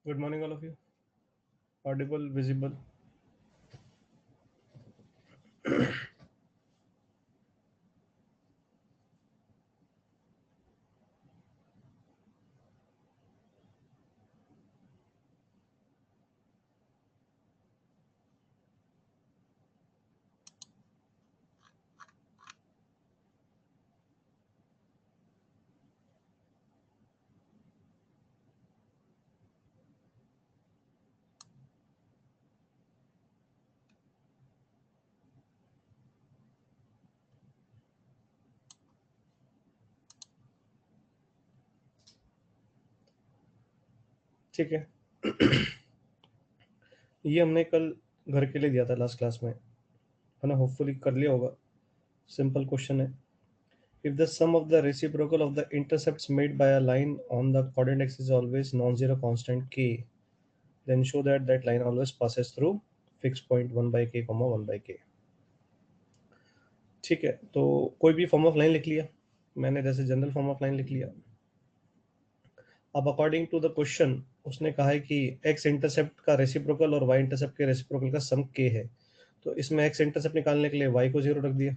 Good morning, all of you. Audible, visible. ठीक है। ये हमने कल घर के लिए दिया था लास्ट क्लास में, है ना? होपफुली कर लिया होगा। सिंपल क्वेश्चन है। If the sum of the reciprocal of the intercepts made by a line on the coordinate axis is always non zero constant k, then show that that line always passes through fix point 1/k, 1/k। ठीक है, तो कोई भी form of line लिख लिया मैंने, जैसे general form of line लिख लिया। अब अकॉर्डिंग टू द क्वेश्चन उसने कहा है कि एक्स इंटरसेप्ट का रेसिप्रोकल और वाई इंटरसेप्ट के रेसिप्रोकल का सम k है। तो इसमें एक्स इंटरसेप्ट निकालने के लिए y को 0 रख दिया,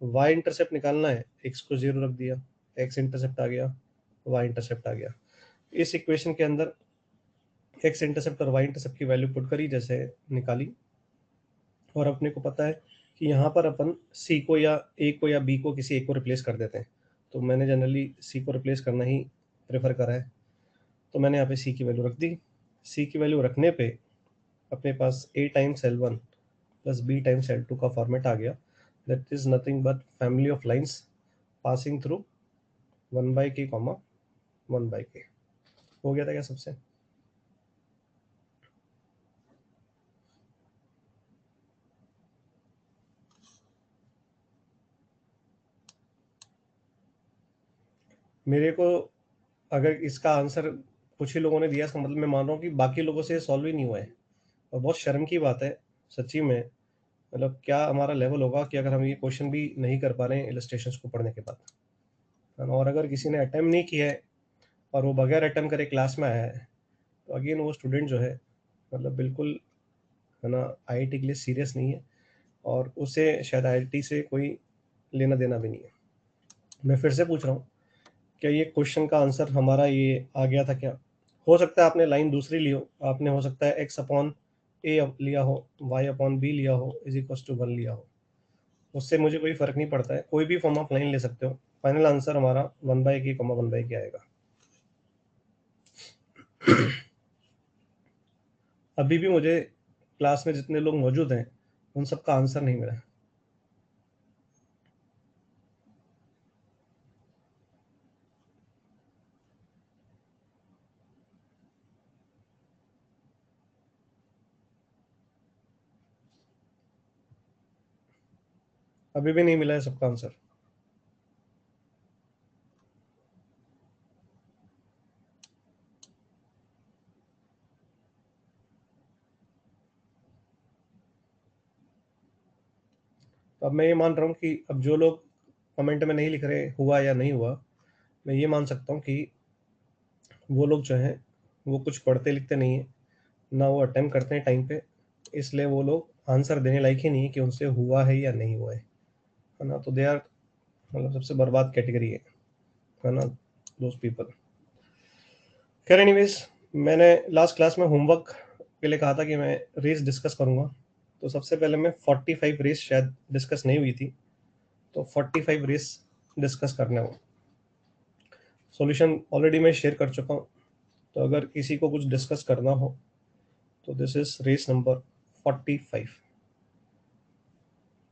y इंटरसेप्ट निकालना है x को 0 रख दिया, x इंटरसेप्ट आ गया, y इंटरसेप्ट आ गया। इस इक्वेशन के अंदर x इंटरसेप्ट और y इंटरसेप्ट की वैल्यू पुट करी, जैसे निकाली, और अपने को पता है कि यहाँ पर अपन c को या a को या b को किसी एक को रिप्लेस कर देते हैं। तो मैंने जनरली c को रिप्लेस करना ही प्रेफर करा है, तो मैंने यहाँ पे c की वैल्यू रख दी। c की वैल्यू रखने पे अपने पास a times L1 plus b times L2 का फॉर्मेट आ गया। That is nothing but family of lines passing through 1/k, 1/k। हो गया था क्या सबसे? मेरे को अगर इसका आंसर कुछ ही लोगों ने दिया, इसका मतलब मैं मान रहा हूँ कि बाकी लोगों से सॉल्व ही नहीं हुआ है, और बहुत शर्म की बात है सच्ची में। मतलब क्या हमारा लेवल होगा कि अगर हम ये क्वेश्चन भी नहीं कर पा रहे हैं इलस्ट्रेशंस को पढ़ने के बाद, है ना? और अगर किसी ने अटेम्प्ट नहीं किया है और वो बगैर अटेम्प्ट करे क्लास में आया है, तो अगेन वो स्टूडेंट जो है, मतलब बिल्कुल, है ना, आईआईटी के लिए सीरियस नहीं है, और उसे शायद आईआईटी से कोई लेना देना भी नहीं है। मैं फिर से पूछ रहा हूँ, क्या ये क्वेश्चन का आंसर हमारा ये आ गया था क्या? हो सकता है आपने लाइन दूसरी ली हो, आपने हो सकता है एक्स अपॉन ए लिया हो, वाई अपॉन बी लिया हो, इज इक्वल टू 1 लिया हो। उससे मुझे कोई फर्क नहीं पड़ता है, कोई भी फॉर्म ऑफ लाइन ले सकते हो। फाइनल आंसर हमारा 1/k, 1/k आएगा। अभी भी मुझे क्लास में जितने लोग मौजूद हैं उन सबका आंसर नहीं मिला। अभी भी नहीं मिला है सबका आंसर। तो अब मैं ये मान रहा हूँ कि अब जो लोग कमेंट में नहीं लिख रहे हुआ या नहीं हुआ, मैं ये मान सकता हूँ कि वो लोग जो हैं वो कुछ पढ़ते लिखते नहीं है, ना वो अटेम्प्ट करते हैं टाइम पे, इसलिए वो लोग आंसर देने लायक ही नहीं है कि उनसे हुआ है या नहीं हुआ है ना? तो दे आर, मतलब सबसे बर्बाद कैटेगरी है ना, दोज पीपल। खैर एनीवेज, मैंने लास्ट क्लास में होमवर्क के लिए कहा था कि मैं रेस डिस्कस करूंगा, तो सबसे पहले मैं 45 रेस शायद डिस्कस नहीं हुई थी, तो 45 रेस डिस्कस करने हो। सॉल्यूशन ऑलरेडी मैं शेयर कर चुका हूँ, तो अगर किसी को कुछ डिस्कस करना हो तो दिस इज रेस नंबर 45।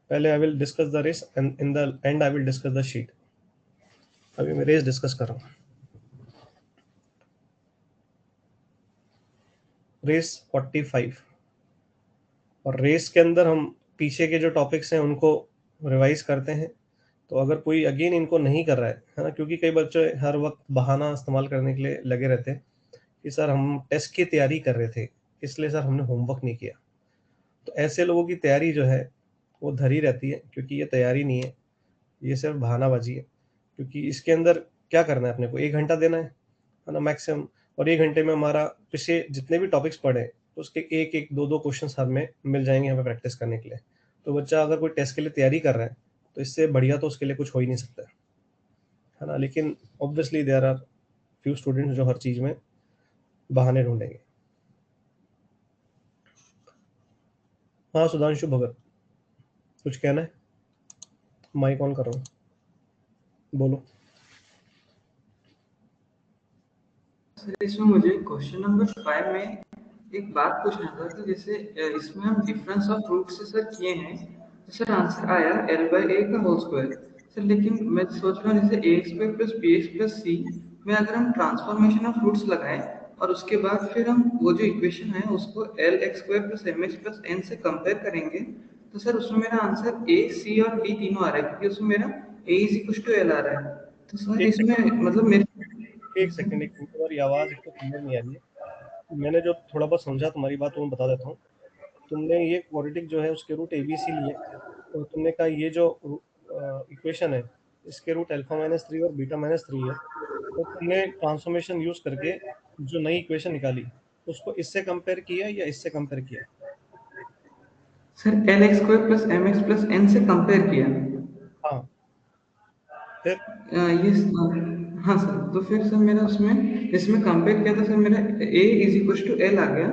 पहले I will discuss the race and in the end I will discuss the sheet. अभी मैं रेस डिस्कस कर रहा हूँ। रेस 45, और रेस के अंदर हम पीछे के जो टॉपिक्स हैं उनको रिवाइज करते हैं। तो अगर कोई अगेन इनको नहीं कर रहा है ना, क्योंकि कई बच्चे हर वक्त बहाना इस्तेमाल करने के लिए लगे रहते हैं कि सर हम टेस्ट की तैयारी कर रहे थे, इसलिए सर हमने होमवर्क नहीं किया। तो ऐसे लोगों की तैयारी जो है वो धरी रहती है, क्योंकि ये तैयारी नहीं है, ये सिर्फ बहानाबाजी है। क्योंकि इसके अंदर क्या करना है अपने को, 1 घंटा देना है ना मैक्सिमम। और 1 घंटे में हमारा पिछले जितने भी टॉपिक्स पढ़े तो उसके 1-1, 2-2 क्वेश्चंस हमें मिल जाएँगे हमें प्रैक्टिस करने के लिए। तो बच्चा अगर कोई टेस्ट के लिए तैयारी कर रहा है, तो इससे बढ़िया तो उसके लिए कुछ हो ही नहीं सकता है ना? लेकिन obviously there are few students जो हर चीज़ में बहाने ढूँढेंगे। हाँ, सुधांशु भगत, कुछ कहना है? माइक ऑन कर रहा हूँ, बोलो। इसमें मुझे क्वेश्चन नंबर 5 में एक बात पूछना था कि जैसे इसमें हम डिफरेंस ऑफ रूट से सर किए हैं, तो सर आंसर आया L/A का होल स्क्वायर। सर लेकिन मैं सोच रहा हूँ जैसे ax² plus bx plus c में अगर हम ट्रांसफॉर्मेशन ऑफ रूट्स लगाएं और उसके बाद फिर हम वो जो इक्वेशन है उसको Lx² plus mx plus n से कंपेयर करेंगे, तो सर उसमें मेरा आंसर a, c और d तीनों आ रहा है, क्योंकि उसमें मेरा a = L आ रहा है। तो सर एक इसमें सेकंड, मतलब मेरे एक सेकंड, एक मिनट, तुम्हारी आवाज़ एक तो क्लियर नहीं आ रही है। मैंने जो थोड़ा बहुत समझा तुम्हारी बात वो मैं बता देता हूँ। तुमने ये क्वाड्रेटिक जो है उसके रूट ABC लिए और तुमने कहा ये जो इक्वेशन है इसके रूट α-3 और β-3 है। तो तुमने ट्रांसफॉर्मेशन यूज़ करके जो नई इक्वेशन निकाली उसको इससे कंपेयर किया या इससे कंपेयर किया? Sir Lx² plus mx plus n से कंपेयर किया। हाँ, फिर ये हाँ सर, तो फिर सर मेरा उसमें इसमें कंपेयर किया था सर, मेरा a = L आ गया।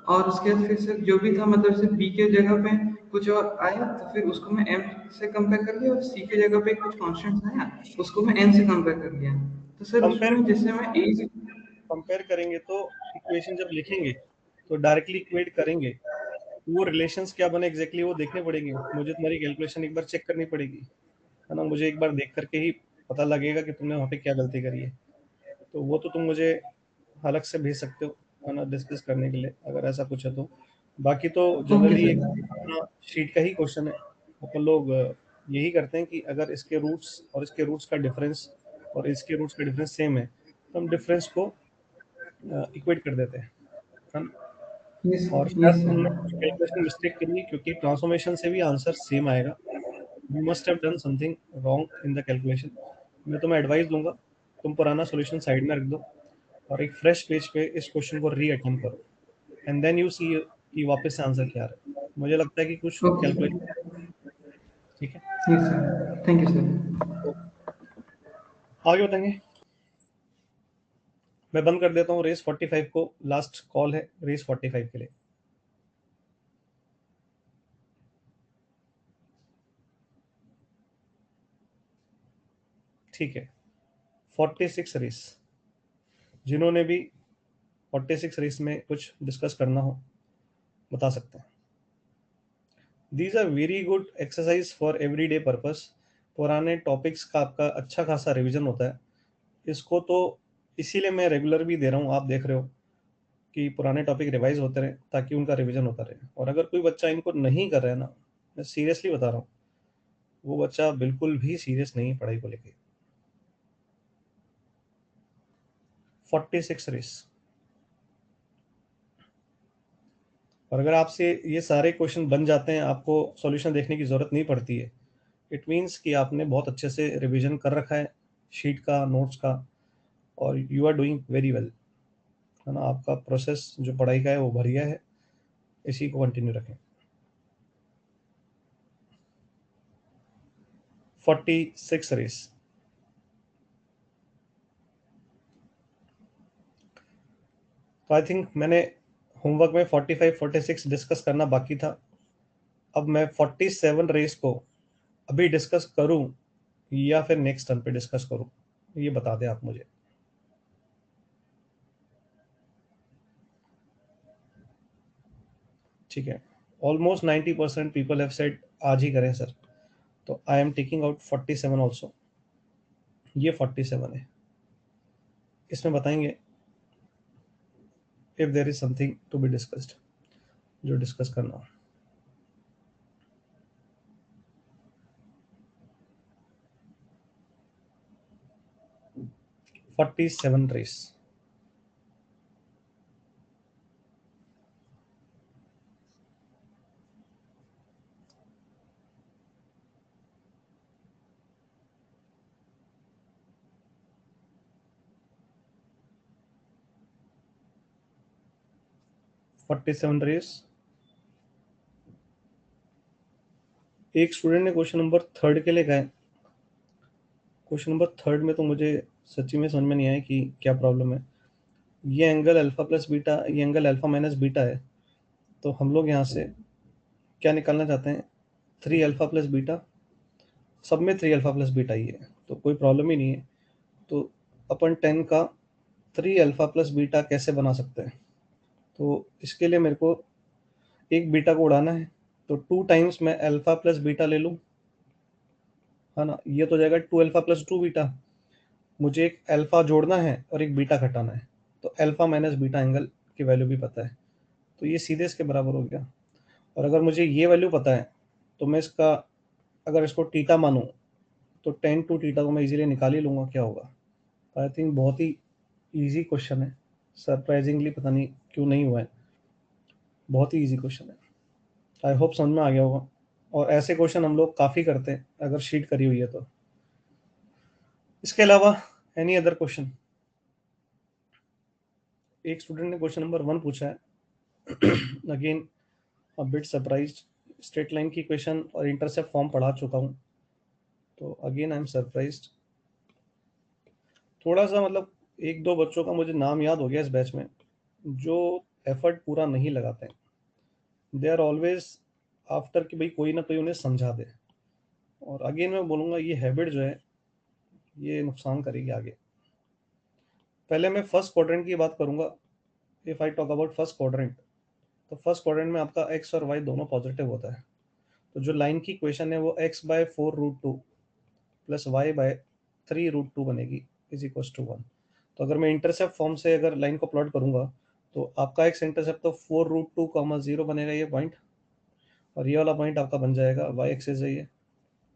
और उसके बाद फिर सर जो भी था मतलब सिर्फ b के जगह पे कुछ और आया, तो फिर उसको मैं m से कंपेयर कर लिया और c के जगह पे कुछ कांस्टेंट आया उसको मैं n से कंपेयर कर लिया। तो सर कंपेयर उसमें जैसे मैं a कंपेयर करेंगे तो इक्वेशन जब लिखेंगे तो डायरेक्टली इक्वेट करेंगे, वो रिलेशंस क्या बने एग्जैक्टली वो देखने पड़ेंगे। मुझे तुम्हारी कैलकुलेशन एक बार चेक करनी पड़ेगी, है ना? मुझे एक बार देख करके ही पता लगेगा कि तुमने वहाँ पे क्या गलती करी है। तो वो तो तुम मुझे अलग से भेज सकते हो, है ना, डिस्कस करने के लिए अगर ऐसा कुछ है तो। बाकी तो ओके जनरली एक सर। अपना शीट का ही क्वेश्चन है। अपन लोग यही करते हैं कि अगर इसके रूट्स और इसके रूट्स का डिफरेंस और इसके रूट्स का डिफरेंस सेम है तो हम डिफरेंस को इक्वेट कर देते हैं, है ना? यस और शायद यस तुमने सर। कुछ कैलकुलेशन मिस्टेक करी है क्योंकि ट्रांसफॉर्मेशन से भी आंसर सेम आएगा। You must have done something wrong in the calculation. मैं तुम्हें एडवाइस दूंगा, तुम पुराना सॉल्यूशन साइड में रख दो और एक फ्रेश पेज पे इस क्वेश्चन को री अटेम्प्ट करो एंड देन यू सी कि वापस से आंसर क्या आ रहा है। मुझे लगता है कि कुछ ओके कैलकुलेशन, सर। ठीक है? Yes sir, thank you sir. तो आगे बताएंगे। मैं बंद कर देता हूँ रेस 45 को, लास्ट कॉल है रेस 45 के लिए। ठीक है, 46 रेस, जिन्होंने भी 46 रेस में कुछ डिस्कस करना हो बता सकते हैं। These are very good exercise for everyday purpose. पुराने टॉपिक्स का आपका अच्छा खासा रिवीजन होता है। इसको तो इसीलिए मैं रेगुलर भी दे रहा हूँ, आप देख रहे हो कि पुराने टॉपिक रिवाइज होते रहे ताकि उनका रिवीजन होता रहे। और अगर कोई बच्चा इनको नहीं कर रहा है ना, मैं सीरियसली बता रहा हूँ, वो बच्चा बिल्कुल भी सीरियस नहीं है पढ़ाई को लेके। 46 रेस, और अगर आपसे ये सारे क्वेश्चन बन जाते हैं, आपको सॉल्यूशन देखने की ज़रूरत नहीं पड़ती है, इट मीन्स कि आपने बहुत अच्छे से रिवीजन कर रखा है शीट का, नोट्स का, और you are doing very well, है ना? आपका प्रोसेस जो पढ़ाई का है वो बढ़िया है, इसी को कंटिन्यू रखें। 46 रेस, तो आई थिंक मैंने होमवर्क में 45 46 डिस्कस करना बाकी था। अब मैं 47 रेस को अभी डिस्कस करूं या फिर नेक्स्ट टर्न पे डिस्कस करूं, ये बता दें आप मुझे। ठीक है, ऑलमोस्ट 90% पीपल हैव सेड आज ही करें सर, तो I am taking out 47 also. ये 47 है, इसमें बताएंगे if there is something to be discussed, जो डिस्कस करना हो। 47 रेस, 47 रेस। एक स्टूडेंट ने क्वेश्चन नंबर 3 के लिए कहा है। क्वेश्चन नंबर 3 में तो मुझे सच्ची में समझ में नहीं आया कि क्या प्रॉब्लम है। ये एंगल अल्फा प्लस बीटा, ये एंगल अल्फा माइनस बीटा है। तो हम लोग यहाँ से क्या निकालना चाहते हैं, 3 अल्फा प्लस बीटा। सब में 3 अल्फा प्लस बीटा ही है, तो कोई प्रॉब्लम ही नहीं है। तो अपन 10 का 3 अल्फा प्लस बीटा कैसे बना सकते हैं? तो इसके लिए मेरे को एक बीटा को उड़ाना है, तो 2 टाइम्स मैं अल्फा प्लस बीटा ले लूँ, है ना। ये तो जाएगा 2 अल्फा प्लस 2 बीटा। मुझे एक अल्फा जोड़ना है और एक बीटा घटाना है, तो अल्फा माइनस बीटा एंगल की वैल्यू भी पता है, तो ये सीधे इसके बराबर हो गया। और अगर मुझे ये वैल्यू पता है तो मैं इसका, अगर इसको थीटा मानूं तो 10 टू थीटा को मैं इजीली निकाल ही लूँगा, क्या होगा। आई थिंक बहुत ही ईजी क्वेश्चन है, सरप्राइजिंगली पता नहीं क्यों नहीं हुआ है, बहुत ही ईजी क्वेश्चन है। आई होप समझ में आ गया होगा। और ऐसे क्वेश्चन हम लोग काफ़ी करते हैं अगर शीट करी हुई है तो। इसके अलावा एनी अदर क्वेश्चन? एक स्टूडेंट ने क्वेश्चन नंबर 1 पूछा है। Again a bit surprised. Straight line की इक्वेशन और इंटरसेप्ट फॉर्म पढ़ा चुका हूँ, तो अगेन आई एम सरप्राइज्ड। थोड़ा सा मतलब एक दो बच्चों का मुझे नाम याद हो गया इस बैच में, जो एफर्ट पूरा नहीं लगाते हैं। दे आर ऑलवेज आफ्टर कि भाई कोई ना कोई उन्हें समझा दे। और अगेन मैं बोलूँगा ये हैबिट जो है ये नुकसान करेगी आगे। पहले मैं फर्स्ट क्वाड्रेंट की बात करूँगा। If I talk about first quadrant, तो फर्स्ट क्वाड्रेंट में आपका एक्स और वाई दोनों पॉजिटिव होता है। तो जो लाइन की इक्वेशन है वो x by 4√2 plus y by 3√2 बनेगी, इज इक्वल टू 1। तो अगर मैं इंटरसेप्ट फॉर्म से अगर लाइन को प्लॉट करूंगा तो आपका एक्स इंटरसेप्ट तो 4√2, 0 बनेगा ये पॉइंट, और ये वाला पॉइंट आपका बन जाएगा वाई एक्सिस है,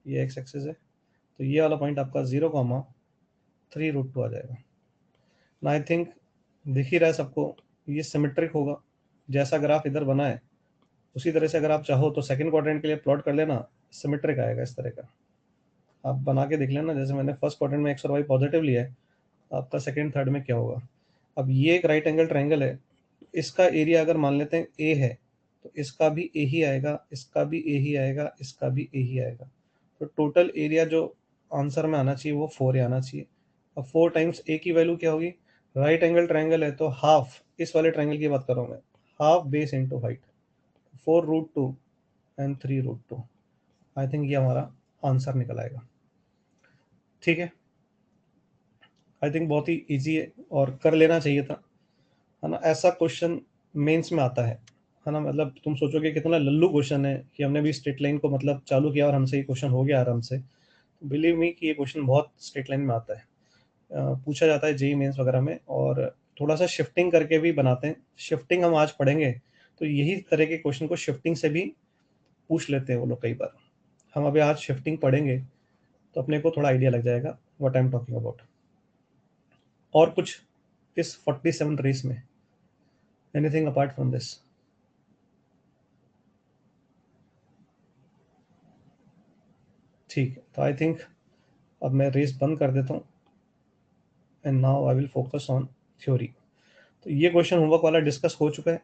ये एक्स एक्सिस है। तो ये वाला पॉइंट आपका 0, 3√2 आ जाएगा ना। आई थिंक दिख ही रहा है सबको, ये सिमेट्रिक होगा। जैसा ग्राफ इधर बना है उसी तरह से अगर आप चाहो तो सेकंड क्वाड्रेंट के लिए प्लॉट कर लेना, सिमेट्रिक आएगा इस तरह का। आप बना के देख लेना, जैसे मैंने फर्स्ट क्वाड्रेंट में एक्स और वाई पॉजिटिव लिया है, आपका सेकंड थर्ड में क्या होगा। अब ये एक राइट एंगल ट्रायंगल है, इसका एरिया अगर मान लेते हैं ए है, तो इसका भी ए ही आएगा, इसका भी ए ही आएगा, इसका भी ए ही आएगा। तो टोटल एरिया जो आंसर में आना चाहिए वो 4 आना चाहिए। अब 4 टाइम्स ए की वैल्यू क्या होगी, राइट एंगल ट्रायंगल है तो हाफ, इस वाले ट्रायंगल की बात कर रहा हूँ मैं, half base into height, 4√2 and 3√2। I think ये हमारा आंसर निकल आएगा। ठीक है, आई थिंक बहुत ही इजी है और कर लेना चाहिए था, है ना। ऐसा क्वेश्चन मेंस में आता है ना। मतलब तुम सोचोगे कितना लल्लू क्वेश्चन है कि हमने भी स्ट्रेट लाइन को मतलब चालू किया और हमसे ये क्वेश्चन हो गया आराम से। बिलीव मी कि ये क्वेश्चन बहुत स्ट्रेट लाइन में आता है। पूछा जाता है जेई मेंस वगैरह में, और थोड़ा सा शिफ्टिंग करके भी बनाते हैं। शिफ्टिंग हम आज पढ़ेंगे, तो यही तरह के क्वेश्चन को शिफ्टिंग से भी पूछ लेते हैं वो लोग कई बार। हम अभी आज शिफ्टिंग पढ़ेंगे तो अपने को थोड़ा आइडिया लग जाएगा what I am talking about. और कुछ इस 47 रेस में, एनीथिंग अपार्ट फ्रॉम दिस? ठीक है, तो आई थिंक अब मैं रेस बंद कर देता हूँ, and now I will focus on theory. तो ये क्वेश्चन होमवर्क वाला डिस्कस हो चुका है।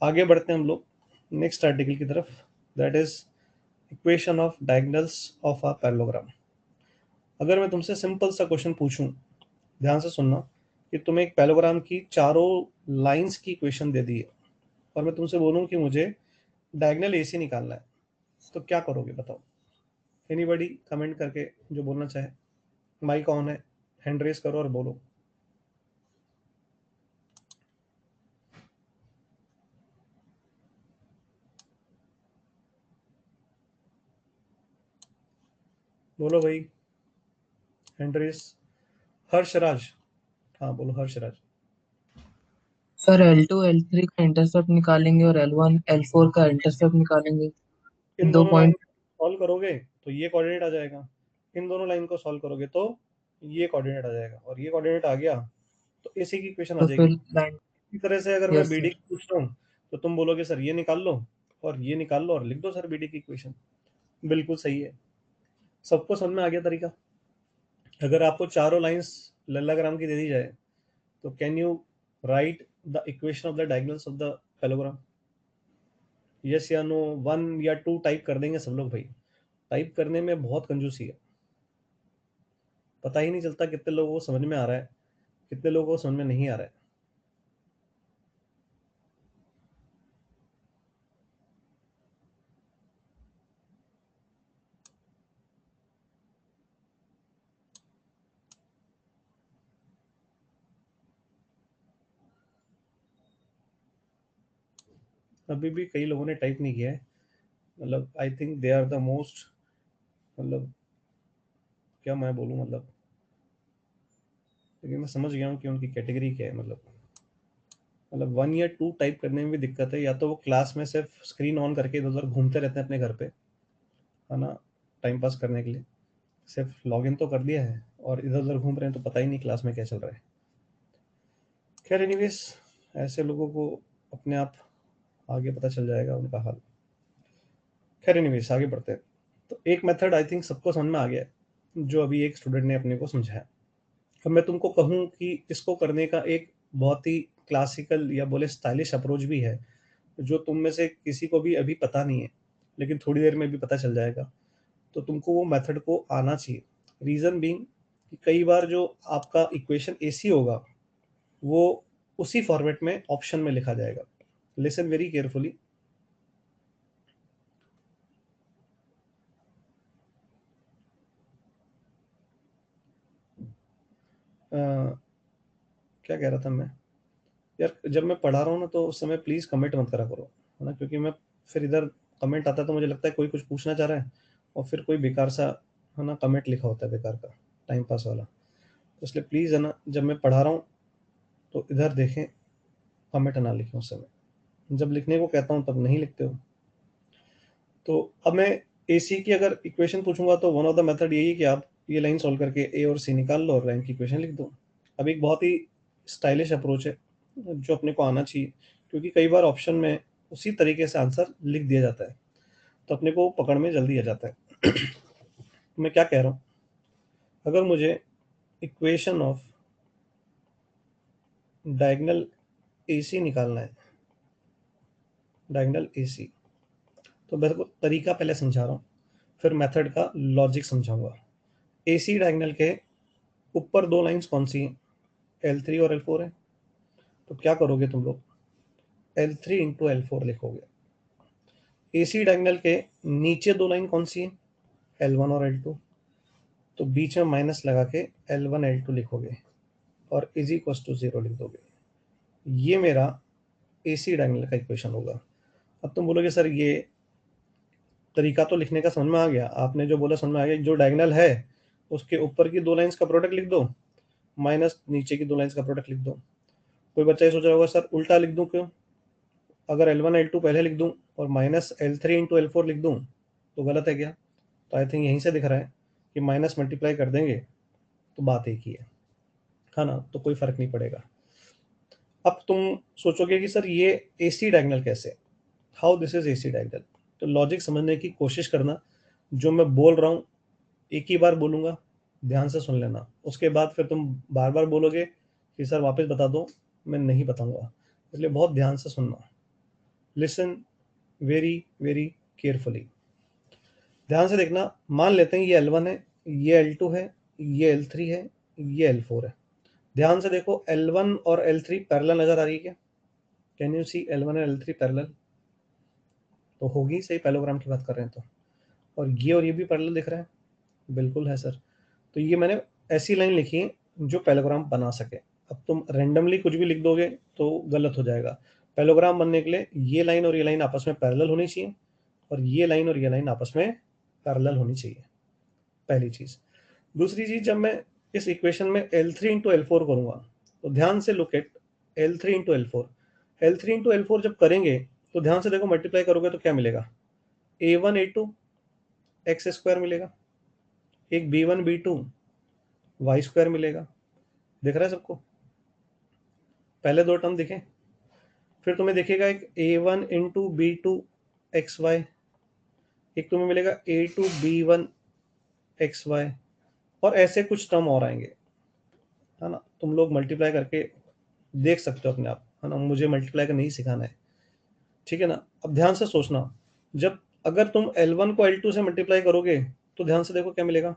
आगे बढ़ते हैं हम लोग नेक्स्ट आर्टिकल की तरफ, that is equation of diagonals of a parallelogram. अगर मैं तुमसे सिंपल सा क्वेश्चन पूछूं, ध्यान से सुनना, कि तुम्हें एक पैरेललोग्राम की चारों लाइंस की इक्वेशन दे दी है और मैं तुमसे बोलूं कि मुझे डायगोनल एसी निकालना है, तो क्या करोगे बताओ। एनीबॉडी कमेंट करके जो बोलना चाहे, माइक ऑन है, हैंड रेस करो और बोलो। बोलो भाई, हैंड रेस। हर्षराज, हाँ बोलो हर्षराज। सर L2 L3 का इंटरसेप्ट निकालेंगे और L1 L4 का इंटरसेप्ट निकालेंगे। इन दो दोनों लाइन पॉइंट। सॉल्व करोगे तो ये कोऑर्डिनेट आ जाएगा, इन दोनों लाइन को सॉल्व करोगे तो ये कोऑर्डिनेट आ जाएगा, और ये कोऑर्डिनेट आ गया तो इसी की इक्वेशन आ तो जाएगी। फिर लाइन। इसी तरह से अगर मैं यस बीडी सर। की पूछ रहा हूँ तो तुम बोलोगे सर ये निकाल लो और ये निकाल लो और लिख दो सर बीडी की इक्वेशन। बिल्कुल सही है, सबको समझ में आ गया तरीका। अगर आपको चारों लाइंस लल्लाग्राम की दे दी जाए तो can you right the equation of the diagonals of the parallelogram? Yes या नो, 1 या 2 टाइप कर देंगे सब लोग भाई। टाइप करने में बहुत कंजूसी है, पता ही नहीं चलता कितने लोगों को समझ में आ रहा है, कितने लोगों को समझ में नहीं आ रहा है। अभी भी कई लोगों ने टाइप नहीं किया है, मतलब I think they are the most, मतलब क्या मैं बोलूँ, लेकिन मैं समझ गया हूँ कि उनकी कैटेगरी क्या है। मतलब 1 या 2 टाइप करने में भी दिक्कत है, या तो वो क्लास में सिर्फ स्क्रीन ऑन करके इधर उधर घूमते रहते हैं अपने घर पे, है ना, टाइम पास करने के लिए, सिर्फ लॉगिन तो कर दिया है और इधर उधर घूम रहे हैं, तो पता ही नहीं क्लास में क्या चल रहा है। खैर एनीवेज, ऐसे लोगों को अपने आप आगे पता चल जाएगा उनका हाल। खैर एनीवेज, आगे बढ़ते हैं। तो एक मेथड आई थिंक सबको समझ में आ गया है, जो अभी एक स्टूडेंट ने अपने को समझाया। अब मैं तुमको कहूँ कि इसको करने का एक बहुत ही क्लासिकल या बोले स्टाइलिश अप्रोच भी है, जो तुम में से किसी को भी अभी पता नहीं है, लेकिन थोड़ी देर में भी पता चल जाएगा। तो तुमको वो मेथड को आना चाहिए। रीज़न बीइंग कि कई बार जो आपका इक्वेशन एसी होगा, वो उसी फॉर्मेट में ऑप्शन में लिखा जाएगा। Listen very carefully. क्या कह रहा था मैं यार, जब मैं पढ़ा रहा हूँ ना, तो उस समय प्लीज़ कमेंट मत करा करो, है ना, क्योंकि मैं फिर इधर कमेंट आता है तो मुझे लगता है कोई कुछ पूछना चाह रहा है, और फिर कोई बेकार सा, है ना, कमेंट लिखा होता है बेकार का, टाइम पास वाला। तो इसलिए प्लीज़, है ना, जब मैं पढ़ा रहा हूँ तो इधर देखें, कमेंट ना लिखें उस समय। जब लिखने को कहता हूँ तब नहीं लिखते हो। तो अब मैं एसी की अगर इक्वेशन पूछूंगा तो वन ऑफ द मेथड यही है कि आप ये लाइन सॉल्व करके ए और सी निकाल लो और लाइन की इक्वेशन लिख दो। अब एक बहुत ही स्टाइलिश अप्रोच है जो अपने को आना चाहिए, क्योंकि कई बार ऑप्शन में उसी तरीके से आंसर लिख दिया जाता है, तो अपने को पकड़ में जल्दी आ जाता है। मैं क्या कह रहा हूँ, अगर मुझे इक्वेशन ऑफ डायगोनल एसी निकालना है, डायगोनल एसी, तो मैं को तरीका पहले समझा रहा हूँ, फिर मेथड का लॉजिक समझाऊंगा। एसी डायगोनल के ऊपर दो लाइंस कौन सी हैं? L3 और L4 है। तो क्या करोगे तुम लोग, L3 इंटू L4 लिखोगे। एसी डायगोनल के नीचे दो लाइन कौन सी है? L1 और L2। तो बीच में माइनस लगा के L1 L2 लिखोगे और इज इक्वल टू 0 लिख दोगे। ये मेरा एसी डायगोनल का इक्वेशन होगा। अब तुम बोलोगे सर ये तरीका तो लिखने का समझ में आ गया, आपने जो बोला समझ में आ गया, जो डायगोनल है उसके ऊपर की दो लाइंस का प्रोडक्ट लिख दो, माइनस नीचे की दो लाइंस का प्रोडक्ट लिख दो। कोई बच्चा ये सोच रहा होगा सर उल्टा लिख दूं क्यों, अगर L1 L2 पहले लिख दूं और माइनस L3 इंटू L4 लिख दूं तो गलत है क्या? तो आई थिंक यहीं से दिख रहा है कि माइनस मल्टीप्लाई कर देंगे तो बात एक ही है ना, तो कोई फर्क नहीं पड़ेगा। अब तुम सोचोगे कि सर ये एसी डायगोनल कैसे, how this is AC diagonal. तो लॉजिक समझने की कोशिश करना, जो मैं बोल रहा हूँ एक ही बार बोलूंगा, ध्यान से सुन लेना, उसके बाद फिर तुम बार बार बोलोगे कि सर वापस बता दो, मैं नहीं बताऊंगा, इसलिए बहुत ध्यान से सुनना। लिसन वेरी वेरी केयरफुली, ध्यान से देखना। मान लेते हैं ये L1 है, ये L2 है, ये L3 है, ये L4 है। ध्यान से देखो, L1 और L3 पैरेलल नजर आ रही है क्या? कैन यू सी L1 और L3 पैरेलल? तो होगी, सही पैलोग्राम की बात कर रहे हैं तो। और ये भी पैरेलल दिख रहा है, बिल्कुल है सर। तो ये मैंने ऐसी लाइन लिखी है जो पैलोग्राम बना सके। अब तुम रेंडमली कुछ भी लिख दोगे तो गलत हो जाएगा। पैलोग्राम बनने के लिए ये लाइन और ये लाइन आपस में पैरेलल होनी चाहिए, और ये लाइन और ये लाइन आपस में पैरेलल होनी चाहिए, पहली चीज। दूसरी चीज, जब मैं इस इक्वेशन में L3 इंटू L4 करूंगा, तो ध्यान से look at L3 into L4। L3 into L4 जब करेंगे तो ध्यान से देखो, मल्टीप्लाई करोगे तो क्या मिलेगा? A1 A2 एक्स स्क्वायर मिलेगा, एक B1 B2 वाई स्क्वायर मिलेगा। दिख रहा है सबको? पहले दो टर्म दिखे, फिर तुम्हें दिखेगा एक A1 into B2 x Y, एक तुम्हें मिलेगा A2 B1 एक्स वाई, और ऐसे कुछ टर्म और आएंगे, है ना। तुम लोग मल्टीप्लाई करके देख सकते हो अपने आप, है ना, मुझे मल्टीप्लाई का नहीं सिखाना है, ठीक है ना। अब ध्यान से सोचना, जब अगर तुम L1 को L2 से मल्टीप्लाई करोगे तो ध्यान से देखो क्या मिलेगा,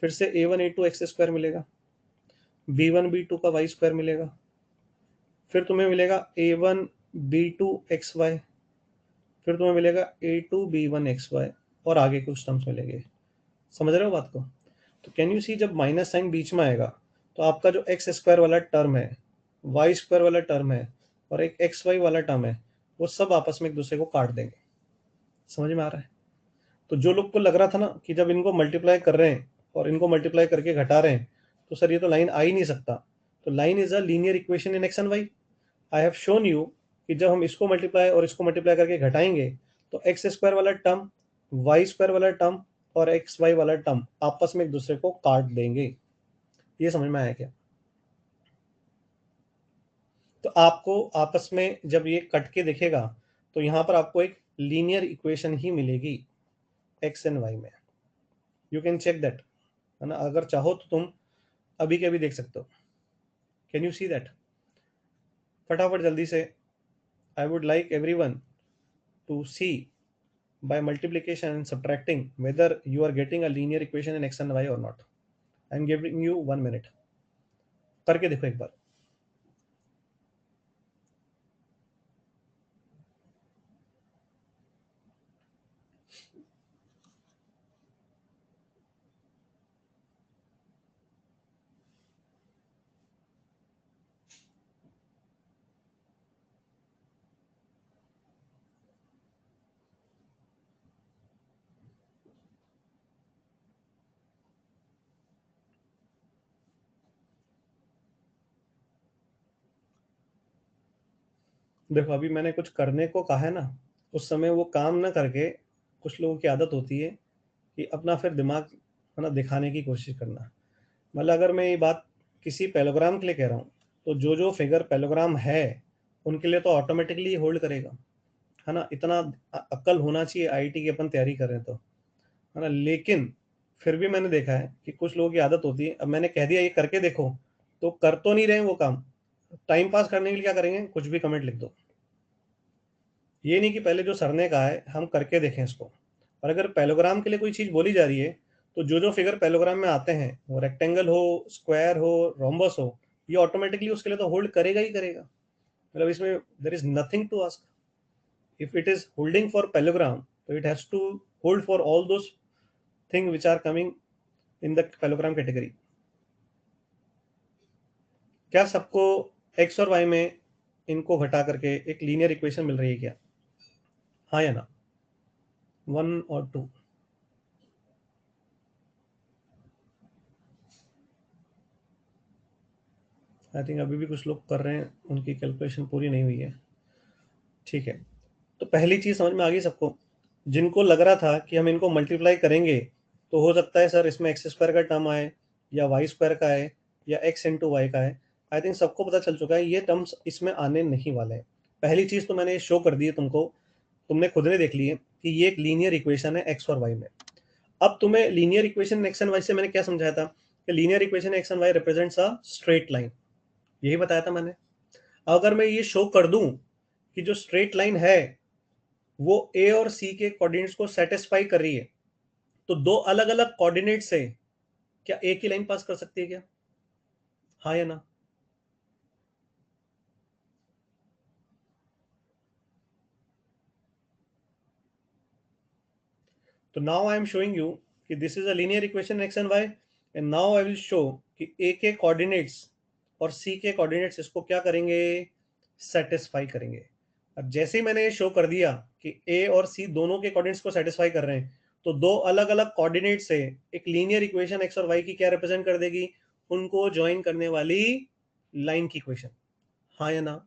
फिर से A1 A2 एक्स स्क्वायर मिलेगा, B1 B2 का वाई स्क्वायर मिलेगा, फिर तुम्हें मिलेगा A1 B2 एक्स वाई, फिर तुम्हें मिलेगा A2 B1 एक्स वाई, और आगे कुछ टर्म्स मिलेंगे। समझ रहे हो बात को? तो कैन यू सी, जब माइनस साइन बीच में आएगा तो आपका जो एक्स स्क्वायर वाला टर्म है, वाई स्क्वायर वाला टर्म है, और एक एक्स वाई वाला टर्म है, वो सब आपस में एक दूसरे को काट देंगे। समझ में आ रहा है? तो जो लोग को लग रहा था ना कि जब इनको मल्टीप्लाई कर रहे हैं और इनको मल्टीप्लाई करके घटा रहे हैं तो सर ये तो लाइन आ ही नहीं सकता, तो line is a linear equation in x and y. I have shown you कि जब हम इसको मल्टीप्लाई और इसको मल्टीप्लाई करके घटाएंगे तो एक्स स्क्वायर वाला टर्म, वाई स्क्वायर वाला टर्म और एक्स वाई वाला टर्म आपस में एक दूसरे को काट देंगे। ये समझ में आया क्या? तो आपको आपस में जब ये कट के दिखेगा तो यहां पर आपको एक लीनियर इक्वेशन ही मिलेगी एक्स एंड वाई में। यू कैन चेक दैट, है ना, अगर चाहो तो तुम अभी के अभी देख सकते हो। Can you see that? फटाफट जल्दी से, I would like everyone to see by multiplication and subtracting whether you are getting a linear equation in x and y or not. I am giving you 1 minute, करके देखो एक बार। देखो अभी मैंने कुछ करने को कहा है ना, उस समय वो काम ना करके कुछ लोगों की आदत होती है कि अपना फिर दिमाग, है ना, दिखाने की कोशिश करना। मतलब अगर मैं ये बात किसी पैलोग्राम के लिए कह रहा हूँ तो जो जो फिगर पैलोग्राम है उनके लिए तो ऑटोमेटिकली होल्ड करेगा, है ना। इतना अक्ल होना चाहिए आईआईटी की अपन तैयारी कर रहे हैं तो, है ना। लेकिन फिर भी मैंने देखा है कि कुछ लोगों की आदत होती है, अब मैंने कह दिया ये करके देखो तो कर तो नहीं रहे वो काम, टाइम पास करने के लिए क्या करेंगे, कुछ भी कमेंट लिख दो। ये नहीं कि पहले जो सर ने कहा है हम करके देखें इसको। और अगर पैलोग्राम के लिए कोई चीज बोली जा रही है तो जो जो फिगर पैलोग्राम में आते हैं, वो रेक्टेंगल हो, स्क्वायर हो, रोम्बस हो, ये ऑटोमेटिकली उसके लिए तो होल्ड करेगा ही करेगा। मतलब इसमें there is nothing to ask. If it is holding for parallelogram तो it has to hold for all those thing which are coming in the parallelogram category. क्या सबको एक्स और वाई में इनको घटा करके एक लीनियर इक्वेशन मिल रही है क्या? हाँ या ना? 1 और 2? आई थिंक अभी भी कुछ लोग कर रहे हैं, उनकी कैलकुलेशन पूरी नहीं हुई है। ठीक है, तो पहली चीज समझ में आ गई सबको। जिनको लग रहा था कि हम इनको मल्टीप्लाई करेंगे तो हो सकता है सर इसमें एक्स स्क्वायर का टर्म आए या वाई स्क्वायर का आए या एक्स इंटू वाई का है, आई थिंक सबको पता चल चुका है ये टर्म्स इसमें आने नहीं वाले हैं। पहली चीज तो मैंने शो कर दी है तुमको, तुमने खुद ने देख ली है कि ये एक लीनियर इक्वेशन है एक्स और वाई में। अब तुम्हें linear equation x and y से मैंने क्या समझाया था कि linear equation x and y represents a straight line, यही बताया था मैंने। अगर मैं ये शो कर दूं कि जो स्ट्रेट लाइन है वो ए और सी के कोऑर्डिनेट्स को सेटिस्फाई कर रही है, तो दो अलग अलग कोऑर्डिनेट से क्या एक ही लाइन पास कर सकती है क्या? हाँ या ना? तो now I am showing you कि this is a linear equation x and y, and now I will show कि ए के कोऑर्डिनेट्स और सी के कोऑर्डिनेट्स इसको क्या करेंगे, सेटिस्फाई करेंगे। अब जैसे ही मैंने ये शो कर दिया कि ए और सी दोनों के कोऑर्डिनेट्स को सेटिस्फाई कर रहे हैं, तो दो अलग अलग कोऑर्डिनेट से एक लीनियर इक्वेशन एक्स और वाई की क्या रिप्रेजेंट कर देगी, उनको ज्वाइन करने वाली लाइन की इक्वेशन। हाँ या ना?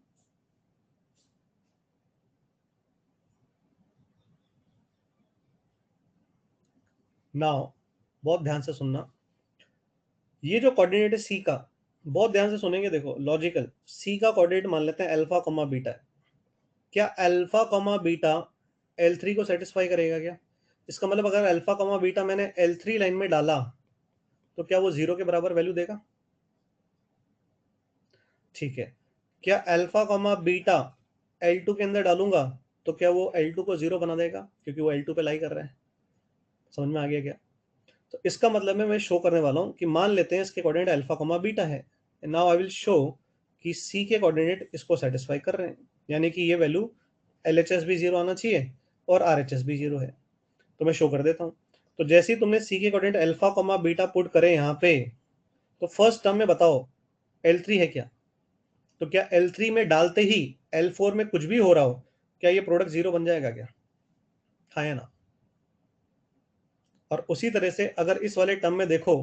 नाउ बहुत ध्यान से सुनना, ये जो कोऑर्डिनेट है सी का, बहुत ध्यान से सुनेंगे, देखो लॉजिकल। सी का कोऑर्डिनेट मान लेते हैं अल्फा कॉमा बीटा है। क्या अल्फा कॉमा बीटा L3 को सेटिस्फाई करेगा क्या? इसका मतलब अगर अल्फा कॉमा बीटा मैंने L3 लाइन में डाला तो क्या वो 0 के बराबर वैल्यू देगा? ठीक है, क्या अल्फा कॉमा बीटा L2 के अंदर डालूंगा तो क्या वो L2 को 0 बना देगा, क्योंकि वो L2 पे लाई कर रहा है। समझ में आ गया क्या? तो इसका मतलब मैं शो करने वाला हूँ कि मान लेते हैं इसके कोऑर्डिनेट अल्फा कॉमा बीटा है। नाउ आई विल शो कि सी के कोऑर्डिनेट इसको सेटिस्फाई कर रहे हैं, यानी कि ये वैल्यू LHS भी 0 आना चाहिए और RHS भी 0 है। तो मैं शो कर देता हूँ। तो जैसे ही तुमने सी के coordinate alpha comma beta put करे यहाँ पे, तो फर्स्ट टर्म में बताओ L3 है क्या? तो क्या L3 में डालते ही L4 में कुछ भी हो रहा हो, क्या ये प्रोडक्ट 0 बन जाएगा क्या? हाँ या ना? और उसी तरह से अगर इस वाले टर्म में देखो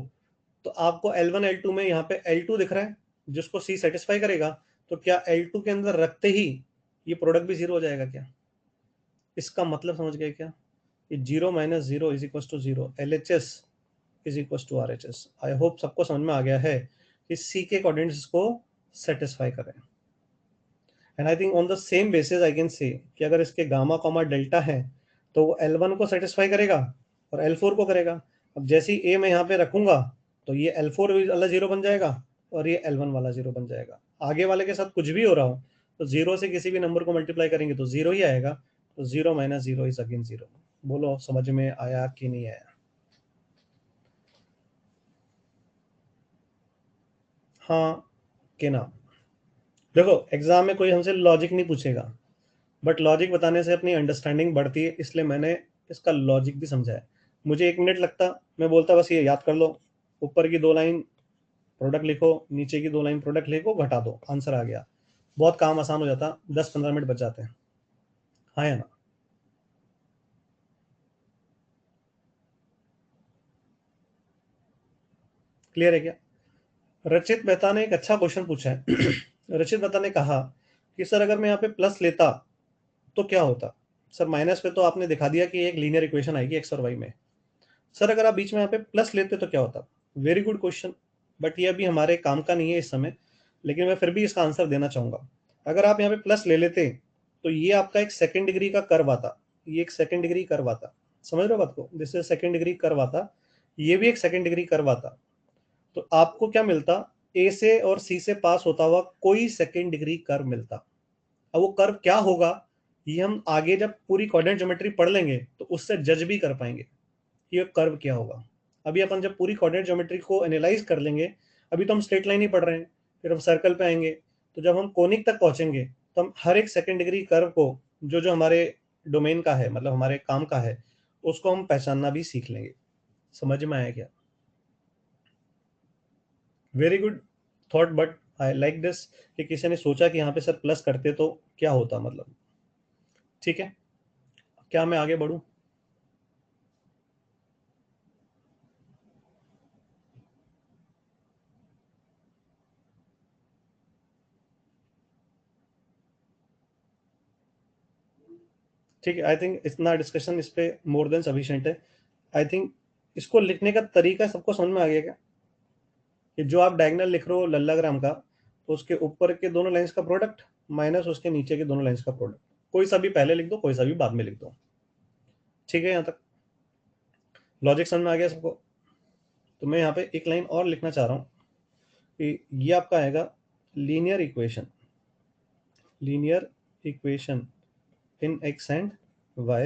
तो आपको L1 L2 में यहाँ पे L2 दिख रहा है जिसको C सेटिस्फाई करेगा, तो क्या L2 के अंदर रखते ही ये प्रोडक्ट भी 0 हो जाएगा क्या? इसका मतलब समझ गए क्या? कि 0 minus 0 is equal to 0, LHS is equal to RHS। I hope सबको समझ में आ गया है कि C के कोऑर्डिनेट्स को सेटिस्फाई करें। And I think on the same basis I can say कि अगर इसके गामा कॉमा डेल्टा है तो वो L1 को सेटिस्फाई करेगा और L4 को करेगा। अब जैसे ही A मैं यहाँ पे रखूंगा तो ये L4 वाला 0 बन जाएगा और ये L1 वाला 0 बन जाएगा। आगे वाले के साथ कुछ भी हो रहा हो तो 0 से किसी भी नंबर को मल्टीप्लाई करेंगे तो 0 ही आएगा। तो 0 माइनस 0 इज अगेन 0। बोलो समझ में आया कि नहीं आया? हाँ कि ना? देखो एग्जाम में कोई हमसे लॉजिक नहीं पूछेगा, बट लॉजिक बताने से अपनी अंडरस्टैंडिंग बढ़ती है, इसलिए मैंने इसका लॉजिक भी समझा है। मुझे 1 मिनट लगता, मैं बोलता बस ये याद कर लो, ऊपर की 2 लाइन प्रोडक्ट लिखो, नीचे की 2 लाइन प्रोडक्ट लिखो, घटा दो, आंसर आ गया। बहुत काम आसान हो जाता, 10-15 मिनट बच जाते हैं। हाँ या ना? क्लियर है क्या? रचित मेहता ने एक अच्छा क्वेश्चन पूछा है। रचित मेहता ने कहा कि सर अगर मैं यहाँ पे प्लस लेता तो क्या होता? सर माइनस पे तो आपने दिखा दिया कि एक लीनियर इक्वेशन आएगी एक्स और वाई में। सर अगर आप बीच में यहाँ पे प्लस लेते तो क्या होता? वेरी गुड क्वेश्चन, बट ये अभी हमारे काम का नहीं है इस समय, लेकिन मैं फिर भी इसका आंसर देना चाहूंगा। अगर आप यहाँ पे प्लस ले लेते तो ये आपका एक सेकंड डिग्री का कर्व आता, ये एक सेकंड डिग्री कर्व आता। समझ रहे हो बात को? This is second degree curve आता, ये भी एक सेकंड डिग्री कर्व आता। तो आपको क्या मिलता? ए से और सी से पास होता हुआ कोई सेकंड डिग्री कर्व मिलता। अब वो कर्व क्या होगा ये हम आगे जब पूरी कोऑर्डिनेट ज्योमेट्री पढ़ लेंगे तो उससे जज भी कर पाएंगे ये कर्व क्या होगा। अभी अपन जब पूरी कोऑर्डिनेट ज्योमेट्री को एनालाइज कर लेंगे, अभी तो हम स्ट्रेट लाइन ही पढ़ रहे हैं, फिर हम सर्कल पे आएंगे, तो जब हम कोनिक तक पहुंचेंगे तो हम हर एक सेकंड डिग्री कर्व को जो जो हमारे डोमेन का है, मतलब हमारे काम का है, उसको हम पहचानना भी सीख लेंगे। समझ में आया क्या? Very good thought, but I like this कि किसी ने सोचा कि यहाँ पे सर प्लस करते तो क्या होता, मतलब ठीक है। क्या मैं आगे बढ़ूं? ठीक है, आई थिंक इतना डिस्कशन इस पे मोर देन सफिशिएंट है। आई थिंक इसको लिखने का तरीका सबको समझ में आ गया क्या? कि जो आप डायगोनल लिख रहे हो लल्लाग्राम का, तो उसके ऊपर के दोनों लाइंस का प्रोडक्ट माइनस उसके नीचे के दोनों लाइंस का प्रोडक्ट, कोई सा भी पहले लिख दो, कोई सा भी बाद में लिख दो। ठीक है, यहाँ तक लॉजिक समझ में आ गया सबको? तो मैं यहाँ पे एक लाइन और लिखना चाह रहा हूँ कि ये आपका आएगा linear equation, linear equation in x and y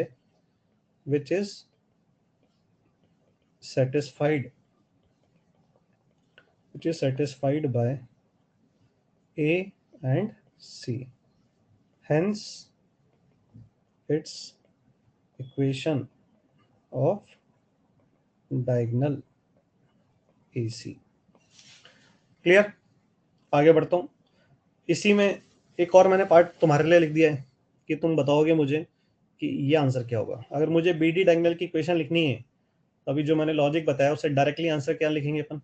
which is satisfied by a and c, hence its equation of diagonal AC। Clear? आगे बढ़ता हूँ। इसी में एक और मैंने पार्ट तुम्हारे लिए लिख दिया है कि तुम बताओगे मुझे कि ये आंसर क्या होगा। अगर मुझे BD डायगोनल की इक्वेशन लिखनी है, अभी जो मैंने लॉजिक बताया उससे डायरेक्टली आंसर क्या लिखेंगे अपन?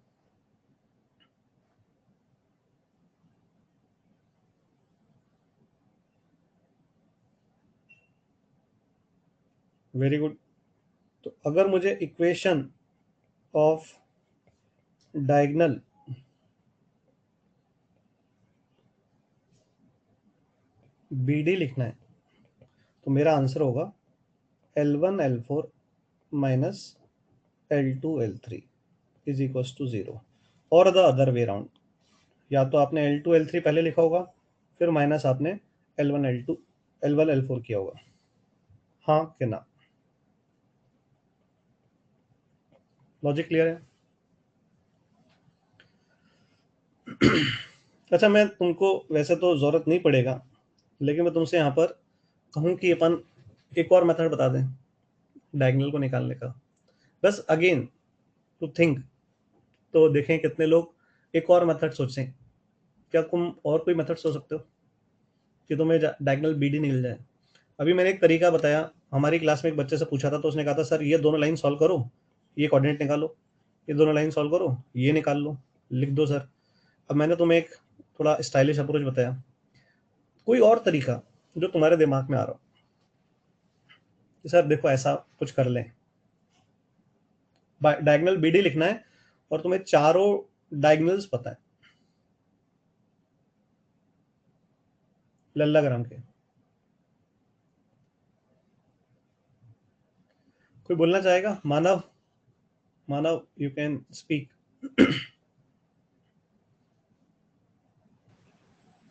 Very good. तो अगर मुझे इक्वेशन ऑफ डायगोनल BD लिखना है तो मेरा आंसर होगा L1 L4 minus L2 L3 is equal to 0, और द अदर वे राउंड। या तो आपने L2 L3 पहले लिखा होगा, फिर माइनस आपने L1 L2 L1 L4 किया होगा, हाँ कि ना? लॉजिक क्लियर है? अच्छा, मैं तुमको वैसे तो जरूरत नहीं पड़ेगा, लेकिन मैं तुमसे यहाँ पर कहूँ कि अपन एक और मेथड बता दें डायगोनल को निकालने का, बस अगेन टू थिंक, तो देखें कितने लोग एक और मेथड सोचें। क्या तुम और कोई मेथड सोच सकते हो कि तुम्हें डायगोनल बीडी निकल जाए? अभी मैंने एक तरीका बताया, हमारी क्लास में एक बच्चे से पूछा था तो उसने कहा था सर ये दोनों लाइन सॉल्व करो, ये कोऑर्डिनेट निकालो, ये दोनों लाइन सॉल्व करो, ये निकाल लो, लिख दो सर। अब मैंने तुम्हें एक थोड़ा स्टाइलिश अप्रोच बताया, कोई और तरीका जो तुम्हारे दिमाग में आ रहा हो कि सर देखो ऐसा कुछ कर लें, डायगोनल बीडी लिखना है और तुम्हें चारों डायगोनल्स पता है लल्लाग्राम के। कोई बोलना चाहेगा? Manav, Manav you can speak.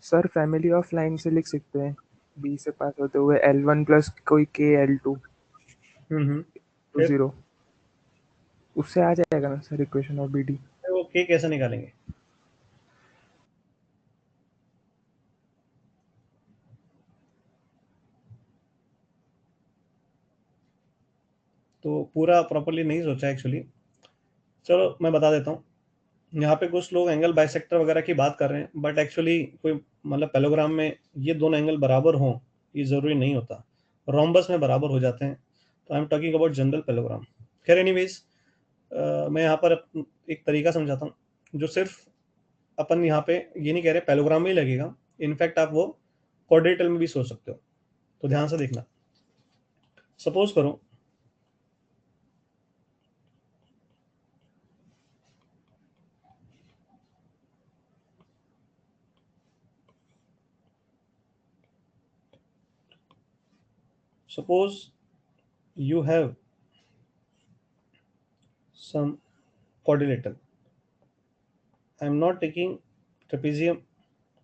Sir family of line से लिख सकते हैं, बी से पास होते हुए L1 प्लस कोई K L2 फिर 0, उससे आ जाएगा ना सर इक्वेशन ऑफ BD। वो के कैसे निकालेंगे? तो पूरा प्रॉपर्ली नहीं सोचा एक्चुअली, चलो मैं बता देता हूँ। यहाँ पे कुछ लोग एंगल बाइसेक्टर वगैरह की बात कर रहे हैं, बट एक्चुअली कोई मतलब पैलोग्राम में ये दोनों एंगल बराबर हों ये ज़रूरी नहीं होता, रोम्बस में बराबर हो जाते हैं। तो I am talking about general parallelogram. खैर एनीवेज, मैं यहाँ पर एक तरीका समझाता हूँ जो सिर्फ अपन यहाँ पे ये नहीं कह रहे पैलोग्राम में ही लगेगा, इनफैक्ट आप वो क्वाड्रेटल में भी सोच सकते हो। तो ध्यान से देखना, सपोज करो suppose you have some quadrilateral. I am not taking trapezium,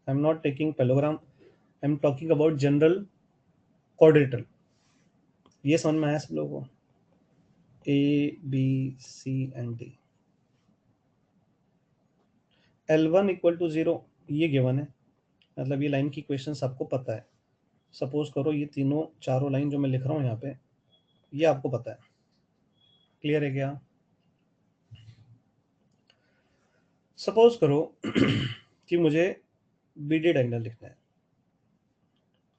I am not taking parallelogram, I am talking about general quadrilateral. ये समझ में आया सब लोगों को? A, B, C and D. L1 equal to 0 ये गिवन है, मतलब ये लाइन की इक्वेशन आपको पता है। सपोज करो ये तीनों चारों लाइन जो मैं लिख रहा हूँ यहाँ पे ये आपको पता है, क्लियर है क्या? सपोज करो कि मुझे BD डायगोनल लिखना है,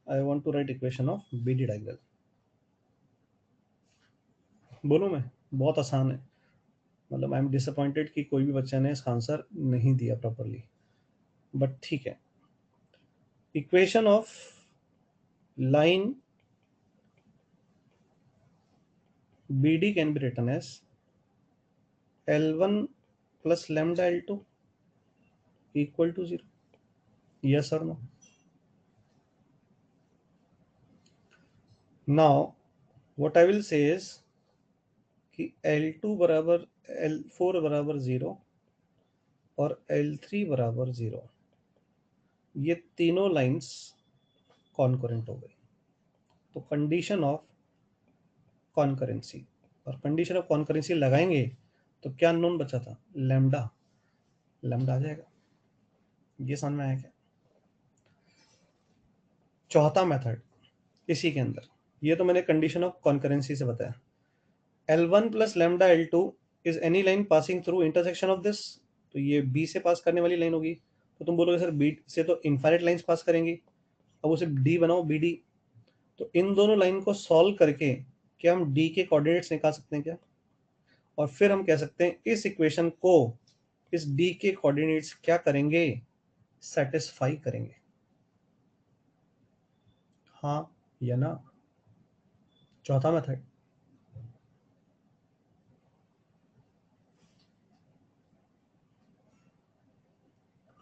I want to write equation of BD diagonal. बोलूँ मैं, बहुत आसान है, मतलब आई एम डिसअपॉइंटेड कि कोई भी बच्चा ने इसका आंसर नहीं दिया प्रॉपरली, बट ठीक है। Equation of line BD can be written as L1 plus lambda L2 equal to 0. Yes or no? Now what I will say is कि L2 बराबर L4 बराबर 0 और L3 बराबर 0, ये तीनों लाइंस कॉन्करेंट हो गई। तो कंडीशन ऑफ कॉन्करेंसी, और कंडीशन ऑफ कॉन्करेंसी लगाएंगे तो क्या नोन बचा था? लैम्डा, लैम्डा आ जाएगा। ये समझ में आया क्या? चौथा मेथड इसी के अंदर, ये तो मैंने कंडीशन ऑफ कॉन्करेंसी से बताया। L1 plus lambda L2 is any line passing through intersection of this, तो ये B से पास करने वाली लाइन होगी। तो तुम बोलोगे सर B से तो इनफाइनाइट लाइंस पास करेंगी, अब उसे D बनाओ BD। तो इन दोनों लाइन को सॉल्व करके क्या हम D के कोऑर्डिनेट्स निकाल सकते हैं क्या? और फिर हम कह सकते हैं इस इक्वेशन को इस D के कोऑर्डिनेट्स क्या करेंगे? सेटिस्फाई करेंगे, हाँ या ना? चौथा मेथड।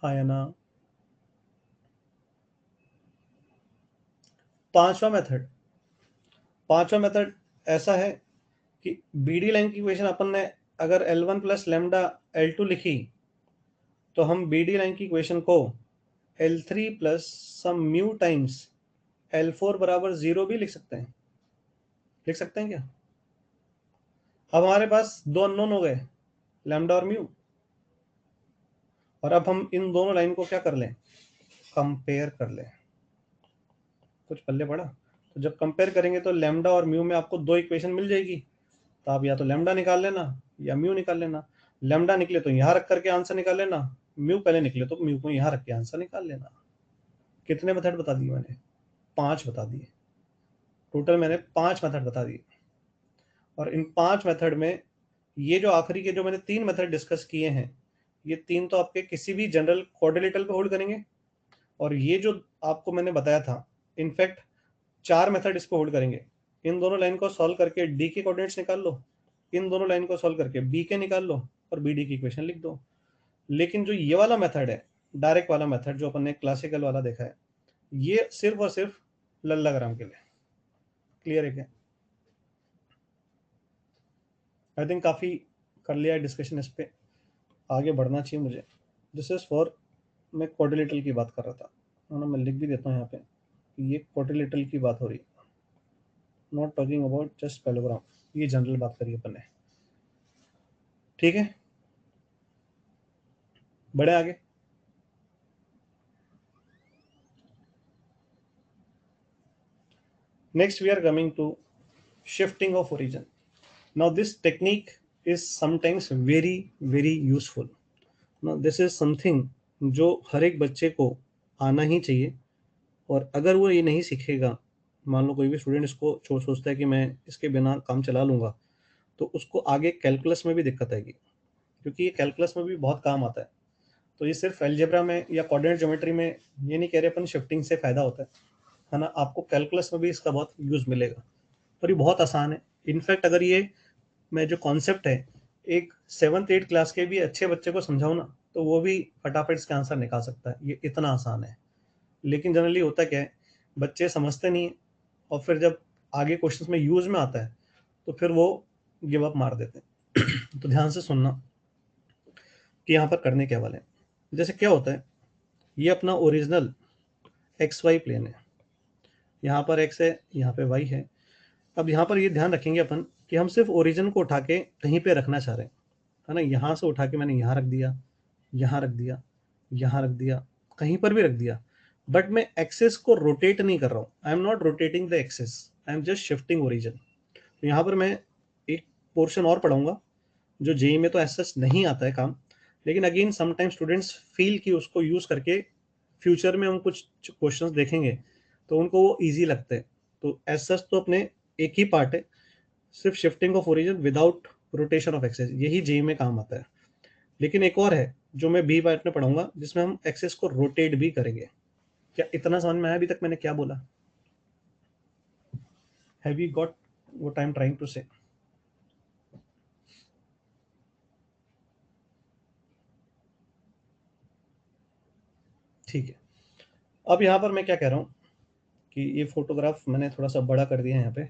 हाँ या ना? पांचवा मेथड ऐसा है कि BD लाइन की इक्वेशन अपन ने अगर L1 प्लस लैम्डा L2 लिखी तो हम BD लाइन की इक्वेशन को L3 प्लस सम म्यू टाइम्स L4 बराबर 0 भी लिख सकते हैं, लिख सकते हैं क्या? अब हमारे पास दो अननोन हो गए, लैम्डा और म्यू, और अब हम इन दोनों लाइन को क्या कर लें, कंपेयर कर लें। कुछ पल्ले पड़ा? तो जब कंपेयर करेंगे तो लैम्डा और म्यू में आपको दो इक्वेशन मिल जाएगी, तो आप या तो लैम्डा निकाल लेना या म्यू निकाल लेना। लैम्डा निकले तो यहाँ रख करके आंसर निकाल लेना, म्यू पहले निकले तो म्यू को यहाँ रख के आंसर निकाल लेना। कितने मेथड बता दिए मैंने? 5 बता दिए। टोटल मैंने 5 मेथड बता दिए, और इन 5 मेथड में ये जो आखिरी के जो मैंने 3 मेथड डिस्कस किए हैं, ये 3 तो आपके किसी भी जनरल क्वाड्रिलेटरल पे होल्ड करेंगे, और ये जो आपको मैंने बताया था, इनफैक्ट 4 मेथड इस पे होल्ड करेंगे। इन दोनों लाइन को सॉल्व करके डी के कोऑर्डिनेट्स निकाल लो, इन दोनों लाइन को सॉल्व करके बी के निकाल लो और बी डी की इक्वेशन लिख दो। लेकिन जो ये वाला मेथड है, डायरेक्ट वाला मेथड जो अपन ने क्लासिकल वाला देखा है, ये सिर्फ और सिर्फ लल्लाग्राम के लिए। क्लियर है क्या? आई थिंक काफ़ी कर लिया है डिस्कशन इस पे, आगे बढ़ना चाहिए मुझे। दिस इज फॉर, मैं क्वाड्रिलेटरल की बात कर रहा था, है ना, मैं लिख भी देता हूँ यहाँ पे, ये क्वाड्रिलेटरल की बात हो रही है, not talking about just parallelogram, ये जनरल बात करी अपन ने। ठीक है, बढ़े आगे। Next we are coming to shifting of origin. Now this technique is sometimes very useful. Now this is something जो हर एक बच्चे को आना ही चाहिए, और अगर वो ये नहीं सीखेगा, मान लो कोई भी स्टूडेंट इसको सोचता है कि मैं इसके बिना काम चला लूँगा, तो उसको आगे कैलकुलस में भी दिक्कत आएगी, क्योंकि ये कैलकुलस में भी बहुत काम आता है। तो ये सिर्फ अलजेब्रा में या कोऑर्डिनेट ज्योमेट्री में, ये नहीं कह रहे अपन शिफ्टिंग से फ़ायदा होता है ना, आपको कैलकुलस में भी इसका बहुत यूज़ मिलेगा, और ये बहुत आसान है। इनफैक्ट अगर ये मैं जो कॉन्सेप्ट है एक 7th-8th क्लास के भी अच्छे बच्चे को समझाऊँ ना, तो वो भी फटाफट इसका आंसर निकाल सकता है, ये इतना आसान है। लेकिन जनरली होता क्या है, बच्चे समझते नहीं है, और फिर जब आगे क्वेश्चंस में यूज़ में आता है तो फिर वो गिव अप मार देते हैं। तो ध्यान से सुनना कि यहाँ पर करने क्या वाले हैं। जैसे क्या होता है, ये अपना ओरिजिनल एक्स वाई प्लेन है, यहाँ पर एक्स है, यहाँ पे वाई है। अब यहाँ पर ये ध्यान रखेंगे अपन कि हम सिर्फ ओरिजिन को उठा के कहीं पे रखना चाह रहे हैं, है ना। यहाँ से उठा के मैंने यहाँ रख दिया, यहाँ रख दिया, यहाँ रख दिया, कहीं पर भी रख दिया, बट मैं एक्सेस को रोटेट नहीं कर रहा हूँ। I am not rotating the axes, I am just shifting origin. तो यहाँ पर मैं एक पोर्शन और पढ़ाऊंगा जो जेई में तो ऐसा नहीं आता है काम, लेकिन अगेन समटाइम स्टूडेंट्स फील कि उसको यूज करके फ्यूचर में हम कुछ क्वेश्चंस देखेंगे तो उनको वो इजी लगते हैं। तो एज सच तो अपने एक ही पार्ट है, सिर्फ shifting of origin without rotation of axes, यही जेई में काम आता है। लेकिन एक और है जो मैं बी पार्ट में पढ़ाऊंगा, जिसमें हम एक्सेस को रोटेट भी करेंगे। क्या इतना समझ में आया अभी तक मैंने क्या बोला? Have you got what I am trying to say? ठीक है। अब यहाँ पर मैं क्या कह रहा हूँ कि ये फोटोग्राफ मैंने थोड़ा सा बड़ा कर दिया है यहाँ पे।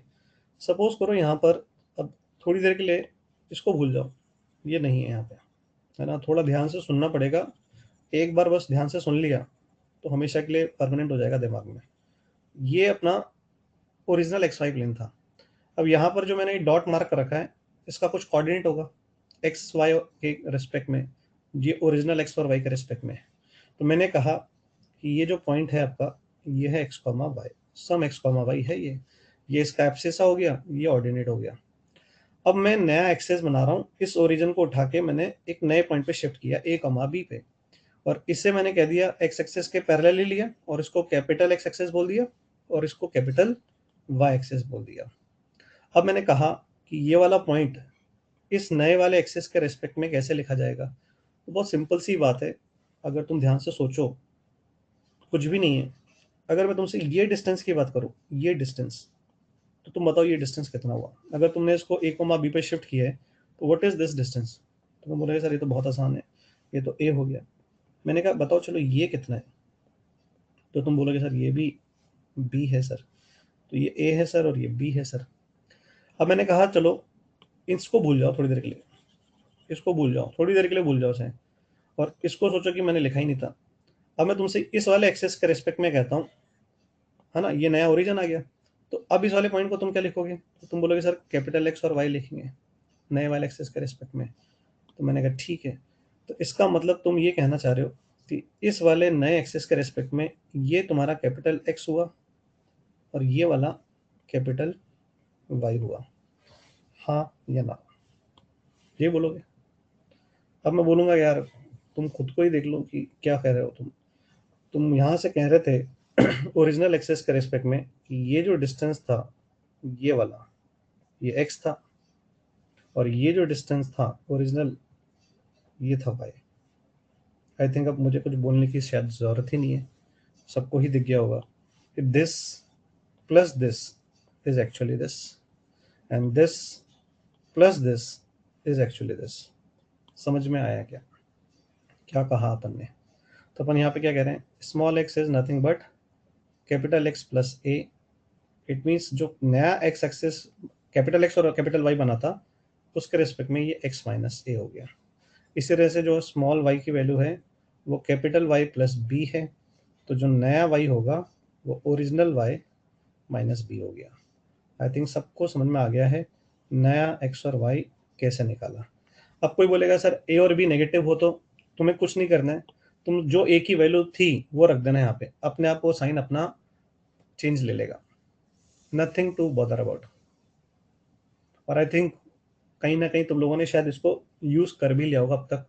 सपोज करो यहाँ पर अब थोड़ी देर के लिए इसको भूल जाओ, ये नहीं है यहाँ पे, है ना। थोड़ा ध्यान से सुनना पड़ेगा, एक बार बस ध्यान से सुन लिया तो हमेशा के लिए परमानेंट हो जाएगा दिमाग में। ये अपना ओरिजिनल एक्स वाई प्लेन था। अब यहाँ पर जो मैंने डॉट मार्क कर रखा है, इसका कुछ कोऑर्डिनेट होगा एक्स वाई के रिस्पेक्ट में, ये ओरिजिनल एक्स और वाई के रिस्पेक्ट में। तो मैंने कहा कि ये जो पॉइंट है आपका, ये है एक्स कॉमा वाई, सम एक्स कॉमा वाई है ये इसका एब्सिसा हो गया, ये ऑर्डिनेट हो गया। अब मैं नया एक्सेस बना रहा हूँ, इस ओरिजिन को उठा के मैंने एक नए पॉइंट पे शिफ्ट किया, ए कॉमा बी पे, और इससे मैंने कह दिया एक्स एक्सेस के पैरेलल लिया, और इसको कैपिटल एक्स एक्सेस बोल दिया, और इसको कैपिटल वाई एक्सेस बोल दिया। अब मैंने कहा कि ये वाला पॉइंट इस नए वाले एक्सेस के रेस्पेक्ट में कैसे लिखा जाएगा। तो बहुत सिंपल सी बात है, अगर तुम ध्यान से सोचो, कुछ भी नहीं है। अगर मैं तुमसे ये डिस्टेंस की बात करूँ, ये डिस्टेंस, तो तुम बताओ ये डिस्टेंस कितना हुआ। अगर तुमने इसको ए कॉमा बी पे शिफ्ट किया है तो व्हाट इज दिस डिस्टेंस? तो तुम बोलोगे सर ये तो बहुत आसान है, ये तो ए हो गया। मैंने कहा बताओ चलो ये कितना है, तो तुम बोलोगे सर ये भी बी है सर, तो ये ए है सर और ये बी है सर। अब मैंने कहा चलो इसको भूल जाओ थोड़ी देर के लिए, इसको भूल जाओ थोड़ी देर के लिए, भूल जाओ उसे, और इसको सोचो कि मैंने लिखा ही नहीं था। अब मैं तुमसे इस वाले एक्सेस के रिस्पेक्ट में कहता हूँ, है ना, ये नया ओरिजिन आ गया, तो अब इस वाले पॉइंट को तुम क्या लिखोगे? तो तुम बोलोगे सर कैपिटल एक्स और वाई लिखेंगे नए वाले एक्सेस के रिस्पेक्ट में। तो मैंने कहा ठीक है, तो इसका मतलब तुम ये कहना चाह रहे हो कि इस वाले नए एक्सेस के रिस्पेक्ट में ये तुम्हारा कैपिटल एक्स हुआ और ये वाला कैपिटल वाई हुआ, हाँ या ना, ये बोलोगे। अब मैं बोलूँगा यार तुम खुद को ही देख लो कि क्या कह रहे हो तुम यहाँ से कह रहे थे ओरिजिनल एक्सेस के रिस्पेक्ट में कि ये जो डिस्टेंस था ये वाला, ये x था, और ये जो डिस्टेंस था ओरिजिनल ये था y। आई थिंक अब मुझे कुछ बोलने की शायद ज़रूरत ही नहीं है, सबको ही दिख गया होगा कि this plus this is actually this and this plus this is actually this. समझ में आया क्या क्या कहा अपन ने? तो अपन यहाँ पे क्या कह रहे हैं, small x is nothing but capital x plus a। It means जो नया x एक्सिस कैपिटल x और कैपिटल y बना था उसके रिस्पेक्ट में ये x माइनस a हो गया। इसी तरह से जो स्मॉल y की वैल्यू है वो कैपिटल Y प्लस b है, तो जो नया y होगा वो ओरिजिनल y माइनस b हो गया। आई थिंक सबको समझ में आ गया है नया x और y कैसे निकाला। अब कोई बोलेगा सर a और b नेगेटिव हो तो तुम्हें कुछ नहीं करना है, तुम जो a की वैल्यू थी वो रख देना यहाँ पे, अपने आप वो साइन अपना चेंज ले लेगा, नथिंग टू बॉदर अबाउट। और आई थिंक कहीं ना कहीं तुम लोगों ने शायद इसको यूज कर भी लिया होगा, अब तक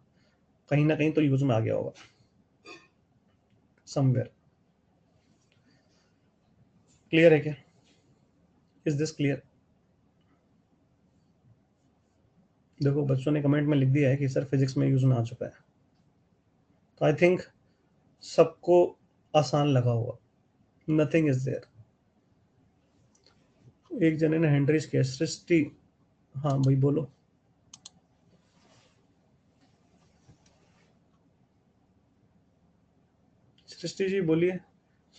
कहीं ना कहीं तो यूज में आ गया होगा समवेयर। क्लियर है क्या? Is this clear? देखो बच्चों ने कमेंट में लिख दिया है कि सर फिजिक्स में यूज में आ चुका है, तो आई थिंक सबको आसान लगा होगा, नथिंग इज देयर। एक जने ने हैंड रेज किया, सृष्टि, हाँ भाई बोलो। सृष्टि जी बोलिए,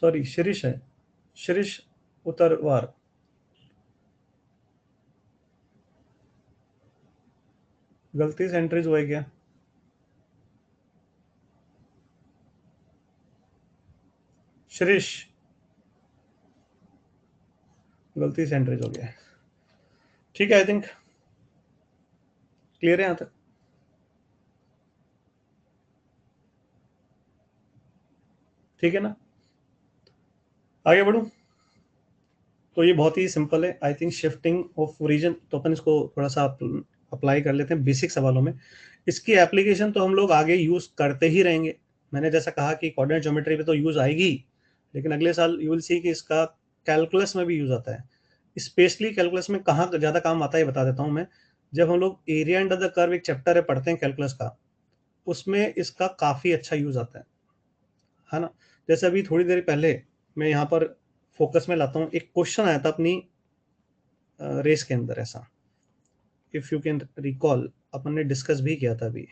सॉरी शिरीष है, शिरीष उतरवार। गलती से एंट्रीज हुआ है क्या? शिरीष गलती से एंट्रीज हो गया है, ठीक है। आई थिंक क्लियर है यहाँ तक? ठीक है ना, आगे बढ़ूं? तो ये बहुत ही सिंपल है। I think shifting of origin, तो अपन इसको थोड़ा सा अप्लाई कर लेते हैं बेसिक सवालों में। इसकी एप्लीकेशन तो हम लोग आगे यूज करते ही रहेंगे। मैंने जैसा कहा कि कोऑर्डिनेट ज्योमेट्री पे तो यूज आएगी, लेकिन अगले साल यू विल सी कि इसका कैलकुलस में भी यूज आता है। स्पेशली कैलकुलस में कहाँ ज्यादा काम आता है बता देता हूँ मैं। जब हम लोग एरिया अंडर द कर्व एक चैप्टर है पढ़ते हैं कैलकुलस का, उसमें इसका काफी अच्छा यूज आता है ना। जैसे अभी थोड़ी देर पहले मैं यहाँ पर फोकस में लाता हूँ, एक क्वेश्चन आया था अपनी रेस के अंदर ऐसा, इफ यू कैन रिकॉल, अपन ने डिस्कस भी किया था अभी।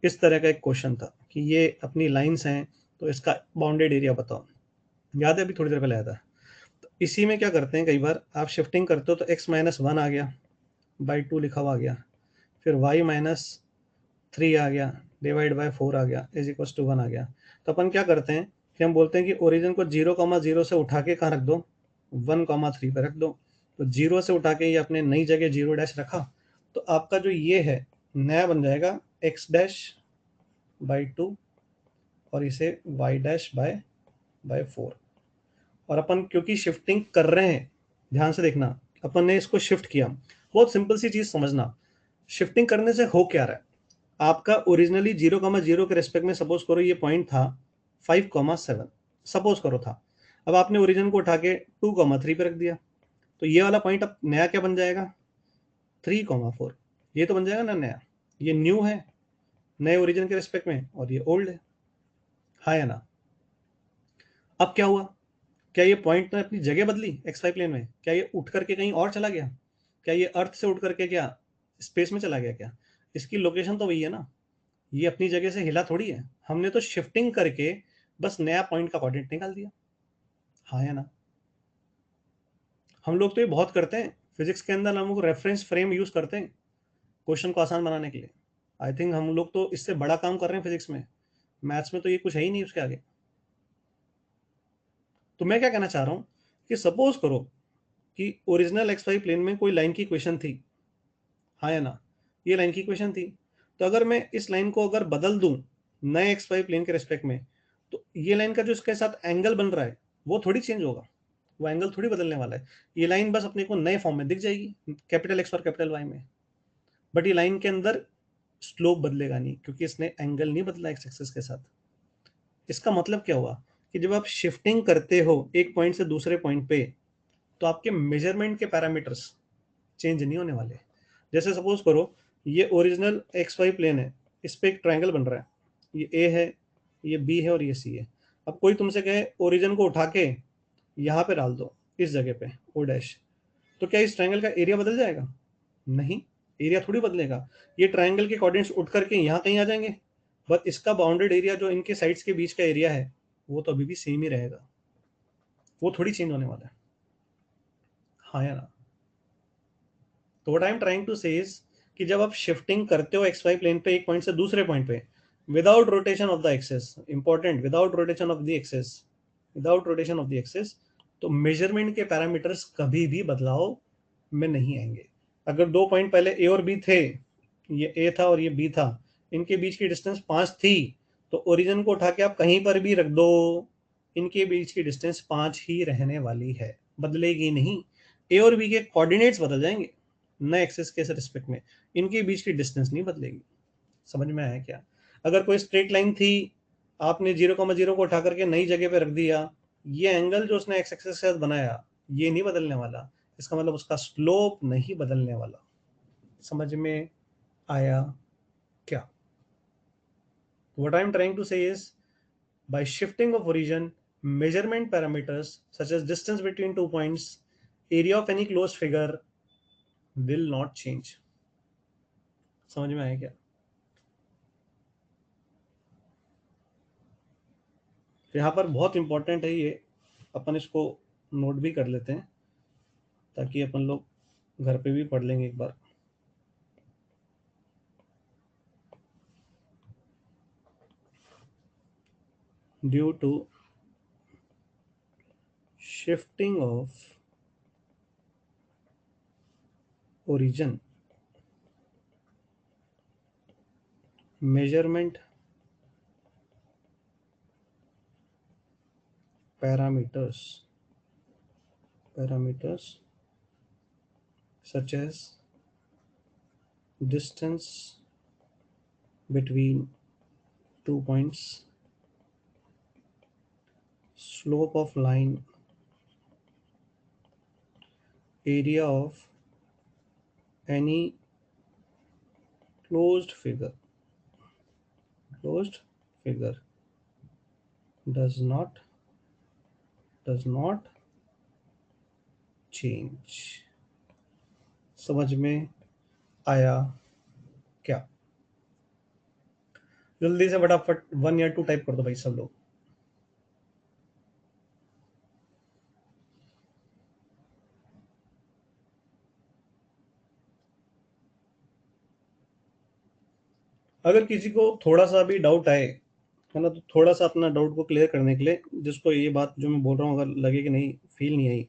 इस तरह का एक क्वेश्चन था कि ये अपनी लाइंस हैं तो इसका बाउंडेड एरिया बताओ, याद है? अभी थोड़ी देर पहले आया था। तो इसी में क्या करते हैं, कई बार आप शिफ्टिंग करते हो तो x माइनस वन आ गया, बाई टू लिखा हुआ आ गया, फिर y माइनस थ्री आ गया, डिवाइड बाय फोर आ गया, इज इक्वल टू वन आ गया। तो अपन क्या करते हैं कि हम बोलते हैं कि ओरिजिन को 0,0 से उठा के कहाँ रख दो, 1,3 पे रख दो। तो 0 से उठा के ये अपने नई जगह 0 डैश रखा, तो आपका जो ये है नया बन जाएगा x डैश बाई टू और इसे y डैश बाय फोर। और अपन क्योंकि शिफ्टिंग कर रहे हैं, ध्यान से देखना, अपन ने इसको शिफ्ट किया। बहुत सिंपल सी चीज समझना, शिफ्टिंग करने से हो क्या रहा है, आपका ओरिजिनली 0,0 के रेस्पेक्ट में सपोज करो ये पॉइंट था 5,7, सपोज करो था। अब आपने ओरिजिन को उठा के 2,3 पे रख दिया, तो ये वाला पॉइंट अब नया क्या बन जाएगा, 3,4। ये तो बन जाएगा ना नया, ये न्यू है नए ओरिजिन के रेस्पेक्ट में और ये ओल्ड है, हाँ या ना? अब क्या हुआ, क्या ये पॉइंट ने अपनी जगह बदली XY प्लेन में? क्या ये उठ करके कहीं और चला गया? क्या ये अर्थ से उठ करके क्या स्पेस में चला गया? क्या इसकी लोकेशन तो वही है ना, ये अपनी जगह से हिला थोड़ी है। हमने तो शिफ्टिंग करके बस नया पॉइंट का कोऑर्डिनेट निकाल दिया, हाँ या ना? हम लोग तो ये बहुत करते हैं फिजिक्स के अंदर, हम लोग रेफरेंस फ्रेम यूज करते हैं क्वेश्चन को आसान बनाने के लिए। आई थिंक हम लोग तो इससे बड़ा काम कर रहे हैं फिजिक्स में, मैथ्स में तो ये कुछ है ही नहीं उसके आगे। तो मैं क्या कहना चाह रहा हूं कि सपोज करो कि ओरिजिनल एक्स वाई प्लेन में कोई लाइन की इक्वेशन थी, हाँ या ना, ये लाइन की इक्वेशन थी। तो अगर मैं इस लाइन को अगर बदल दूं नए एक्स वाई प्लेन के रेस्पेक्ट में, तो ये लाइन का जो इसके साथ एंगल बन रहा है वो थोड़ी चेंज होगा, वो एंगल थोड़ी बदलने वाला है। ये लाइन बस अपने को नए फॉर्म में दिख जाएगी, कैपिटल एक्स और कैपिटल वाई में, बट ये लाइन के अंदर स्लोप बदलेगा नहीं, क्योंकि इसने एंगल नहीं बदला एक्स एक्सिस के साथ। इसका मतलब क्या हुआ कि जब आप शिफ्टिंग करते हो एक पॉइंट से दूसरे पॉइंट पे, तो आपके मेजरमेंट के पैरामीटर्स चेंज नहीं होने वाले। जैसे सपोज करो ये ओरिजिनल एक्स वाई प्लेन है, इस पे एक ट्रायंगल बन रहा है, ये ए है, ये बी है और ये सी है। अब कोई तुमसे कहे ओरिजिन को उठा के यहाँ पे डाल दो इस जगह पे ओ डैश, तो क्या इस ट्रायंगल का एरिया बदल जाएगा? नहीं, एरिया थोड़ी बदलेगा। ये ट्रायंगल के कोऑर्डिनेट्स उठ करके यहाँ कहीं आ जाएंगे, बट इसका बाउंडेड एरिया जो इनके साइड्स के बीच का एरिया है वो तो अभी भी सेम ही रहेगा, वो थोड़ी चेंज होने वाला है, हाँ या ना। तो what I am trying to say is कि जब आप शिफ्टिंग करते हो एक्स वाई प्लेन पे एक पॉइंट से दूसरे पॉइंट पे without rotation of the axes, important, without rotation of the axes, without rotation of the axes, तो मेजरमेंट के पैरामीटर्स कभी भी बदलाव में नहीं आएंगे। अगर दो पॉइंट पहले ए और बी थे, ये ए था और ये बी था, इनके बीच की डिस्टेंस 5 थी, तो ओरिजिन को उठा के आप कहीं पर भी रख दो, इनके बीच की डिस्टेंस 5 ही रहने वाली है, बदलेगी नहीं। ए और बी के कोऑर्डिनेट्स बदल जाएंगे नए एक्सेस के रिस्पेक्ट में, इनके बीच की डिस्टेंस नहीं बदलेगी। समझ में आया क्या? अगर कोई स्ट्रेट लाइन थी, आपने 0,0 को उठा करके नई जगह पे रख दिया, ये एंगल जो उसने एक्स एक्सिस के साथ बनाया ये नहीं बदलने वाला, इसका मतलब उसका स्लोप नहीं बदलने वाला। समझ में आया क्या? What I am trying to say is by shifting of origin, measurement parameters such as distance between 2 points, area of any closed figure will not change. समझ में आया क्या? तो यहाँ पर बहुत इंपॉर्टेंट है ये, अपन इसको नोट भी कर लेते हैं ताकि अपन लोग घर पे भी पढ़ लेंगे एक बार। Due to shifting of origin, measurement parameters such as distance between 2 points, slope of line, area of any closed figure does not change. समझ में आया क्या? जल्दी से फटाफट 1 या 2 टाइप कर दो भाई सब लोग। अगर किसी को थोड़ा सा भी डाउट आए है ना, तो थोड़ा सा अपना डाउट को क्लियर करने के लिए, जिसको ये बात जो मैं बोल रहा हूँ अगर लगे कि नहीं फील नहीं आई,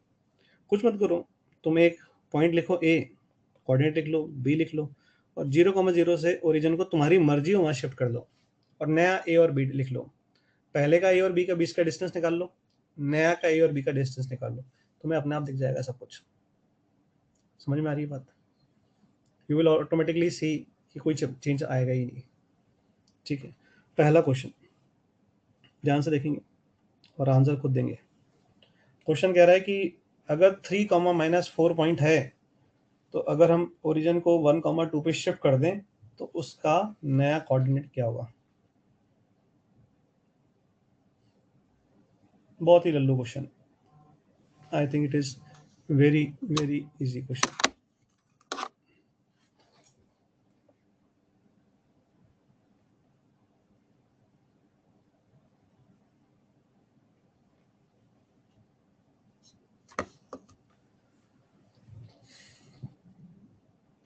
कुछ मत करो, तुम एक पॉइंट लिखो ए, कोऑर्डिनेट लिख लो, बी लिख लो, और 0,0 से ओरिजिन को तुम्हारी मर्जी हो वहां शिफ्ट कर दो, और नया ए और बी लिख लो। पहले का ए और बी का बीच का डिस्टेंस निकाल लो, नया का ए और बी का डिस्टेंस निकाल लो, तुम्हें अपने आप दिख जाएगा सब कुछ। समझ में आ रही है बात? यू विल ऑटोमेटिकली सी कि कोई चेंज आएगा ही नहीं। ठीक है, पहला क्वेश्चन ध्यान से देखेंगे और आंसर खुद देंगे। क्वेश्चन कह रहा है कि अगर 3, -4 पॉइंट है, तो अगर हम ओरिजिन को 1, 2 पे शिफ्ट कर दें तो उसका नया कोऑर्डिनेट क्या होगा? बहुत ही लल्लू question, I think it is very very easy question.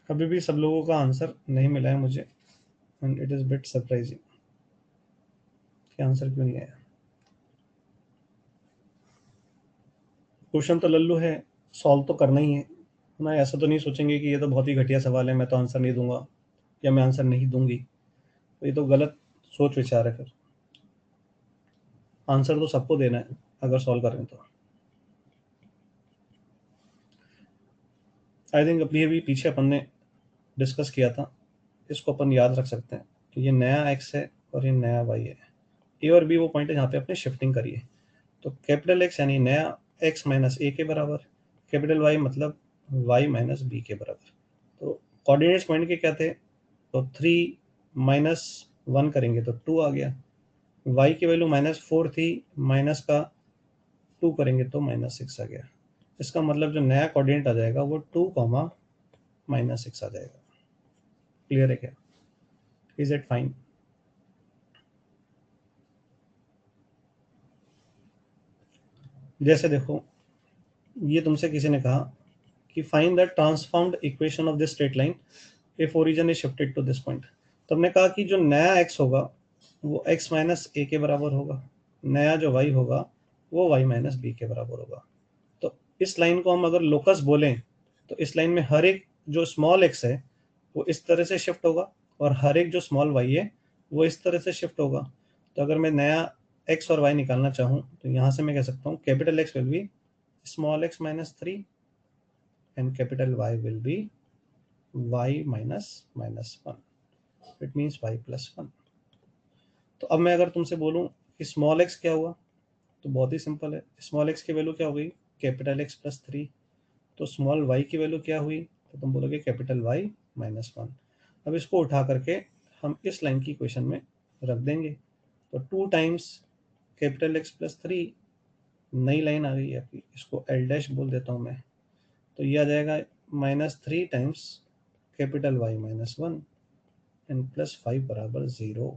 अभी भी सब लोगों का आंसर नहीं मिला है मुझे, and it is bit surprising. क्या आंसर क्यों नहीं आया? क्वेश्चन तो लल्लू है, सॉल्व तो करना ही है ना। ऐसा तो नहीं सोचेंगे कि ये तो बहुत ही घटिया सवाल है, मैं तो आंसर नहीं दूंगा या मैं आंसर नहीं दूंगी। तो ये तो गलत सोच विचार है। फिर आंसर तो सबको देना है अगर सॉल्व कर रहे हैं तो। आई थिंक अभी अभी पीछे अपन ने डिस्कस किया था, इसको अपन याद रख सकते हैं कि ये नया एक्स है और ये नया वाई है। ए और बी वो पॉइंट है जहाँ पे अपने शिफ्टिंग करी है। तो कैपिटल एक्स यानी नया एक्स माइनस ए के बराबर, कैपिटल वाई मतलब वाई माइनस बी के बराबर। तो कोऑर्डिनेट्स पॉइंट के क्या थे? तो 3 माइनस 1 करेंगे तो 2 आ गया। वाई की वैल्यू -4 थी, माइनस का 2 करेंगे तो -6 आ गया। इसका मतलब जो नया कोऑर्डिनेट आ जाएगा वो 2, -6 आ जाएगा। क्लियर है क्या? Is it fine? जैसे देखो, ये तुमसे किसी ने कहा कि find the transformed equation of this straight line if origin is shifted to this point. तो हमने कहा कि जो नया x होगा वो x माइनस ए के बराबर होगा, नया जो y होगा वो y माइनस बी के बराबर होगा। तो इस लाइन को हम अगर लोकस बोलें तो इस लाइन में हर एक जो स्मॉल x है वो इस तरह से शिफ्ट होगा और हर एक जो स्मॉल y है वो इस तरह से शिफ्ट होगा। तो अगर मैं नया x और y निकालना चाहूँ तो यहाँ से मैं कह सकता हूँ capital X will be small x minus 3 and capital Y will be y minus -1. It means y plus 1. तो अब मैं अगर तुमसे बोलूं कि स्मॉल x क्या हुआ, तो बहुत ही सिंपल है। स्मॉल x की वैल्यू क्या हो गई? Capital X plus 3। तो स्मॉल y की वैल्यू क्या हुई? तो तुम बोलोगे कैपिटल Y -1। अब इसको उठा करके हम इस लाइन की इक्वेशन में रख देंगे। तो 2 टाइम्स कैपिटल X प्लस 3, नई लाइन आ गई है आपकी, इसको L डैश बोल देता हूँ मैं। तो ये आ जाएगा -3 times capital Y -1 and plus 5 बराबर 0।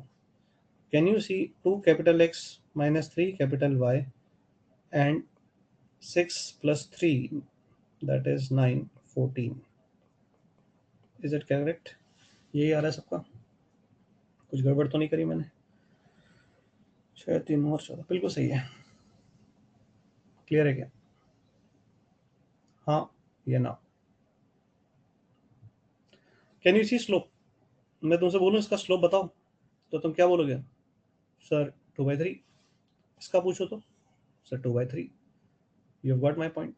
Can you see 2 capital X minus 3 capital Y and 6 plus 3 that is 9, 14। Is it correct? यही आ रहा है सबका? कुछ गड़बड़ तो नहीं करी मैंने? 6, 3 और 14 बिल्कुल सही है। क्लियर है क्या? हाँ या ना? Can you see slope? मैं तुमसे बोलूँ इसका स्लोप बताओ तो तुम क्या बोलोगे? सर 2/3। इसका पूछो तो sir 2/3। You have got my point.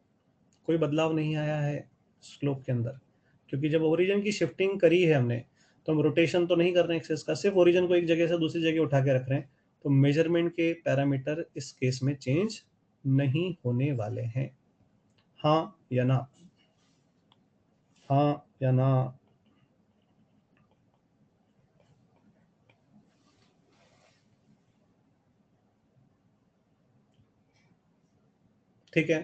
कोई बदलाव नहीं आया है स्लोप के अंदर, क्योंकि जब ओरिजिन की शिफ्टिंग करी है हमने तो हम रोटेशन तो नहीं कर रहे हैं एक्सेस का, सिर्फ ओरिजिन को एक जगह से दूसरी जगह उठा के रख रहे हैं। तो मेजरमेंट के पैरामीटर इस केस में चेंज नहीं होने वाले हैं। हाँ या ना? हाँ या ना? ठीक है,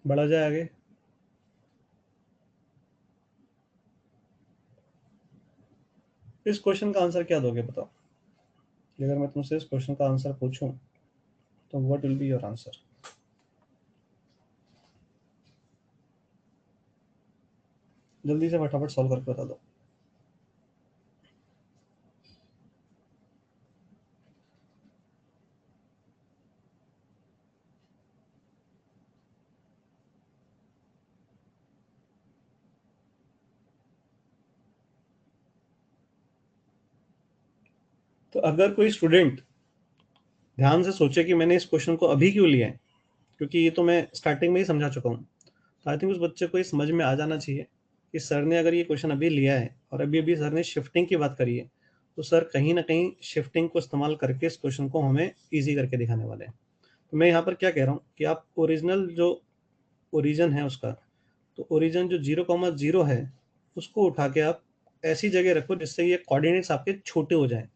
बढ़ा जाए आगे। इस क्वेश्चन का आंसर क्या दोगे बताओ? अगर मैं तुमसे इस क्वेश्चन का आंसर पूछूं तो what will be your answer? जल्दी से फटाफट सॉल्व करके बता दो। तो अगर कोई स्टूडेंट ध्यान से सोचे कि मैंने इस क्वेश्चन को अभी क्यों लिया है, क्योंकि ये तो मैं स्टार्टिंग में ही समझा चुका हूँ, तो आई थिंक उस बच्चे को ये समझ में आ जाना चाहिए कि सर ने अगर ये क्वेश्चन अभी लिया है और अभी अभी सर ने शिफ्टिंग की बात करी है, तो सर कहीं ना कहीं शिफ्टिंग को इस्तेमाल करके इस क्वेश्चन को हमें ईजी करके दिखाने वाले हैं। तो मैं यहाँ पर क्या कह रहा हूँ कि आप ओरिजिनल जो ओरिजिन है उसका, तो ओरिजिन जो 0,0 है उसको उठा के आप ऐसी जगह रखो जिससे ये कोऑर्डिनेट्स आपके छोटे हो जाएं,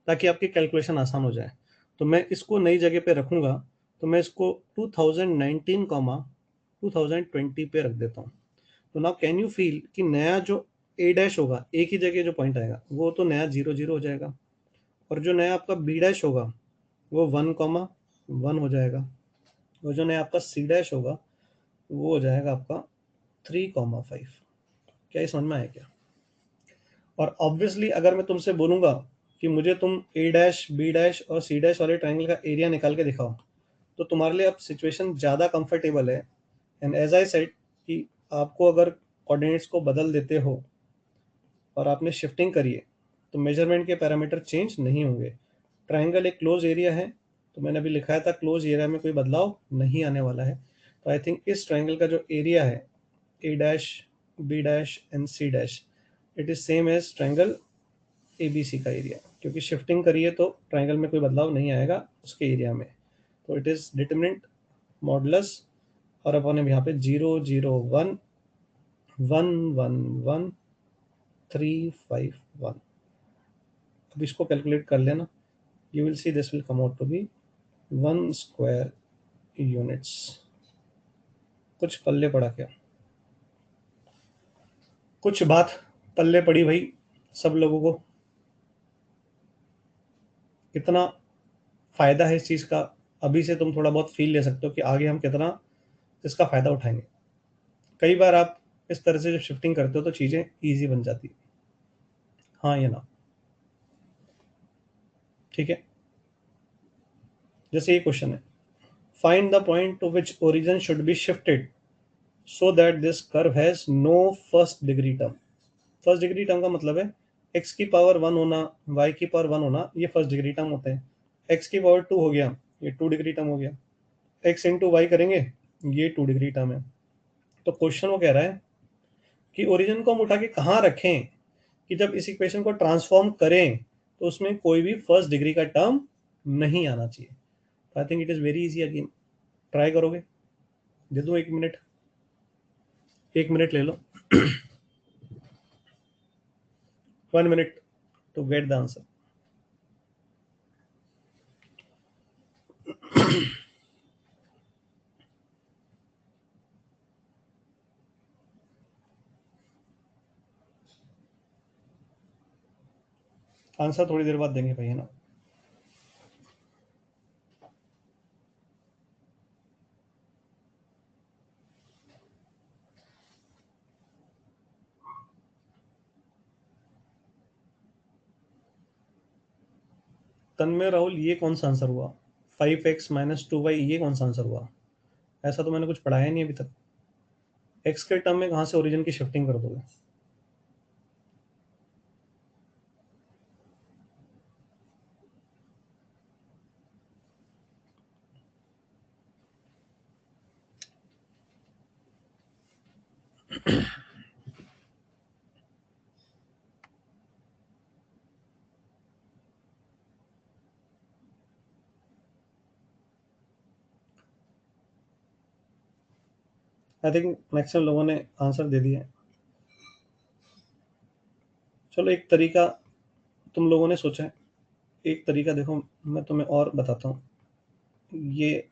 ताकि आपकी कैलकुलेशन आसान हो जाए। तो मैं इसको नई जगह पे रखूंगा, तो मैं इसको 2019, 2020 पे रख देता हूँ। तो नाउ कैन यू फील कि नया जो ए डैश होगा, ए की जगह जो पॉइंट आएगा वो तो नया 0, 0 हो जाएगा, और जो नया आपका बी डैश होगा वो 1,1 हो जाएगा, और जो नया आपका सी डैश होगा वो हो जाएगा आपका 3,5। क्या ये समझ में आया क्या? और ऑब्वियसली अगर मैं तुमसे बोलूंगा कि मुझे तुम ए डैश बी डैश और सी डैश वाले ट्राइंगल का एरिया निकाल के दिखाओ, तो तुम्हारे लिए अब सिचुएशन ज़्यादा कंफर्टेबल है। एंड एज आई सेड कि आपको अगर कोऑर्डिनेट्स को बदल देते हो और आपने शिफ्टिंग करी है तो मेजरमेंट के पैरामीटर चेंज नहीं होंगे। ट्राइंगल एक क्लोज एरिया है, तो मैंने अभी लिखाया था क्लोज एरिया में कोई बदलाव नहीं आने वाला है। तो आई थिंक इस ट्राइंगल का जो एरिया है A dash B dash and C dash, it is same as triangle A B C का एरिया, क्योंकि शिफ्टिंग करिए तो ट्राइंगल में कोई बदलाव नहीं आएगा उसके एरिया में। तो इट इज डिटरमिनेंट मॉडुलस, और अपन अब यहाँ पे 0 0 1 1 1 1 3 5 1। अब इसको कैलकुलेट कर लेना, you will see this will come out to be 1 square units. कुछ पल्ले पड़ा क्या? कुछ बात पल्ले पड़ी भाई सब लोगों को? कितना फायदा है इस चीज का, अभी से तुम थोड़ा बहुत फील ले सकते हो कि आगे हम कितना इसका फायदा उठाएंगे। कई बार आप इस तरह से जब शिफ्टिंग करते हो तो चीजें इजी बन जाती है, हाँ या ना? ठीक है, जैसे ये क्वेश्चन है, find the point to which origin should be shifted so that this curve has no first degree term. First degree term का मतलब है x की पावर 1 होना, y की पावर 1 होना, ये फर्स्ट डिग्री टर्म होते हैं। x की पावर 2 हो गया, ये 2 डिग्री टर्म हो गया। x इंटू वाई करेंगे, ये 2 डिग्री टर्म है। तो क्वेश्चन वो कह रहा है कि ओरिजिन को हम उठा के कहाँ रखें कि जब इस इक्वेशन को ट्रांसफॉर्म करें तो उसमें कोई भी फर्स्ट डिग्री का टर्म नहीं आना चाहिए। I think it is very easy. Again try करोगे? दे दो 1 मिनट, 1 मिनट ले लो 1 minute to get the answer. Answer थोड़ी देर बाद देंगे भाई, है ना? तन्मय राहुल, ये कौन सा आंसर हुआ? 5x माइनस 2y, ये कौन सा आंसर हुआ? ऐसा तो मैंने कुछ पढ़ाया नहीं अभी तक। x के टर्म में कहाँ से ओरिजिन की शिफ्टिंग कर दोगे? आई थिंक मैक्सिमम लोगों ने आंसर दे दिया। चलो एक तरीका तुम लोगों ने सोचा है, एक तरीका देखो मैं तुम्हें और बताता हूँ। ये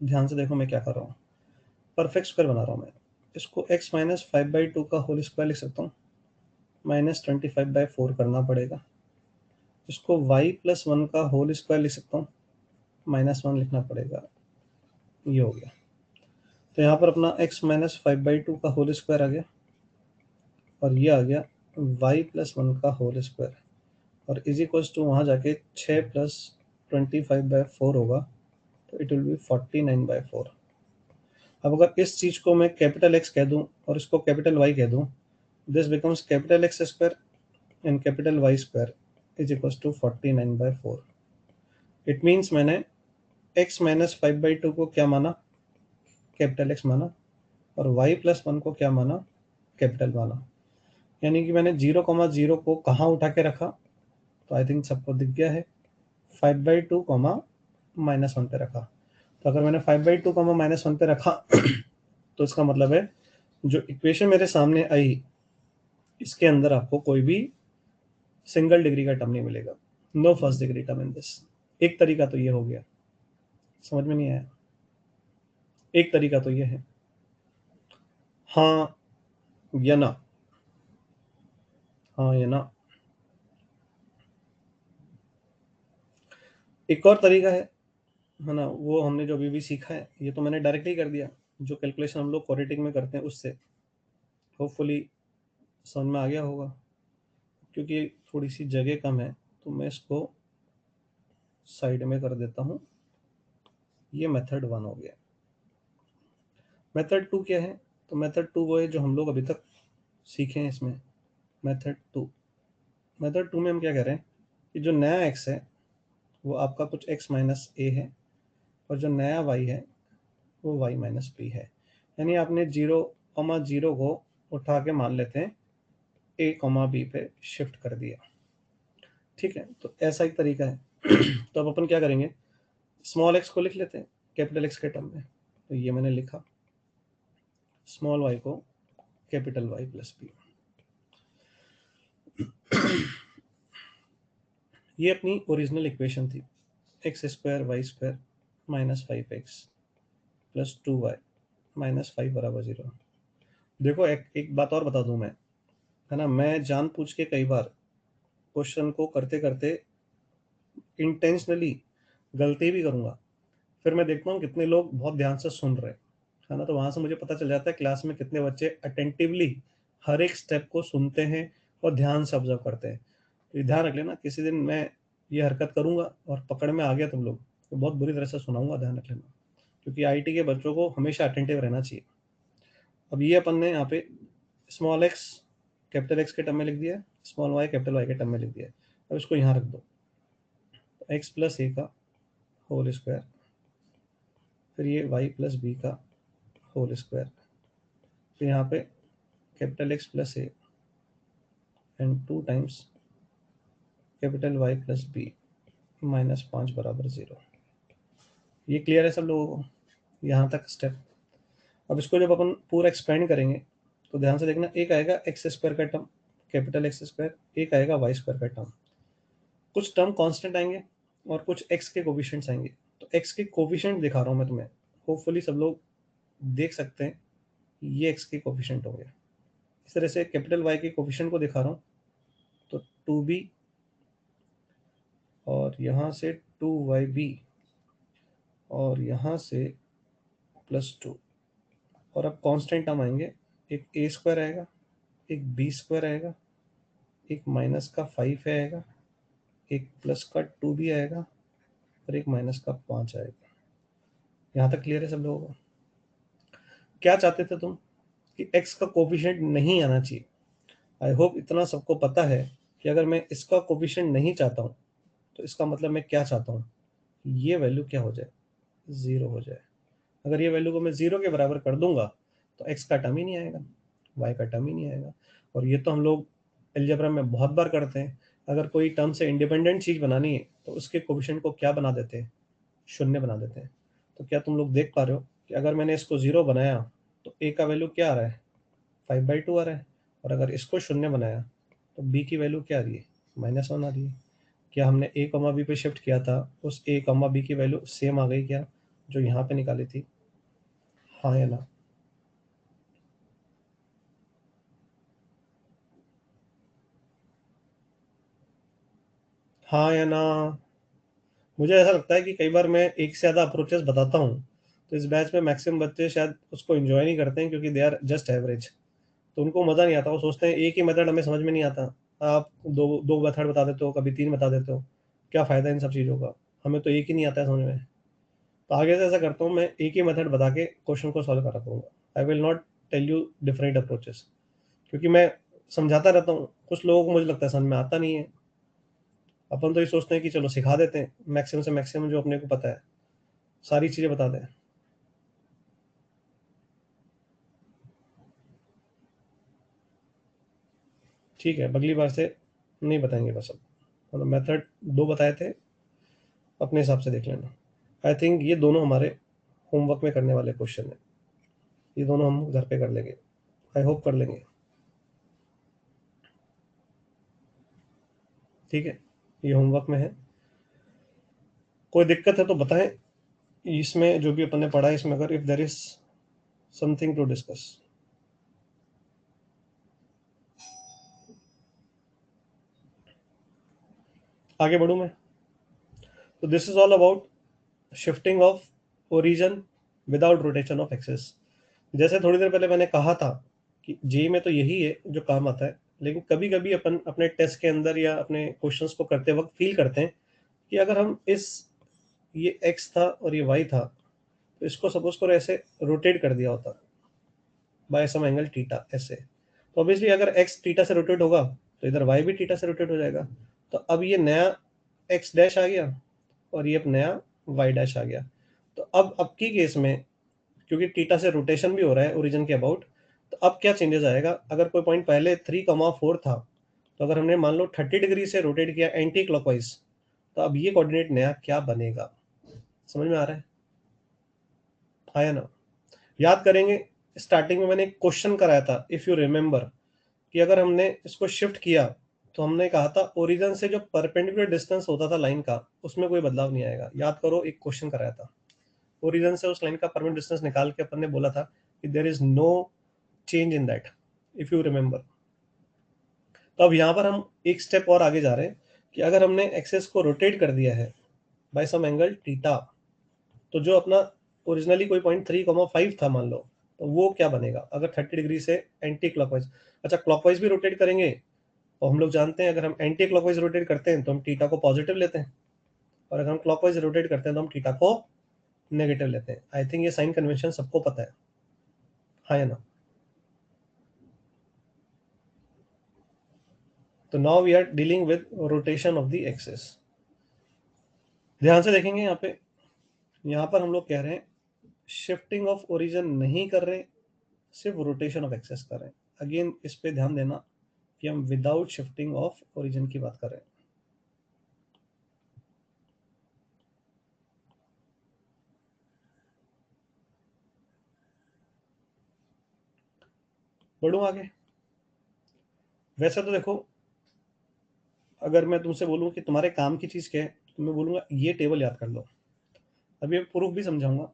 ध्यान से देखो मैं क्या कर रहा हूँ। परफेक्ट स्क्वायर बना रहा हूँ मैं। इसको x माइनस 5/2 का होल स्क्वायर लिख सकता हूँ, माइनस 25/4 करना पड़ेगा। इसको y प्लस 1 का होल स्क्वायर लिख सकता हूँ, -1 लिखना पड़ेगा। ये हो गया। तो यहाँ पर अपना x माइनस 5/2 का होल स्क्वायर आ गया, और ये आ गया y प्लस 1 का होल स्क्वायर, और इज इक्वल्स टू वहाँ जाके 6 प्लस 25/4 होगा, तो इट विल बी 49/4। अब अगर इस चीज़ को मैं कैपिटल X कह दूं और इसको कैपिटल Y कह दूं, this becomes capital X square and capital Y square is equals to 49/4। It means मैंने x माइनस 5/2 को क्या माना? कैपिटल X माना, और y प्लस 1 को क्या माना? कैपिटल माना। यानी कि मैंने 0,0 को कहाँ उठा के रखा? तो आई थिंक सबको दिख गया है, 5/2 -1 पे रखा। तो अगर मैंने 5/2 -1 पे रखा तो इसका मतलब है जो इक्वेशन मेरे सामने आई इसके अंदर आपको कोई भी सिंगल डिग्री का टर्म नहीं मिलेगा, no first degree term in this. एक तरीका तो ये हो गया, समझ में नहीं आया? एक तरीका तो ये है, हाँ या ना? हाँ या ना? एक और तरीका है ना? वो हमने जो अभी भी सीखा है, ये तो मैंने डायरेक्टली कर दिया। जो कैलकुलेशन हम लोग क्वाड्रेटिक में करते हैं उससे होपफुली समझ में आ गया होगा। क्योंकि थोड़ी सी जगह कम है तो मैं इसको साइड में कर देता हूँ। ये मेथड 1 हो गया। मेथड 2 क्या है? तो मेथड 2 वो है जो हम लोग अभी तक सीखे हैं इसमें। मेथड 2 में हम क्या कह रहे हैं कि जो नया x है वो आपका कुछ x माइनस ए है, और जो नया y है वो y माइनस बी है। यानी आपने 0,0 को उठा के मान लेते हैं a, b पे शिफ्ट कर दिया। ठीक है, तो ऐसा एक तरीका है। तो अब अपन क्या करेंगे, स्मॉल x को लिख लेते हैं कैपिटल x के टर्म में। तो ये मैंने लिखा, स्मॉल y को कैपिटल Y प्लस बी। ये अपनी ओरिजिनल इक्वेशन थी, x square y square minus 5x plus 2y minus 5 बराबर 0। देखो एक बात और बता दूं मैं, है ना, मैं जानबूझ के कई बार क्वेश्चन को करते करते इंटेंशनली गलती भी करूंगा, फिर मैं देखता हूँ कितने लोग बहुत ध्यान से सुन रहे हैं, है ना। तो वहां से मुझे पता चल जाता है क्लास में कितने बच्चे अटेंटिवली हर एक स्टेप को सुनते हैं और ध्यान से ऑब्जर्व करते हैं। तो ये ध्यान रख लेना, किसी दिन मैं ये हरकत करूंगा और पकड़ में आ गया तुम लोग तो बहुत बुरी तरह से सुनाऊंगा, ध्यान रख लेना। क्योंकि आईटी के बच्चों को हमेशा अटेंटिव रहना चाहिए। अब ये अपन ने यहाँ पे स्मॉल एक्स कैपिटल एक्स के टर्म में लिख दिया है, स्मॉल वाई कैपिटल वाई के टर्म में लिख दिया है। अब इसको यहाँ रख दो, तो एक्स प्लस ए का होल स्क्वायर, फिर ये वाई प्लस बी का होल स्क्वायर, फिर यहाँ पे capital X plus a and 2 times capital Y plus b minus 5 बराबर 0। ये क्लियर है सब लोगों को यहाँ तक स्टेप? अब इसको जब अपन पूरा एक्सपेंड करेंगे तो ध्यान से देखना, एक आएगा एक्स स्क्वायर का टर्म कैपिटल एक्स स्क्वायर, एक आएगा वाई स्क्वायर का टर्म। कुछ टर्म कांस्टेंट आएंगे और कुछ एक्स के कोफिशिएंट्स आएंगे। तो एक्स के कोफिशिएंट दिखा रहा हूँ मैं तुम्हें, होपफुली सब लोग देख सकते हैं, ये एक्स के कोफिशिएंट हो गया। इस तरह से कैपिटल वाई के कोफिशिएंट को दिखा रहा हूँ, तो 2b और यहाँ से 2yb और यहाँ से +2। और अब कांस्टेंट टर्म आएंगे, एक ए स्क्वायर आएगा, एक बी स्क्वायर आएगा, एक माइनस का 5 आएगा, एक प्लस का 2b आएगा और एक माइनस का 5 आएगा। यहाँ तक क्लियर है सब लोगों को? क्या चाहते थे तुम कि x का कोफिशिएंट नहीं आना चाहिए। आई होप इतना सबको पता है कि अगर मैं इसका कोफिशिएंट नहीं चाहता हूँ तो इसका मतलब मैं क्या चाहता हूँ, ये वैल्यू क्या हो जाए, 0 हो जाए। अगर ये वैल्यू को मैं 0 के बराबर कर दूंगा तो x का टर्म ही नहीं आएगा, y का टर्म ही नहीं आएगा। और ये तो हम लोग अलजेब्रा में बहुत बार करते हैं। अगर कोई टर्म से इंडिपेंडेंट चीज बनानी है तो उसके कोफिशिएंट को क्या बना देते हैं, शून्य बना देते हैं। तो क्या तुम लोग देख पा रहे हो कि अगर मैंने इसको 0 बनाया तो a का वैल्यू क्या आ रहा है, 5/2 आ रहा है। और अगर इसको शून्य बनाया तो b की वैल्यू क्या आ रही है, -1 आ रही है। क्या हमने a, b पे शिफ्ट किया था, उस a, b की वैल्यू सेम आ गई क्या जो यहाँ पे निकाली थी? हाँ या ना? हाँ या ना? मुझे ऐसा लगता है कि कई बार मैं एक से ज़्यादा अप्रोचेस बताता हूँ तो इस बैच में मैक्सिमम बच्चे शायद उसको एंजॉय नहीं करते हैं, क्योंकि दे आर जस्ट एवरेज। तो उनको मज़ा नहीं आता, वो सोचते हैं एक ही मेथड हमें समझ में नहीं आता, आप दो दो मेथड बता देते हो, कभी 3 बता देते हो, क्या फ़ायदा इन सब चीज़ों का, हमें तो एक ही नहीं आता है समझ में। तो आगे से ऐसा करता हूँ, मैं एक ही मेथड बता के क्वेश्चन को सॉल्व करा दूँगा। I will not tell you different approaches, क्योंकि मैं समझाता रहता हूँ, कुछ लोगों को मुझे लगता है समझ में आता नहीं है। अपन तो ये सोचते हैं कि चलो सिखा देते हैं, मैक्सिमम से मैक्सिमम जो अपने को पता है सारी चीज़ें बता दें। ठीक है, अगली बार से नहीं बताएंगे बस। अब मतलब मेथड 2 बताए थे, अपने हिसाब से देख लेना। आई थिंक ये दोनों हमारे होमवर्क में करने वाले क्वेश्चन है, ये दोनों हम घर पे कर लेंगे, आई होप कर लेंगे। ठीक है, ये होमवर्क में है। कोई दिक्कत है तो बताएं, इसमें जो भी अपन ने पढ़ा है इसमें अगर if there is something to discuss. आगे बढ़ूं मैं? तो this is all about shifting of origin without rotation of axes. जैसे थोड़ी देर पहले मैंने कहा था कि जे में तो यही है जो काम आता है, लेकिन कभी कभी अपन अपने टेस्ट के अंदर या अपने क्वेश्चंस को करते वक्त फील करते हैं कि अगर हम ये एक्स था और ये वाई था, तो इसको सपोज करो ऐसे रोटेट कर दिया होता बाय सम एंगल थीटा ऐसे, तो ऑब्वियसली अगर एक्स थीटा से रोटेट होगा तो इधर वाई भी थीटा से रोटेट हो जाएगा। तो अब ये नया एक्स डैश आ गया और ये अब नया वाई डैश आ गया। तो अब की केस में क्योंकि थीटा से रोटेशन भी हो रहा है ओरिजिन के अबाउट, तो अब क्या चेंजेस आएगा, अगर कोई पॉइंट पहले 3,4 था, तो अगर हमने मान लो 30 डिग्री से रोटेट किया एंटी क्लॉकवाइज, तो अब ये कोऑर्डिनेट नया क्या बनेगा? समझ में आ रहा है? हाँ या ना? याद करेंगे स्टार्टिंग में मैंने एक क्वेश्चन कराया था, इफ यू रिमेंबर, कि अगर हमने इसको शिफ्ट किया तो हमने कहा था ओरिजिन से जो परपेंडिकुलर डिस्टेंस होता था लाइन का उसमें कोई बदलाव नहीं आएगा। याद करो, एक क्वेश्चन कराया था, ओरिजिन से उस लाइन का परपेंडिकुलर डिस्टेंस निकाल के अपन ने बोला था कि there is no change in that, if you remember. तो अब यहाँ पर हम एक स्टेप और आगे जा रहे हैं कि अगर हमने एक्सेस को रोटेट कर दिया है बाय सम एंगल थीटा, तो जो अपना ओरिजिनली कोई पॉइंट 3,5 था मान लो, तो वो क्या बनेगा अगर 30 डिग्री से एंटी क्लॉकवाइज, अच्छा क्लॉकवाइज भी रोटेट करेंगे, और हम लोग जानते हैं अगर हम एंटी क्लॉकवाइज रोटेट करते हैं तो हम थीटा को पॉजिटिव लेते हैं, और अगर हम क्लॉकवाइज रोटेट करते हैं तो हम थीटा को नेगेटिव लेते हैं। आई थिंक ये साइन कन्वेंशन सबको पता है, हाँ या ना? तो now we are dealing with rotation of the axis. ध्यान से देखेंगे यहाँ पर हम लोग कह रहे हैं शिफ्टिंग ऑफ ओरिजिन नहीं कर रहे, सिर्फ रोटेशन ऑफ एक्सेस कर रहे हैं। अगेन इस पे ध्यान देना कि हम विदाउट शिफ्टिंग ऑफ ओरिजिन की बात कर रहे हैं। बढ़ूं आगे? वैसे तो देखो, अगर मैं तुमसे बोलूं कि तुम्हारे काम की चीज क्या है, तो मैं बोलूंगा ये टेबल याद कर लो। अभी मैं प्रूफ भी समझाऊंगा,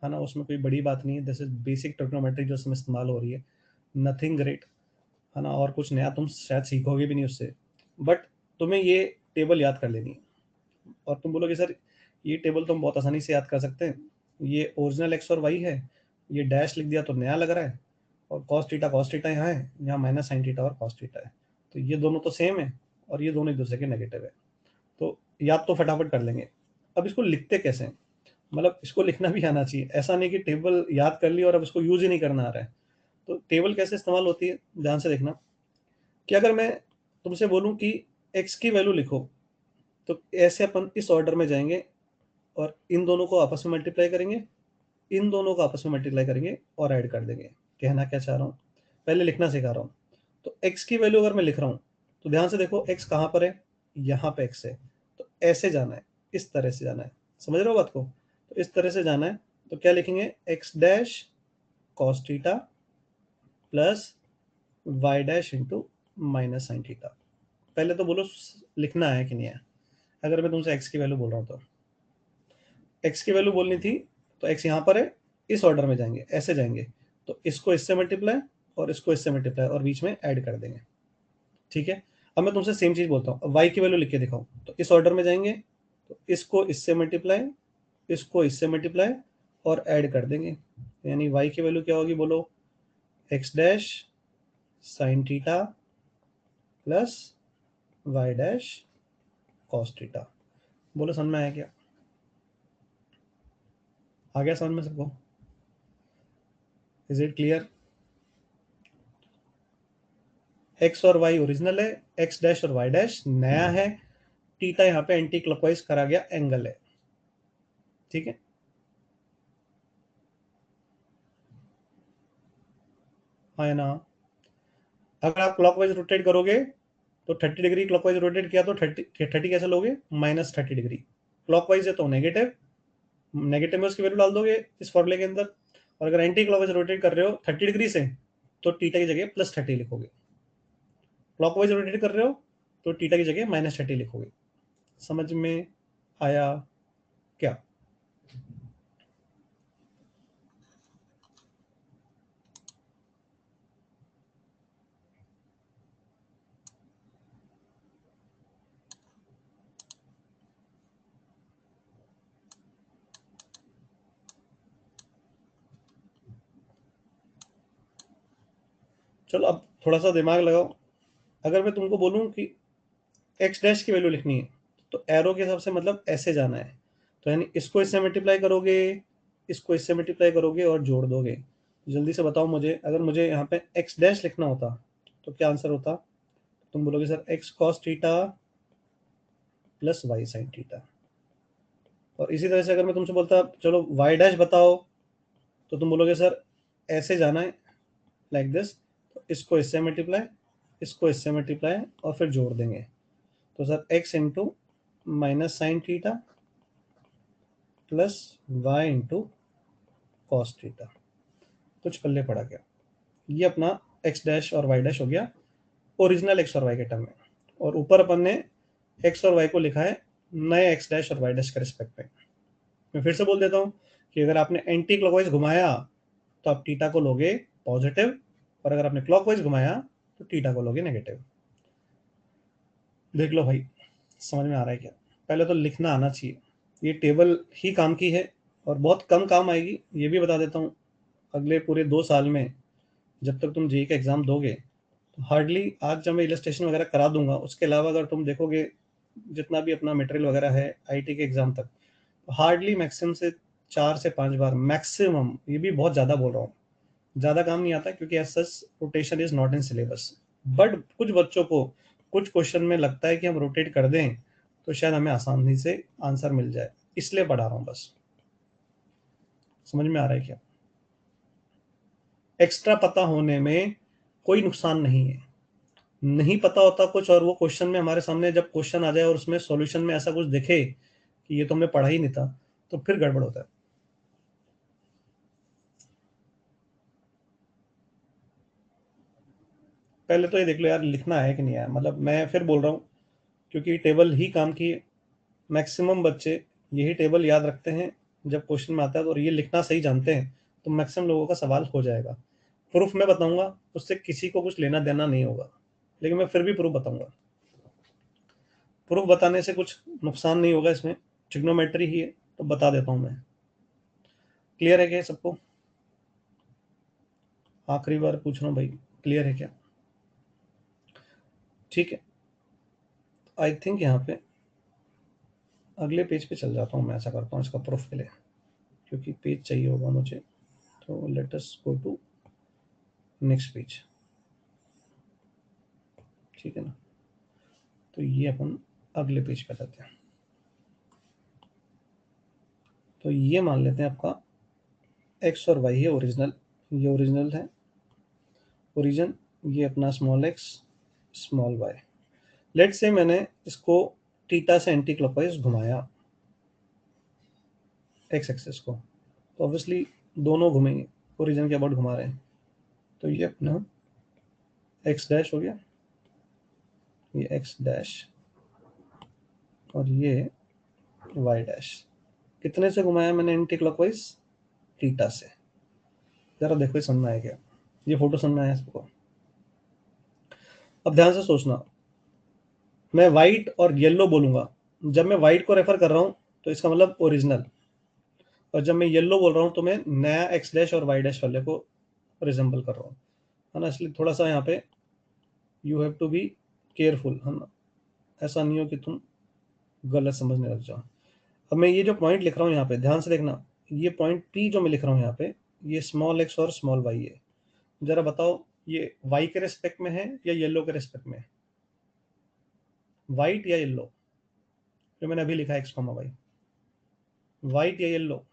है ना, उसमें कोई बड़ी बात नहीं है। दिस इज बेसिक ट्रिग्नोमेट्री जो उसमें इस्तेमाल हो रही है, नथिंग ग्रेट, है ना, और कुछ नया तुम शायद सीखोगे भी नहीं उससे, बट तुम्हें ये टेबल याद कर लेनी है। और तुम बोलोगे सर ये टेबल तो हम बहुत आसानी से याद कर सकते हैं, ये ओरिजिनल एक्स और वाई है, ये डैश लिख दिया तो नया लग रहा है, और कॉस थीटा यहाँ है, यहाँ माइनस साइन थीटा और कॉस थीटा है, तो ये दोनों तो सेम है और ये दोनों एक दूसरे के नेगेटिव है, तो याद तो फटाफट कर लेंगे। अब इसको लिखते कैसे हैं, मतलब इसको लिखना भी आना चाहिए, ऐसा नहीं कि टेबल याद कर ली और अब इसको यूज ही नहीं करना आ रहा है। तो टेबल कैसे इस्तेमाल होती है, ध्यान से देखना कि अगर मैं तुमसे बोलूं कि एक्स की वैल्यू लिखो, तो ऐसे अपन इस ऑर्डर में जाएंगे और इन दोनों को आपस में मल्टीप्लाई करेंगे, इन दोनों को आपस में मल्टीप्लाई करेंगे और ऐड कर देंगे। कहना क्या चाह रहा हूँ, पहले लिखना सिखा रहा हूँ। तो x की वैल्यू अगर मैं लिख रहा हूँ, तो ध्यान से देखो x कहाँ पर है, यहाँ पे x है, तो ऐसे जाना है, इस तरह से जाना है, समझ रहे हो बात को? तो इस तरह से जाना है, तो क्या लिखेंगे, x dash cos theta plus y dash into minus sine theta. पहले तो बोलो लिखना है कि नहीं है। अगर मैं तुमसे x की वैल्यू बोल रहा हूँ, तो x की वैल्यू बोलनी थी, तो x यहाँ पर है, इस ऑर्डर में जाएंगे, ऐसे जाएंगे, तो इसको इससे मल्टीप्लाई और इसको इससे मल्टीप्लाई और बीच में ऐड कर देंगे, ठीक है। अब मैं तुमसे सेम चीज बोलता हूँ, y की वैल्यू लिख के दिखाऊं, तो इस ऑर्डर में जाएंगे, तो इसको इससे मल्टीप्लाई, इसको इससे मल्टीप्लाई और ऐड कर देंगे, यानी y की वैल्यू क्या होगी, बोलो, x dash sine theta plus y dash cos theta. बोलो समझ में आया क्या? आ गया समझ में सबको? Is it clear? एक्स और वाई ओरिजिनल है, एक्स डैश और वाई डैश नया है, थीटा यहाँ पे एंटी क्लॉकवाइज करा गया एंगल है, ठीक है। हाँ या ना? अगर आप क्लॉकवाइज रोटेट करोगे तो 30 डिग्री क्लॉकवाइज रोटेट किया तो 30 कैसे लोगे, -30 डिग्री। क्लॉकवाइज है तो नेगेटिव, नेगेटिव में उसकी वैल्यू डाल दोगे इस फॉर्मूले के अंदर, और अगर एंटी क्लॉकवाइज रोटेट कर रहे हो 30 डिग्री से, तो थीटा की जगह +30 लिखोगे। क्लॉकवाइज रोटेट कर रहे हो तो थीटा की जगह -30 लिखोगे। समझ में आया क्या? चलो अब थोड़ा सा दिमाग लगाओ, अगर मैं तुमको बोलूं कि एक्स डैश की वैल्यू लिखनी है तो एरो के हिसाब से मतलब ऐसे जाना है, तो यानी इसको इससे मल्टीप्लाई करोगे, इसको इससे मल्टीप्लाई करोगे और जोड़ दोगे। जल्दी से बताओ मुझे, अगर मुझे यहाँ पे एक्स डैश लिखना होता तो क्या आंसर होता? तुम बोलोगे sir x cos theta plus y sine theta. और इसी तरह से अगर मैं तुमसे बोलता चलो वाई डैश बताओ, तो तुम बोलोगे सर ऐसे जाना है, लाइक दिस, तो इसको इससे मल्टीप्लाई, इसको इससे मल्टीप्लाई और फिर जोड़ देंगे। तो sir x into minus sine theta plus y into cos theta. कुछ पल्ले पड़ा क्या? ये अपना एक्स डैश और वाई डैश हो गया ओरिजिनल एक्स और वाई के टर्म में, और ऊपर अपन ने एक्स और वाई को लिखा है नए एक्स डैश और वाई डैश के रिस्पेक्ट में। मैं फिर से बोल देता हूँ कि अगर आपने एंटी क्लॉकवाइज घुमाया तो आप थीटा को लोगे पॉजिटिव, और अगर आपने क्लॉकवाइज घुमाया तो थीटा को लोगे नेगेटिव। देख लो भाई, समझ में आ रहा है क्या? पहले तो लिखना आना चाहिए, ये टेबल ही काम की है और बहुत कम काम आएगी, ये भी बता देता हूँ। अगले पूरे 2 साल में जब तक तुम जेईई का एग्जाम दोगे तो हार्डली, आज जब मैं इलस्ट्रेशन वगैरह करा दूंगा उसके अलावा अगर तुम देखोगे जितना भी अपना मटेरियल वगैरह है आईटी के एग्जाम तक, तो हार्डली मैक्सिमम से 4 से 5 बार मैक्सिमम, ये भी बहुत ज़्यादा बोल रहा हूँ, ज़्यादा काम नहीं आता क्योंकि as such rotation is not in syllabus, but कुछ बच्चों को कुछ क्वेश्चन में लगता है कि हम रोटेट कर दें तो शायद हमें आसानी से आंसर मिल जाए, इसलिए पढ़ा रहा हूँ बस। समझ में आ रहा है क्या? एक्स्ट्रा पता होने में कोई नुकसान नहीं है। नहीं पता होता कुछ और वो क्वेश्चन में हमारे सामने जब क्वेश्चन आ जाए और उसमें सॉल्यूशन में ऐसा कुछ दिखे कि ये तो हमने पढ़ा ही नहीं था, तो फिर गड़बड़ होता है। पहले तो ये देख लो यार, लिखना है कि नहीं है, मतलब मैं फिर बोल रहा हूँ क्योंकि टेबल ही काम की है। मैक्सिमम बच्चे यही टेबल याद रखते हैं जब क्वेश्चन में आता है, और ये लिखना सही जानते हैं तो मैक्सिमम लोगों का सवाल हो जाएगा। प्रूफ मैं बताऊंगा, उससे किसी को कुछ लेना देना नहीं होगा, लेकिन मैं फिर भी प्रूफ बताऊंगा। प्रूफ बताने से कुछ नुकसान नहीं होगा, इसमें ट्रिग्नोमेट्री ही है तो बता देता हूं मैं। क्लियर है क्या सबको? आखिरी बार पूछ रहा हूँ भाई, क्लियर है क्या? ठीक है, आई थिंक यहाँ पे अगले पेज पे चल जाता हूँ मैं, ऐसा करता हूँ इसका प्रूफ के लिए, क्योंकि पेज चाहिए होगा मुझे। तो let us go to next page, ठीक है ना? तो ये अपन अगले पेज पे जाते हैं। तो ये मान लेते हैं आपका एक्स और वाई है ओरिजिनल, ये ओरिजिनल है ओरिजिन, ये अपना small x small y. Let say मैंने इसको थीटा से एंटी क्लॉकवाइज घुमाया एक्स एक्सिस को, तो ऑब्वियसली दोनों घूमेंगे, ओरिजिन के अबाउट घुमा रहे हैं। तो ये अपना एक्स डैश हो गया, ये एक्स डैश, और ये वाई डैश। कितने से घुमाया मैंने एंटी क्लॉकवाइज? थीटा से। जरा देखो ये समझ में आया क्या? ये फोटो समझ में आया सबको? अब ध्यान से सोचना, मैं व्हाइट और येलो बोलूंगा, जब मैं व्हाइट को रेफर कर रहा हूं तो इसका मतलब ओरिजिनल, और जब मैं येलो बोल रहा हूं तो मैं नया एक्स डैश और वाई डैश वाले को रिजेंबल कर रहा हूँ, है ना? इसलिए थोड़ा सा यहाँ पे you have to be careful, है ना? ऐसा नहीं हो कि तुम गलत समझने लग जाओ। अब मैं ये जो पॉइंट लिख रहा हूँ यहाँ पे ध्यान से देखना, ये पॉइंट पी जो मैं लिख रहा हूँ यहाँ पे, ये स्मॉल एक्स और स्मॉल वाई है। जरा बताओ ये वाई के रेस्पेक्ट में है या येलो के रेस्पेक्ट में? व्हाइट या येलो? जो मैंने अभी लिखा है एक्स कॉमा वाई, व्हाइट या येलो?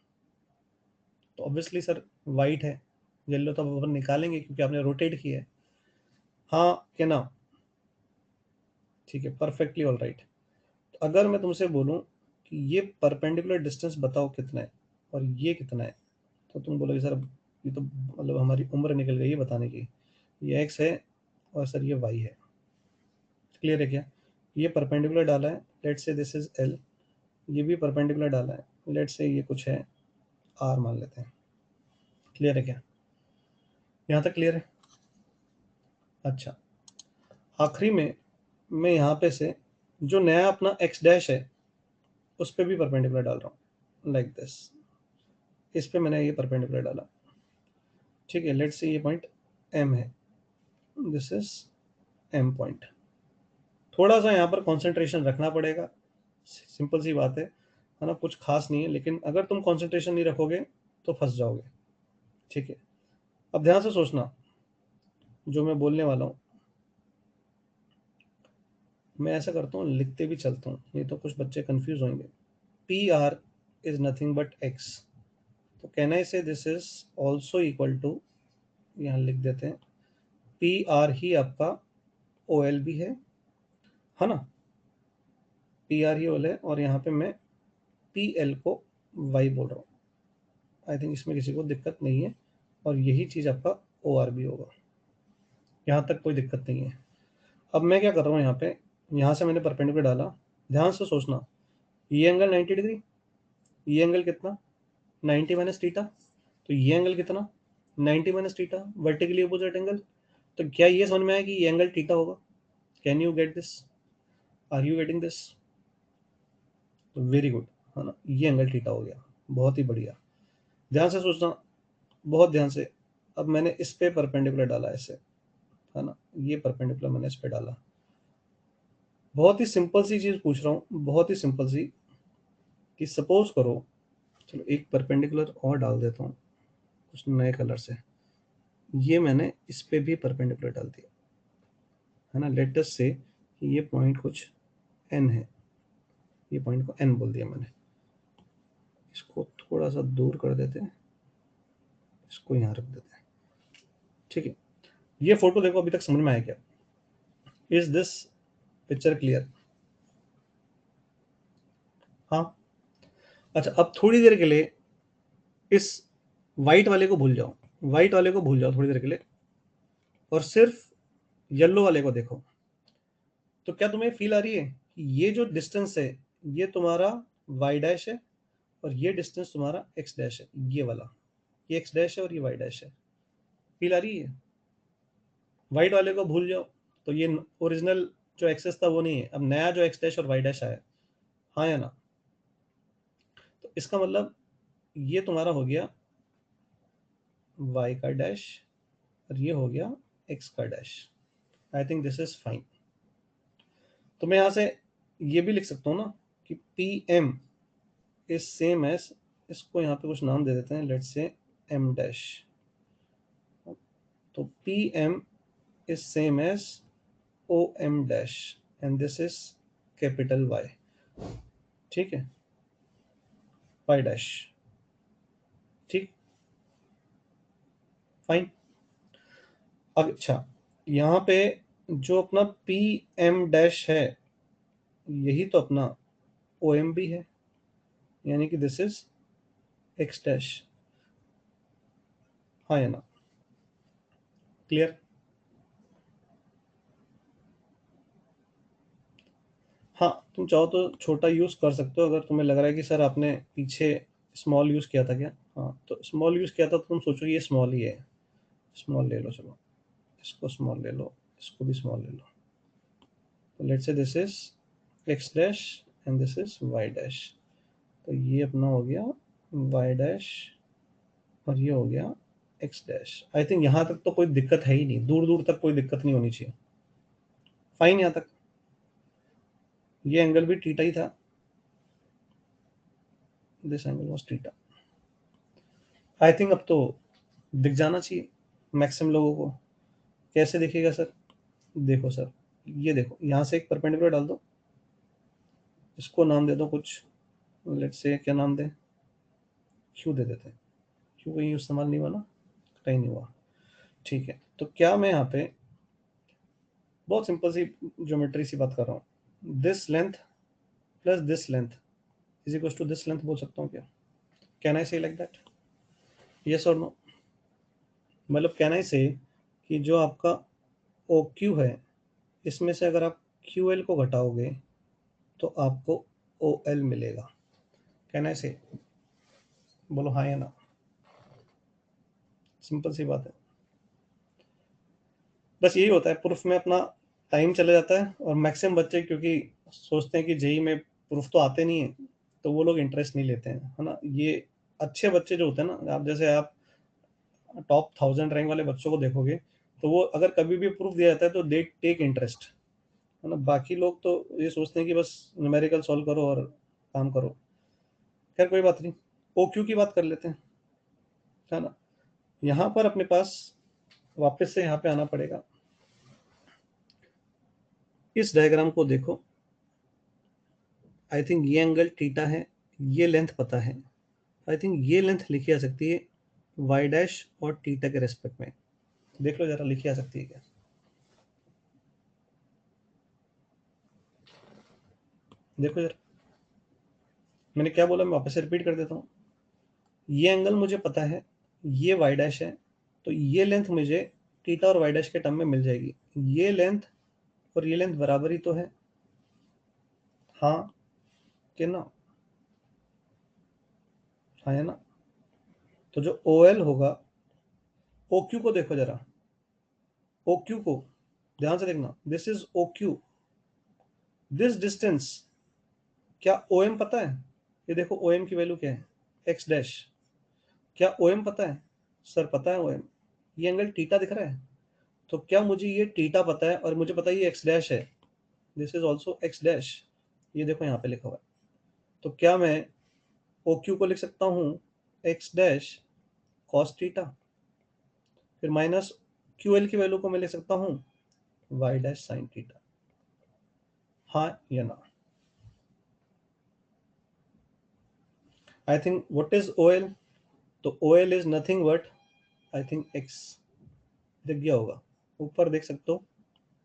तो ऑब्वियसली सर व्हाइट है, येलो तो अपन निकालेंगे क्योंकि आपने रोटेट किया है। हाँ क्या ना? ठीक है, परफेक्टली ऑल राइट। तो अगर मैं तुमसे बोलूं कि ये परपेंडिकुलर डिस्टेंस बताओ कितना है और ये कितना है, तो तुम बोलोगे सर ये तो मतलब हमारी उम्र निकल गई है बताने की, ये एक्स है और सर ये वाई है। क्लियर है क्या? ये परपेंडिकुलर डाला है, let's say this is L, ये भी परपेंडिकुलर डाला है, लेट्स से ये कुछ है आर मान लेते हैं। क्लियर है क्या? यहाँ तक क्लियर है? अच्छा, आखिरी में मैं यहाँ पे से जो नया अपना एक्स डैश है उस पर भी परपेंडिकुलर डाल रहा हूँ, लाइक दिस। इस पे मैंने ये परपेंडिकुलर डाला, ठीक है? लेट्स से ये पॉइंट एम है, दिस इज m पॉइंट। थोड़ा सा यहाँ पर कंसंट्रेशन रखना पड़ेगा, सिंपल सी बात है ना, कुछ खास नहीं है, लेकिन अगर तुम कंसंट्रेशन नहीं रखोगे तो फंस जाओगे। ठीक है, अब ध्यान से सोचना जो मैं बोलने वाला हूँ। मैं ऐसा करता हूँ, लिखते भी चलता हूँ, नहीं तो कुछ बच्चे कंफ्यूज होंगे। P R is nothing but x, तो can I say this is also equal to, यहाँ लिख देते हैं पी आर ही आपका ओ एल भी है ना, पी आर ही ओल है, और यहाँ पे मैं पी एल को वाई बोल रहा हूँ। आई थिंक इसमें किसी को दिक्कत नहीं है, और यही चीज़ आपका ओ आर भी होगा, यहाँ तक कोई दिक्कत नहीं है। अब मैं क्या कर रहा हूँ, यहाँ पे यहाँ से मैंने परपेंडिकुलर डाला, ध्यान से सोचना, ये एंगल 90 डिग्री, ये एंगल कितना 90 माइनस थीटा, तो ये एंगल कितना 90 minus theta, vertically opposite angle. तो क्या ये समझ में आया कि ये एंगल थीटा होगा? Can you get this? Are you getting this? Very good, है ना, ये एंगल थीटा हो गया, बहुत ही बढ़िया। ध्यान से सोचना, बहुत ध्यान से। अब मैंने इस पे परपेंडिकुलर डाला ऐसे, है ना, ये परपेंडिकुलर मैंने इस पे डाला। बहुत ही सिंपल सी चीज पूछ रहा हूँ, बहुत ही सिंपल सी, कि सपोज करो, चलो एक परपेंडिकुलर और डाल देता हूँ कुछ नए कलर से, ये मैंने इस पे भी परपेंडिकुलर डाल दिया, है ना। लेट अस से कि ये पॉइंट कुछ n है, ये पॉइंट को n बोल दिया मैंने। इसको थोड़ा सा दूर कर देते हैं, इसको यहाँ रख देते हैं। ठीक है, ये फोटो देखो, अभी तक समझ में आया क्या? Is this picture clear? हाँ, अच्छा, अब थोड़ी देर के लिए इस वाइट वाले को भूल जाओ, वाइट वाले को भूल जाओ थोड़ी देर के लिए, और सिर्फ येलो वाले को देखो। तो क्या तुम्हें फील आ रही है कि ये जो डिस्टेंस है ये तुम्हारा y डैश है, और ये डिस्टेंस तुम्हारा x डैश है, ये वाला, ये x डैश है और ये y डैश है। फील आ रही है? वाइट वाले को भूल जाओ, तो ये ओरिजिनल जो एक्सेस था वो नहीं है, अब नया जो x डैश और y डैश आया, हाँ या ना? तो इसका मतलब ये तुम्हारा हो गया y का डैश, और ये हो गया x का dash. I think this is fine. तो मैं यहाँ से ये भी लिख सकता हूँ ना कि P M is same as, इसको यहाँ पे कुछ नाम दे देते हैं, लेट्स से m डैश। तो P M is same as O M dash, and this is capital Y। ठीक है, Y डैश, ठीक, फाइन। अब अच्छा, यहाँ पे जो अपना पी एम डैश है, यही तो अपना ओ एम भी है, यानी कि दिस इज एक्स डैश, हाँ या ना? क्लियर? हाँ, तुम चाहो तो छोटा यूज कर सकते हो, अगर तुम्हें लग रहा है कि सर आपने पीछे स्मॉल यूज किया था क्या। हाँ, तो स्मॉल यूज किया था तो तुम सोचो ये स्मॉल ही है, स्मॉल ले लो, चलो इसको स्मॉल ले लो, इसको भी स्मॉल ले लो। तो let's say this is x dash and this is y dash, तो ये अपना हो गया वाई डैश, और ये हो गया एक्स डैश। आई थिंक यहाँ तक तो कोई दिक्कत है ही नहीं, दूर दूर तक कोई दिक्कत नहीं होनी चाहिए। फाइन, यहाँ तक ये एंगल भी थीटा ही था, this angle was theta. I think अब तो दिख जाना चाहिए मैक्सिमम लोगों को। कैसे दिखेगा सर? देखो सर, ये देखो, यहाँ से एक परपेंडिकुलर डाल दो, इसको नाम दे दो कुछ, लेट्स से क्या नाम दें, क्यू दे देते हैं। क्यू कहीं इस्तेमाल नहीं हुआ ना, कहीं नहीं हुआ, ठीक है। तो क्या मैं यहाँ पे बहुत सिंपल सी ज्योमेट्री सी बात कर रहा हूँ, this length plus this length is equal to this length बोल सकता हूँ क्या? Can I say like that? Yes और नो? मतलब कैन आई से कि जो आपका ओ क्यू है, इसमें से अगर आप क्यू एल को घटाओगे तो आपको ओ एल मिलेगा। कैन आई से? बोलो हाँ या ना? सिंपल सी बात है, बस यही होता है प्रूफ में, अपना टाइम चले जाता है, और मैक्सिमम बच्चे क्योंकि सोचते हैं कि जेई में प्रूफ तो आते नहीं है, तो वो लोग इंटरेस्ट नहीं लेते हैं, है ना। ये अच्छे बच्चे जो होते हैं ना, आप जैसे आप टॉप 1000 रैंक वाले बच्चों को देखोगे, तो वो अगर कभी भी प्रूफ दिया जाता है तो दे टेक इंटरेस्ट, है ना। बाकी लोग तो ये सोचते हैं कि बस न्यूमेरिकल सॉल्व करो और काम करो। खैर कोई बात नहीं, ओ क्यू की बात कर लेते हैं, है ना। यहाँ पर अपने पास वापस से यहाँ पे आना पड़ेगा। इस डायग्राम को देखो, आई थिंक ये एंगल थीटा है, ये लेंथ पता है, आई थिंक ये लेंथ लिखी जा सकती है वाई डैश और थीटा के रेस्पेक्ट में। देख लो जरा, लिखी जा सकती है क्या? देखो जरा, मैंने क्या बोला, मैं वापस से रिपीट कर देता हूँ। ये एंगल मुझे पता है, ये वाई डैश है, तो ये लेंथ मुझे थीटा और वाई डैश के टर्म में मिल जाएगी। ये लेंथ और ये लेंथ बराबर ही तो है, हाँ कि ना? हाँ है ना। तो जो ओ एल होगा, ओ क्यू को देखो जरा, ओ क्यू को ध्यान से देखना, this is O Q, this distance, क्या ओ एम पता है? ये देखो ओ एम की वैल्यू क्या है, एक्स डैश। क्या ओ एम पता है? सर पता है ओ एम। ये एंगल थीटा दिख रहा है, तो क्या मुझे ये थीटा पता है और मुझे पता है ये एक्स डैश है, this is also x dash, ये देखो यहाँ पे लिखा हुआ है। तो क्या मैं ओ क्यू को लिख सकता हूँ एक्स डैश कॉस थीटा, फिर माइनस क्यू एल की वैल्यू को मैं लिख सकता हूँ वाई डैश साइन थीटा, हाँ या ना? I think what is O L, तो O L is nothing but I think x, दिख गया होगा, ऊपर देख सकते हो,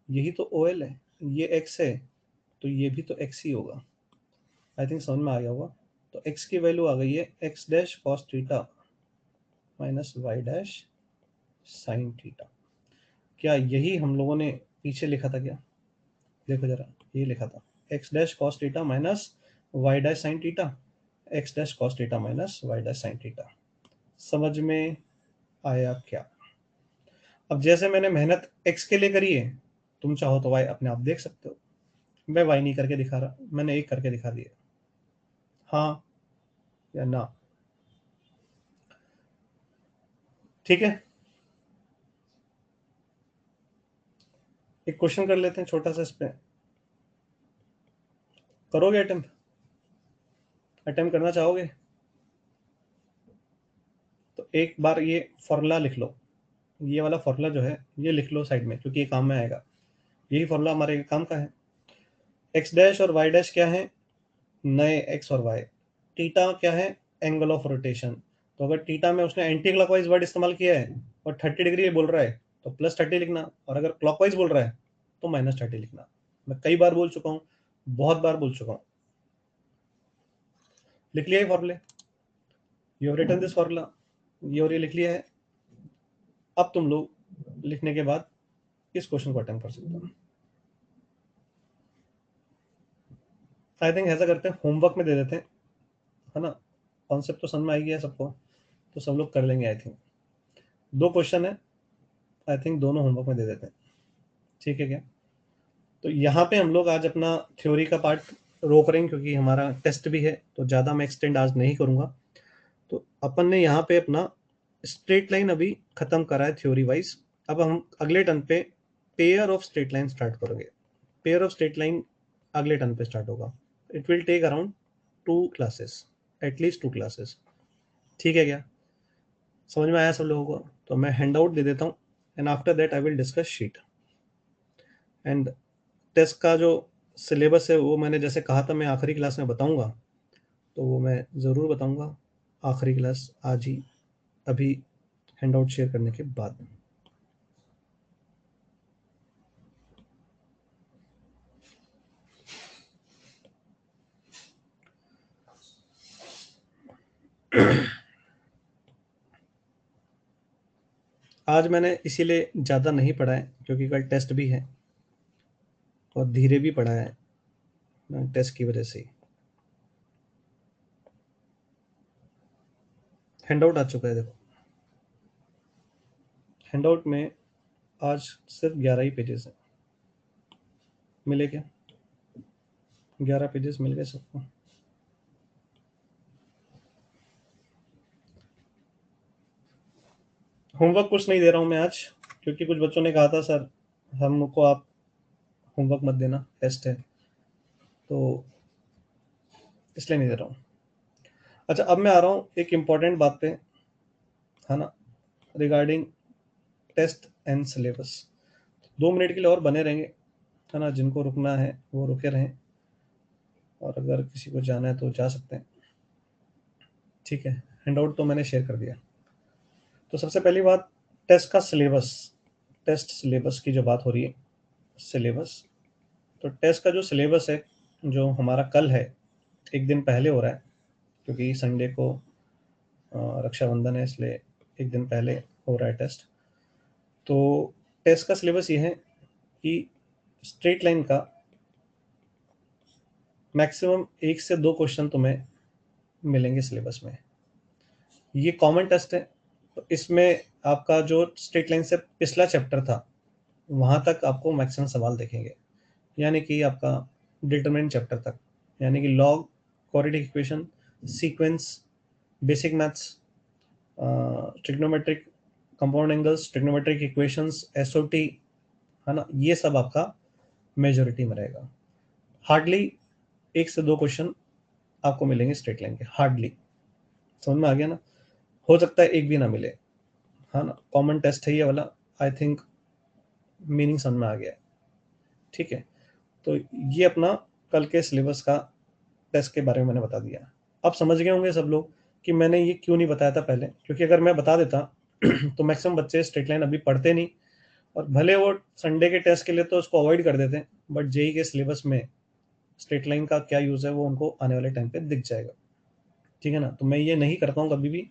यही तो ओ एल है, ये एक्स है, तो ये भी तो एक्स ही होगा। आई थिंक समझ में आ गया होगा। तो एक्स की वैल्यू आ गई है x dash cos theta minus y dash sine theta. क्या यही हम लोगों ने पीछे लिखा था क्या? देखो जरा, ये लिखा था x dash cos theta minus y dash sine theta, x dash cos theta minus y dash sine theta. समझ में आया क्या? अब जैसे मैंने मेहनत एक्स के लिए करी है, तुम चाहो तो वाई अपने आप देख सकते हो। मैं वाई नहीं करके दिखा रहा, मैंने एक करके दिखा दिया, हाँ या ना? ठीक है, एक क्वेश्चन कर लेते हैं छोटा सा, इस पे करोगे अटेम्प्ट? अटेम्प्ट करना चाहोगे तो एक बार ये फॉर्मूला लिख लो, ये वाला फॉर्मूला जो है ये लिख लो साइड में, क्योंकि ये काम में आएगा। यही फॉर्मूला हमारे काम का है। एक्स डैश और वाई डैश क्या है? नए एक्स और वाई। थीटा क्या है? Angle of rotation. तो अगर थीटा में उसने एंटी क्लॉकवाइज वर्ड इस्तेमाल किया है और 30 डिग्री बोल रहा है तो प्लस 30 लिखना, और अगर क्लॉकवाइज बोल रहा है तो माइनस 30 लिखना। मैं कई बार बोल चुका हूँ, बहुत बार बोल चुका हूँ। लिख लिया ये फॉर्मूले, you have written this formula, ये और ये लिख लिया है। अब तुम लोग लिखने के बाद इस क्वेश्चन को अटेम्प्ट कर सकते हो। आई थिंक ऐसा करते हैं, होमवर्क में दे देते हैं, है ना। कॉन्सेप्ट तो समझ में आ गया सबको, तो सब लोग कर लेंगे। आई थिंक 2 क्वेश्चन है, आई थिंक दोनों होमवर्क में दे देते हैं, ठीक है क्या? तो यहाँ पे हम लोग आज अपना थ्योरी का पार्ट रोक रहे हैं, क्योंकि हमारा टेस्ट भी है, तो ज़्यादा मैं एक्सटेंड आज नहीं करूँगा। तो अपन ने यहाँ पे अपना स्ट्रेट लाइन अभी खत्म करा है थ्योरी वाइज। अब हम अगले टर्न पे pair of straight line start करोगे। पेयर ऑफ स्ट्रेट लाइन अगले टर्न पे स्टार्ट होगा। It will take around 2 classes, at least 2 classes, ठीक है क्या? समझ में आया सब लोगों को? तो मैं हैंड आउट दे देता हूँ, and after that I will discuss sheet. And test का जो सिलेबस है वो मैंने जैसे कहा था मैं आखिरी क्लास में बताऊंगा, तो वो मैं ज़रूर बताऊंगा आखिरी क्लास आज ही, अभी हैंड आउट शेयर करने के बाद। आज मैंने इसीलिए ज़्यादा नहीं पढ़ा है क्योंकि कल टेस्ट भी है, और धीरे भी पढ़ा है टेस्ट की वजह से। हैंड आउट आ चुका है, देखो हैंड आउट में आज सिर्फ 11 ही पेजेस हैं। मिले क्या? 11 पेजेस मिल गए सबको? होमवर्क कुछ नहीं दे रहा हूँ मैं आज, क्योंकि कुछ बच्चों ने कहा था सर हमको आप होमवर्क मत देना, टेस्ट है, तो इसलिए नहीं दे रहा हूँ। अच्छा, अब मैं आ रहा हूँ एक इम्पॉर्टेंट बात पे, है ना, regarding test and syllabus. 2 minute के लिए और बने रहेंगे, है ना, जिनको रुकना है वो रुके रहें, और अगर किसी को जाना है तो जा सकते हैं। ठीक है, हैंडआउट तो मैंने शेयर कर दिया। तो सबसे पहली बात, टेस्ट का सिलेबस, टेस्ट सिलेबस की जो बात हो रही है, सिलेबस, तो टेस्ट का जो सिलेबस है, जो हमारा कल है, एक दिन पहले हो रहा है, क्योंकि संडे को रक्षाबंधन है, इसलिए एक दिन पहले हो रहा है टेस्ट। तो टेस्ट का सिलेबस ये है कि स्ट्रेट लाइन का मैक्सिमम 1 से 2 क्वेश्चन तुम्हें मिलेंगे सिलेबस में। ये कॉमन टेस्ट है, तो इसमें आपका जो स्ट्रेट लाइन से पिछला चैप्टर था वहाँ तक आपको मैक्सिमम सवाल देखेंगे, यानी कि आपका डिटरमिनेंट चैप्टर तक, यानी कि log, quadratic equation, sequence, basic maths, trigonometric compound angles, trigonometric equations, SOT, है ना, ये सब आपका मेजोरिटी में रहेगा। हार्डली 1 से 2 क्वेश्चन आपको मिलेंगे स्ट्रेट लाइन के, हार्डली। समझ में आ गया ना? हो सकता है एक भी ना मिले, है ना, कॉमन टेस्ट है ये वाला। आई थिंक मीनिंग समझ में आ गया है। ठीक है, तो ये अपना कल के सिलेबस का टेस्ट के बारे में मैंने बता दिया। अब समझ गए होंगे सब लोग कि मैंने ये क्यों नहीं बताया था पहले, क्योंकि अगर मैं बता देता तो मैक्सिमम बच्चे स्ट्रेट लाइन अभी पढ़ते नहीं, और भले वो संडे के टेस्ट के लिए तो उसको अवॉइड कर देते हैं, बट जेई के सिलेबस में स्ट्रेट लाइन का क्या यूज़ है वो उनको आने वाले टाइम पे दिख जाएगा। ठीक है ना, तो मैं ये नहीं करता हूँ कभी भी,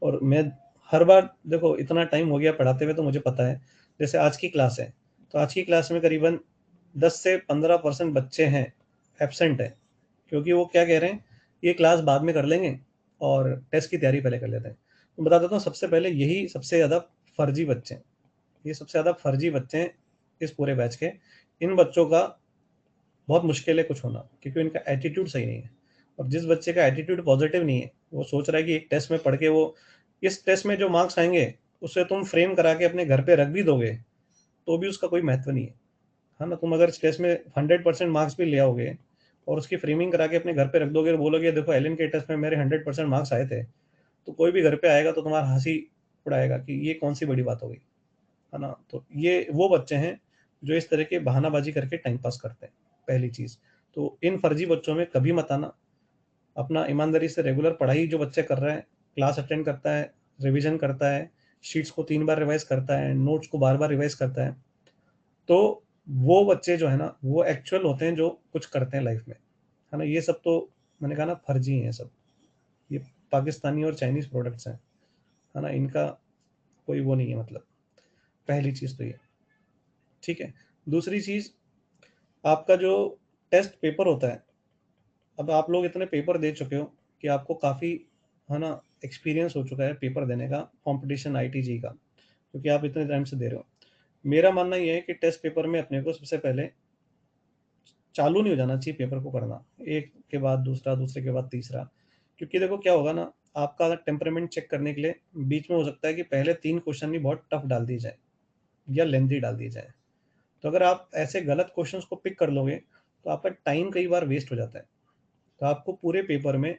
और मैं हर बार, देखो इतना टाइम हो गया पढ़ाते हुए तो मुझे पता है, जैसे आज की क्लास है, तो आज की क्लास में करीबन 10 से 15% बच्चे हैं एब्सेंट है, क्योंकि वो क्या कह रहे हैं, ये क्लास बाद में कर लेंगे और टेस्ट की तैयारी पहले कर लेते हैं। तो बता देता हूँ, सबसे पहले यही सबसे ज़्यादा फर्जी बच्चे हैं, ये सबसे ज़्यादा फर्जी बच्चे हैं इस पूरे बैच के। इन बच्चों का बहुत मुश्किल है कुछ होना, क्योंकि इनका एटीट्यूड सही नहीं है। और जिस बच्चे का एटीट्यूड पॉजिटिव नहीं है, वो सोच रहा है कि एक टेस्ट में पढ़ के वो, इस टेस्ट में जो मार्क्स आएंगे उसे तुम फ्रेम करा के अपने घर पे रख भी दोगे तो भी उसका कोई महत्व नहीं है ना। तुम अगर इस टेस्ट में 100% मार्क्स भी ले आओगे और उसकी फ्रेमिंग करा के अपने घर पे रख दोगे और बोलोगे देखो एलन के टेस्ट में मेरे 100% मार्क्स आए थे, तो कोई भी घर पे आएगा तो तुम्हारा हंसी उड़ाएगा कि ये कौन सी बड़ी बात हो गई, है ना। तो ये वो बच्चे हैं जो इस तरह के बहानाबाजी करके टाइम पास करते हैं, पहली चीज़। तो इन फर्जी बच्चों में कभी मत आना। अपना ईमानदारी से रेगुलर पढ़ाई जो बच्चे कर रहे हैं, क्लास अटेंड करता है, रिवीजन करता है, शीट्स को 3 बार रिवाइज करता है, नोट्स को बार-बार रिवाइज करता है, तो वो बच्चे जो है ना, वो एक्चुअल होते हैं जो कुछ करते हैं लाइफ में, है ना। ये सब तो मैंने कहा ना फर्जी हैं सब, ये पाकिस्तानी और चाइनीज़ प्रोडक्ट्स हैं, है ना, इनका कोई वो नहीं है मतलब। पहली चीज़ तो ये, ठीक है। दूसरी चीज़, आपका जो टेस्ट पेपर होता है, अब आप लोग इतने पेपर दे चुके हो कि आपको काफ़ी, है ना, एक्सपीरियंस हो चुका है पेपर देने का, कंपटीशन आईटीजी का, क्योंकि आप इतने टाइम से दे रहे हो। मेरा मानना ये है कि टेस्ट पेपर में अपने को सबसे पहले चालू नहीं हो जाना चाहिए पेपर को करना, एक के बाद दूसरा, दूसरे के बाद तीसरा। क्योंकि देखो क्या होगा ना, आपका टेम्परामेंट चेक करने के लिए बीच में हो सकता है कि पहले 3 क्वेश्चन ही बहुत टफ डाल दिए जाए या लेंथी डाल दिए जाए। तो अगर आप ऐसे गलत क्वेश्चंस को पिक कर लोगे तो आपका टाइम कई बार वेस्ट हो जाता है। तो आपको पूरे पेपर में,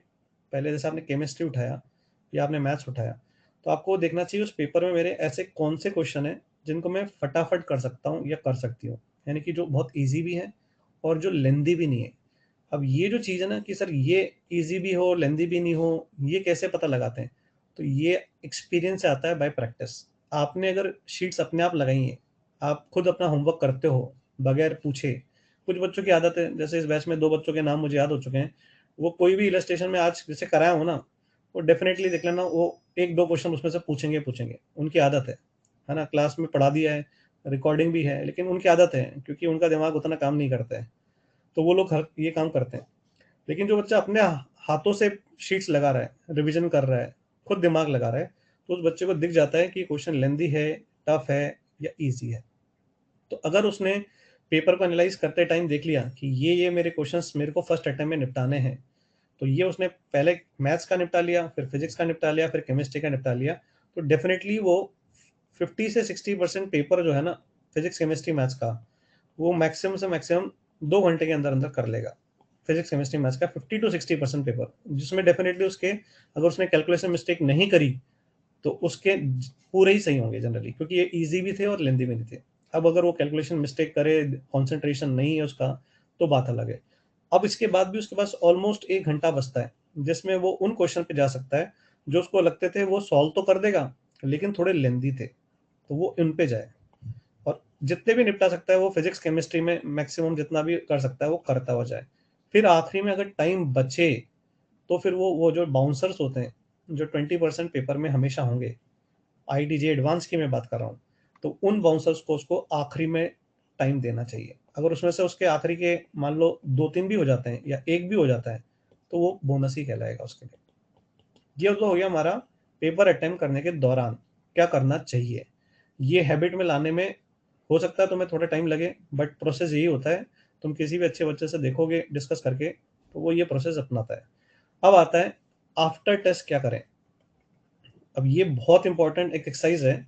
पहले जैसे आपने केमिस्ट्री उठाया या आपने मैथ्स उठाया, तो आपको देखना चाहिए उस पेपर में मेरे ऐसे कौन से क्वेश्चन हैं जिनको मैं फटाफट कर सकता हूँ या कर सकती हूँ, यानी कि जो बहुत ईजी भी है और जो लेंदी भी नहीं है। अब ये जो चीज़ है ना कि सर ये ईजी भी हो लेंदी भी नहीं हो, ये कैसे पता लगाते हैं, तो ये एक्सपीरियंस से आता है बाय प्रैक्टिस। आपने अगर शीट्स अपने आप लगाई हैं, आप खुद अपना होमवर्क करते हो बगैर पूछे। कुछ बच्चों की आदत है, जैसे इस बैच में 2 बच्चों के नाम मुझे याद हो चुके हैं, वो कोई भी इलस्ट्रेशन में आज जैसे कराया हो ना, वो डेफिनेटली देख लेना, वो 1-2 क्वेश्चन उसमें से पूछेंगे पूछेंगे, उनकी आदत है ना। क्लास में पढ़ा दिया है, रिकॉर्डिंग भी है, लेकिन उनकी आदत है, क्योंकि उनका दिमाग उतना काम नहीं करता है, तो वो लोग हर ये काम करते हैं। लेकिन जो बच्चा अपने हाथों से शीट्स लगा रहा है, रिवीजन कर रहा है, खुद दिमाग लगा रहा है, तो उस बच्चे को दिख जाता है कि क्वेश्चन लेंदी है, टफ है या ईजी है। तो अगर उसने पेपर को एनालाइज करते टाइम देख लिया कि ये मेरे क्वेश्चंस मेरे को फर्स्ट अटेम्प्ट में निपटाने हैं, तो ये उसने पहले मैथ्स का निपटा लिया, फिर फिजिक्स का निपटा लिया, फिर केमिस्ट्री का निपटा लिया, तो डेफिनेटली वो 50 से 60% पेपर जो है ना फिजिक्स केमिस्ट्री मैथ्स का, वो मैक्सिमम से मैक्सिमम 2 घंटे के अंदर अंदर कर लेगा। फिजिक्स केमिस्ट्री मैथ्स का 50 टू 60% पेपर, जिसमें डेफिनेटली उसके अगर उसने कैलकुलेशन मिस्टेक नहीं करी तो उसके पूरे ही सही होंगे जनरली, क्योंकि ये इजी भी थे और लेंदी भी नहीं थे। अब अगर वो कैलकुलेशन मिस्टेक करे, कंसंट्रेशन नहीं है उसका, तो बात अलग है। अब इसके बाद भी उसके पास ऑलमोस्ट 1 घंटा बचता है, जिसमें वो उन क्वेश्चन पे जा सकता है जो उसको लगते थे वो सॉल्व तो कर देगा लेकिन थोड़े लेंदी थे, तो वो इन पे जाए और जितने भी निपटा सकता है वो फिजिक्स केमिस्ट्री में मैक्सिमम जितना भी कर सकता है वो करता हुआ जाए। फिर आखिरी में अगर टाइम बचे तो फिर वो जो बाउंसर्स होते हैं जो 20% पेपर में हमेशा होंगे, आईटीजे एडवांस की मैं बात कर रहा हूँ, तो उन बाउंसर्स को उसको आखिरी में टाइम देना चाहिए। अगर उसमें से उसके आखिरी के मान लो 2-3 भी हो जाते हैं या 1 भी हो जाता है तो वो बोनस ही कहलाएगा उसके लिए। ये तो हो गया हमारा पेपर अटेम्प्ट करने के दौरान क्या करना चाहिए। ये हैबिट में लाने में हो सकता है तुम्हें थोड़ा टाइम लगे, बट प्रोसेस यही होता है। तुम किसी भी अच्छे बच्चे से देखोगे डिस्कस करके तो वो ये प्रोसेस अपनाता है। अब आता है आफ्टर टेस्ट क्या करें। अब ये बहुत इंपॉर्टेंट एक एक्सरसाइज है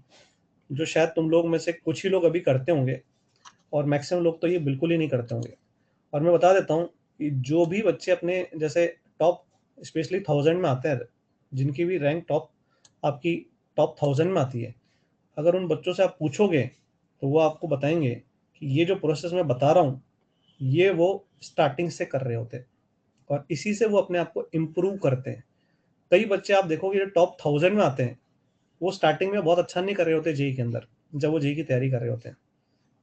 जो शायद तुम लोग में से कुछ ही लोग अभी करते होंगे और मैक्सिमम लोग तो ये बिल्कुल ही नहीं करते होंगे। और मैं बता देता हूँ कि जो भी बच्चे अपने जैसे टॉप स्पेशली 1000 में आते हैं, जिनकी भी रैंक टॉप आपकी टॉप 1000 में आती है, अगर उन बच्चों से आप पूछोगे तो वो आपको बताएंगे कि ये जो प्रोसेस मैं बता रहा हूँ ये वो स्टार्टिंग से कर रहे होते हैं और इसी से वो अपने आप को इम्प्रूव करते हैं। कई बच्चे आप देखोगे जो टॉप 1000 में आते हैं वो स्टार्टिंग में बहुत अच्छा नहीं कर रहे होते जेई के अंदर, जब वो जेई की तैयारी कर रहे होते हैं।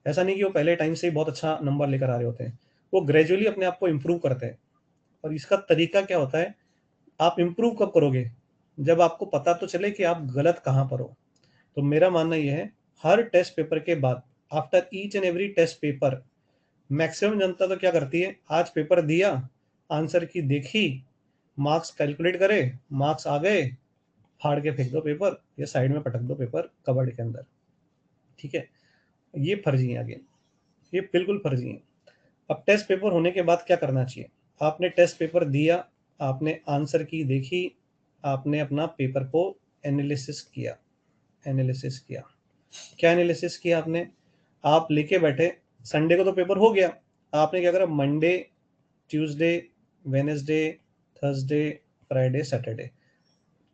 ऐसा नहीं कि वो पहले टाइम से ही बहुत अच्छा नंबर लेकर आ रहे होते हैं, वो ग्रेजुअली अपने आप को इम्प्रूव करते हैं। और इसका तरीका क्या होता है, आप इम्प्रूव कब करोगे, जब आपको पता तो चले कि आप गलत कहाँ पर हो। तो मेरा मानना यह है हर टेस्ट पेपर के बाद, after each and every test paper, maximum जनता तो क्या करती है, आज पेपर दिया, आंसर की देखी, मार्क्स कैलकुलेट करे, मार्क्स आ गए, फाड़ के फेंक दो पेपर या साइड में पटक दो पेपर कबर्ड के अंदर। ठीक है, ये फर्जी है आगे, ये बिल्कुल फर्जी है। अब टेस्ट पेपर होने के बाद क्या करना चाहिए, आपने टेस्ट पेपर दिया, आपने आंसर की देखी, आपने अपना पेपर को एनालिसिस किया। एनालिसिस किया, क्या एनालिसिस किया आपने, आप लेके बैठे, संडे को तो पेपर हो गया, आपने क्या करा, Monday, Tuesday, Wednesday, Thursday, Friday, Saturday,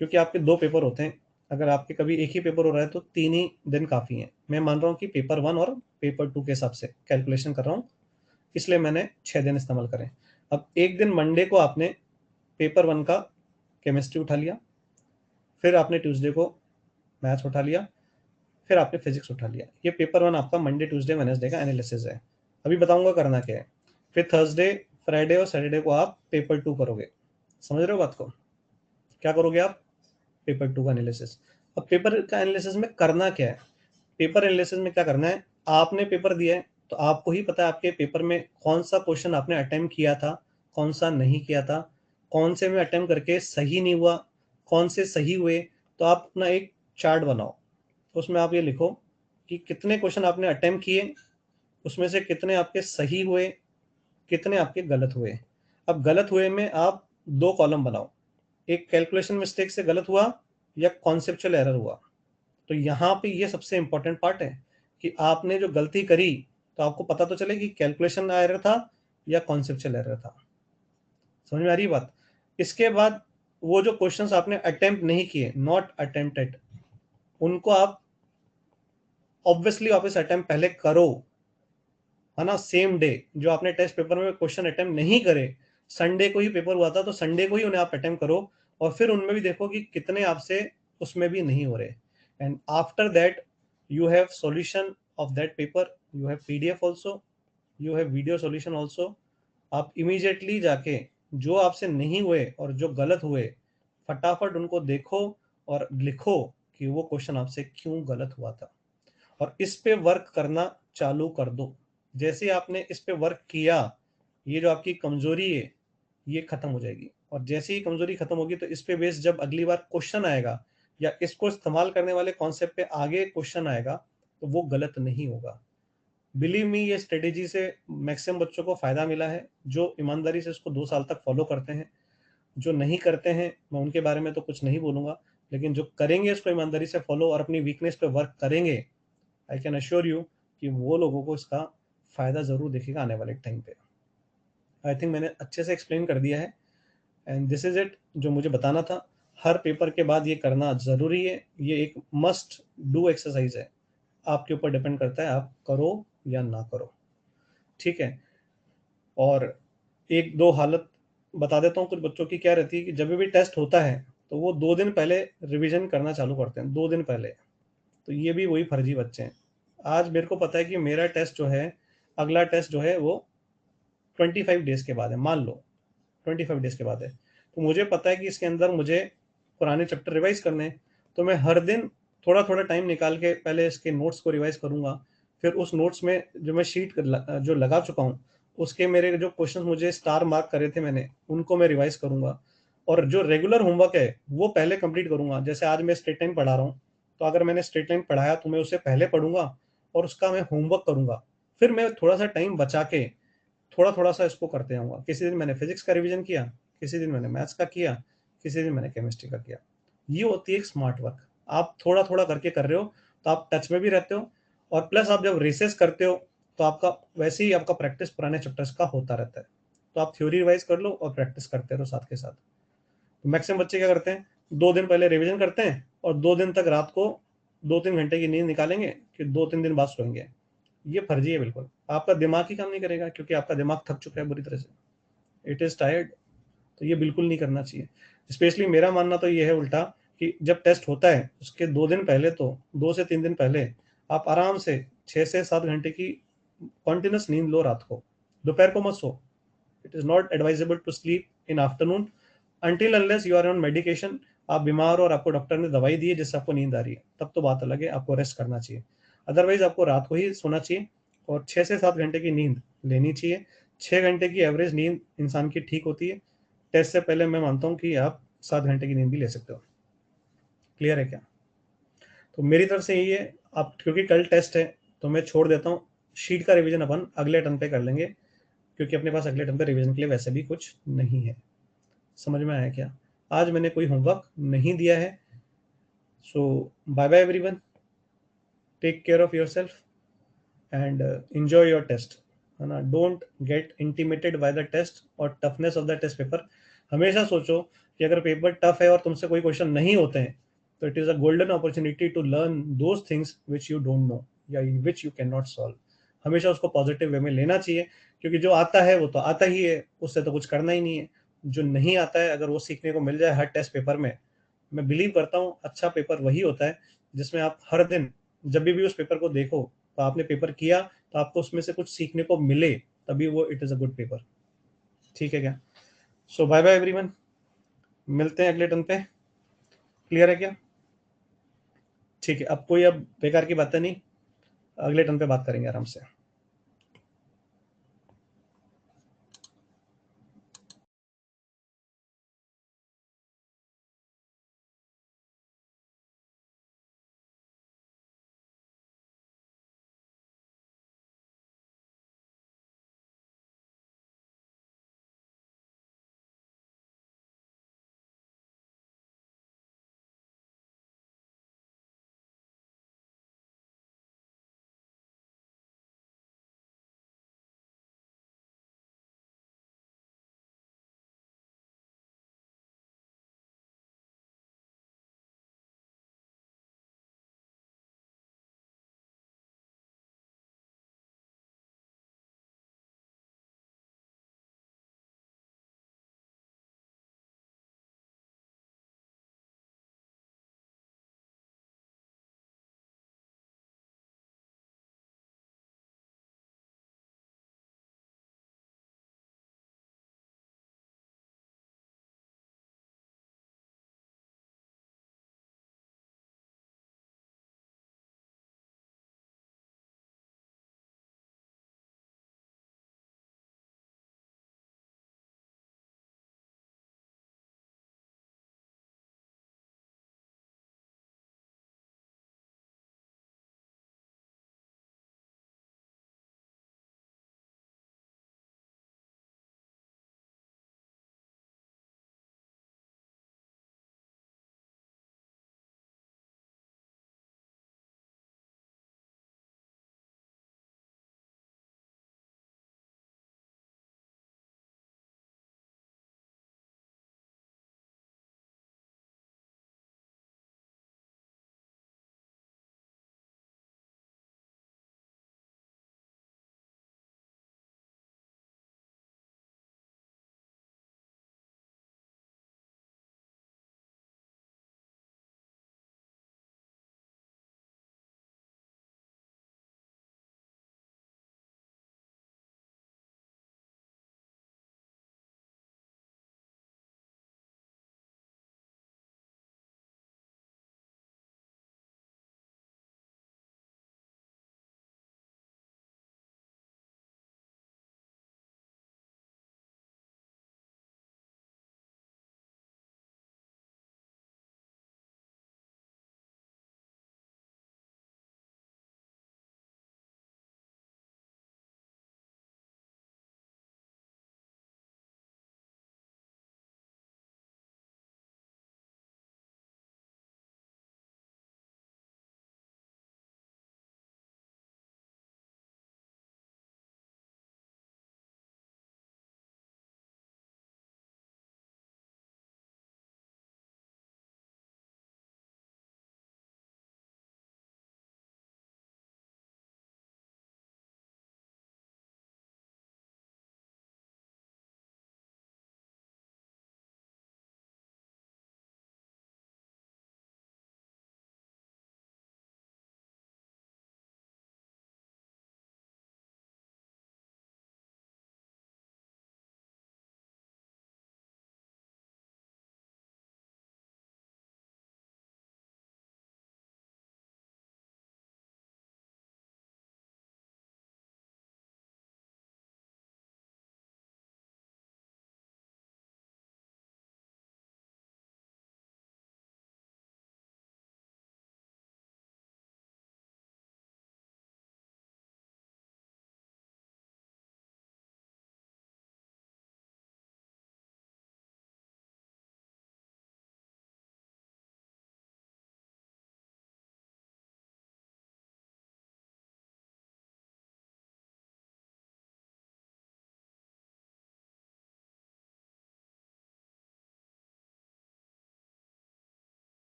क्योंकि आपके 2 पेपर होते हैं। अगर आपके कभी एक ही पेपर हो रहा है तो 3 ही दिन काफ़ी हैं। मैं मान रहा हूँ कि पेपर 1 और पेपर 2 के हिसाब से कैलकुलेशन कर रहा हूँ, इसलिए मैंने 6 दिन इस्तेमाल करें। अब एक दिन मंडे को आपने पेपर 1 का केमिस्ट्री उठा लिया, फिर आपने ट्यूसडे को मैथ्स उठा लिया, फिर आपने फिजिक्स उठा लिया। ये पेपर 1 आपका मंडे, ट्यूसडे, वेडनेसडे का एनालिसिस है। अभी बताऊंगा करना क्या है। फिर थर्सडे, फ्राइडे और सैटरडे को आप पेपर 2 करोगे। समझ रहे हो बात को, क्या करोगे आप, पेपर 2 का एनालिसिस। अब पेपर का एनालिसिस में करना क्या है, पेपर एनालिसिस में क्या करना है, आपने पेपर दिया है तो आपको ही पता है आपके पेपर में कौन सा क्वेश्चन आपने अटेम्प्ट किया था, कौन सा नहीं किया था, कौन से में अटेम्प्ट करके सही नहीं हुआ, कौन से सही हुए। तो आप अपना एक चार्ट बनाओ, उसमें आप ये लिखो कि कितने क्वेश्चन आपने अटेम्प्ट किए, उसमें से कितने आपके सही हुए, कितने आपके गलत हुए। अब गलत हुए में आप 2 कॉलम बनाओ, एक कैलकुलेशन मिस्टेक से गलत हुआ या कॉन्सेप्चुअल एरर हुआ। तो यहाँ पे ये सबसे इंपॉर्टेंट पार्ट है कि आपने जो गलती करी तो आपको पता तो चले कि कैलकुलेशन एरर था या कॉन्सेप्चुअल एरर था। समझ में आ रही है बात। इसके बाद वो जो क्वेश्चंस आपने अटेम्प्ट नहीं किए, नॉट अटेम्प्टेड, उनको आप ऑब्वियसली वापस अटेम्प्ट पहले करो, है ना। सेम डे जो आपने टेस्ट पेपर में क्वेश्चन अटेम्प्ट नहीं करे, संडे को ही पेपर हुआ था तो संडे को ही उन्हें आप अटेम्प्ट करो और फिर उनमें भी देखो कि कितने आपसे उसमें भी नहीं हो रहे। And after that you have solution of that paper, you have PDF also, you have video solution also। आप इमीडिएटली जाके जो आपसे नहीं हुए और जो गलत हुए फटाफट उनको देखो और लिखो कि वो क्वेश्चन आपसे क्यों गलत हुआ था और इस पे वर्क करना चालू कर दो। जैसे ही आपने इस पे वर्क किया, ये जो आपकी कमजोरी है ये खत्म हो जाएगी और जैसे ही कमजोरी खत्म होगी तो इस पे बेस जब अगली बार क्वेश्चन आएगा या इसको इस्तेमाल करने वाले कॉन्सेप्ट पे आगे क्वेश्चन आएगा तो वो गलत नहीं होगा। बिलीव मी, ये स्ट्रेटेजी से मैक्सिमम बच्चों को फायदा मिला है जो ईमानदारी से इसको 2 साल तक फॉलो करते हैं। जो नहीं करते हैं मैं उनके बारे में तो कुछ नहीं बोलूंगा, लेकिन जो करेंगे इसको ईमानदारी से फॉलो और अपनी वीकनेस पे वर्क करेंगे, आई कैन अश्योर यू कि वो लोगों को इसका फ़ायदा ज़रूर दिखेगा आने वाले टाइम पे। आई थिंक मैंने अच्छे से एक्सप्लेन कर दिया है एंड दिस इज़ इट जो मुझे बताना था। हर पेपर के बाद ये करना ज़रूरी है, ये एक मस्ट डू एक्सरसाइज है। आपके ऊपर डिपेंड करता है आप करो या ना करो, ठीक है। और एक दो हालत बता देता हूँ कुछ बच्चों की क्या रहती है कि जब भी टेस्ट होता है तो वो 2 दिन पहले रिवीजन करना चालू करते हैं, 2 दिन पहले। तो ये भी वही फर्जी बच्चे हैं। आज मेरे को पता है कि मेरा टेस्ट जो है, अगला टेस्ट जो है वो 25 डेज़ के बाद है, मान लो 25 डेज़ के बाद है। तो मुझे पता है कि इसके अंदर मुझे पुराने चैप्टर रिवाइज़ करने हैं, तो मैं हर दिन थोड़ा-थोड़ा टाइम निकाल के पहले इसके नोट्स को रिवाइज़ करूँगा। फिर उस नोट्स में जो मैं शीट जो लगा चुका हूँ, उसके मेरे जो क्वेश्चन मुझे स्टार मार्क करे थे मैंने, उनको मैं रिवाइज़ करूँगा। और जो रेगुलर होमवर्क है, वो पहले कंप्लीट करूँगा। जैसे आज मैं स्ट्रेट लाइन पढ़ा रहा हूँ, तो अगर मैंने स्ट्रेट लाइन पढ़ाया तो मैं उसे पहले पढ़ूँगा और उसका मैं होमवर्क करूँगा। फिर मैं थोड़ा-सा टाइम बचा के थोड़ा-थोड़ा सा इसको करते जाऊँगा। किसी दिन मैंने फिज़िक्स का रिवीजन किया, किसी दिन मैंने मैथ्स का किया, किसी दिन मैंने केमिस्ट्री का किया। ये होती है एक स्मार्ट वर्क। आप थोड़ा-थोड़ा करके कर रहे हो, तो आप टच में भी रहते हो और प्लस आप जब रेसेस करते हो, तो आपका वैसे ही आपका प्रैक्टिस पुराने चैप्टर्स का होता रहता है। तो आप थ्योरी रिवाइज़ कर लो और प्रैक्टिस करते रहो साथ के साथ। तो मैक्सिमम बच्चे क्या करते हैं, 2 दिन पहले रिवीजन करते हैं और 2 दिन तक रात को 2-3 घंटे की नींद निकालेंगे, फिर 2-3 दिन बाद सोएँगे। ये फर्जी है बिल्कुल। आपका दिमाग ही काम नहीं करेगा क्योंकि आपका दिमाग थक चुका है बुरी तरह से। It is tired. तो ये बिल्कुल नहीं करना चाहिए। स्पेशली मेरा मानना तो ये है उल्टा कि जब टेस्ट होता है उसके 2 दिन पहले तो 2 से 3 दिन पहले आप आराम से 6 से 7 घंटे की कंटीन्यूअस नींद लो रात को। दोपहर को मत सो। It is not advisable to sleep in afternoon until unless you are on medication. आप बीमार हो और आपको डॉक्टर ने दवाई दी है जिससे आपको नींद आ रही है, तब तो बात अलग है, आपको रेस्ट करना चाहिए। अदरवाइज़ आपको रात को ही सोना चाहिए और 6 से 7 घंटे की नींद लेनी चाहिए। 6 घंटे की एवरेज नींद इंसान की ठीक होती है। टेस्ट से पहले मैं मानता हूँ कि आप 7 घंटे की नींद भी ले सकते हो। क्लियर है क्या? तो मेरी तरफ से यही है। आप क्योंकि कल टेस्ट है तो मैं छोड़ देता हूँ। शीट का रिवीजन अपन अगले टर्म पे कर लेंगे क्योंकि अपने पास अगले टर्म पे रिवीजन के लिए वैसे भी कुछ नहीं है। समझ में आया क्या? आज मैंने कोई होमवर्क नहीं दिया है। So bye bye everyone, take care of yourself and enjoy your test, है ना। Don't get intimidated by the test और toughness of the test paper. हमेशा सोचो कि अगर पेपर टफ है और तुमसे कोई क्वेश्चन नहीं होते हैं तो it is a golden opportunity to learn those things which you don't know या which you can not solve. हमेशा उसको पॉजिटिव वे में लेना चाहिए क्योंकि जो आता है वो तो आता ही है, उससे तो कुछ करना ही नहीं है। जो नहीं आता है अगर वो सीखने को मिल जाए हर टेस्ट पेपर में, मैं बिलीव करता हूँ अच्छा पेपर वही होता है जिसमें आप हर दिन जब भी उस पेपर को देखो तो आपने पेपर किया तो आपको उसमें से कुछ सीखने को मिले, तभी वो it is a good paper. ठीक है क्या? सो बाय बाय एवरीवन, मिलते हैं अगले टर्न पे। क्लियर है क्या? ठीक है, अब कोई अब बेकार की बातें नहीं, अगले टर्न पे बात करेंगे आराम से।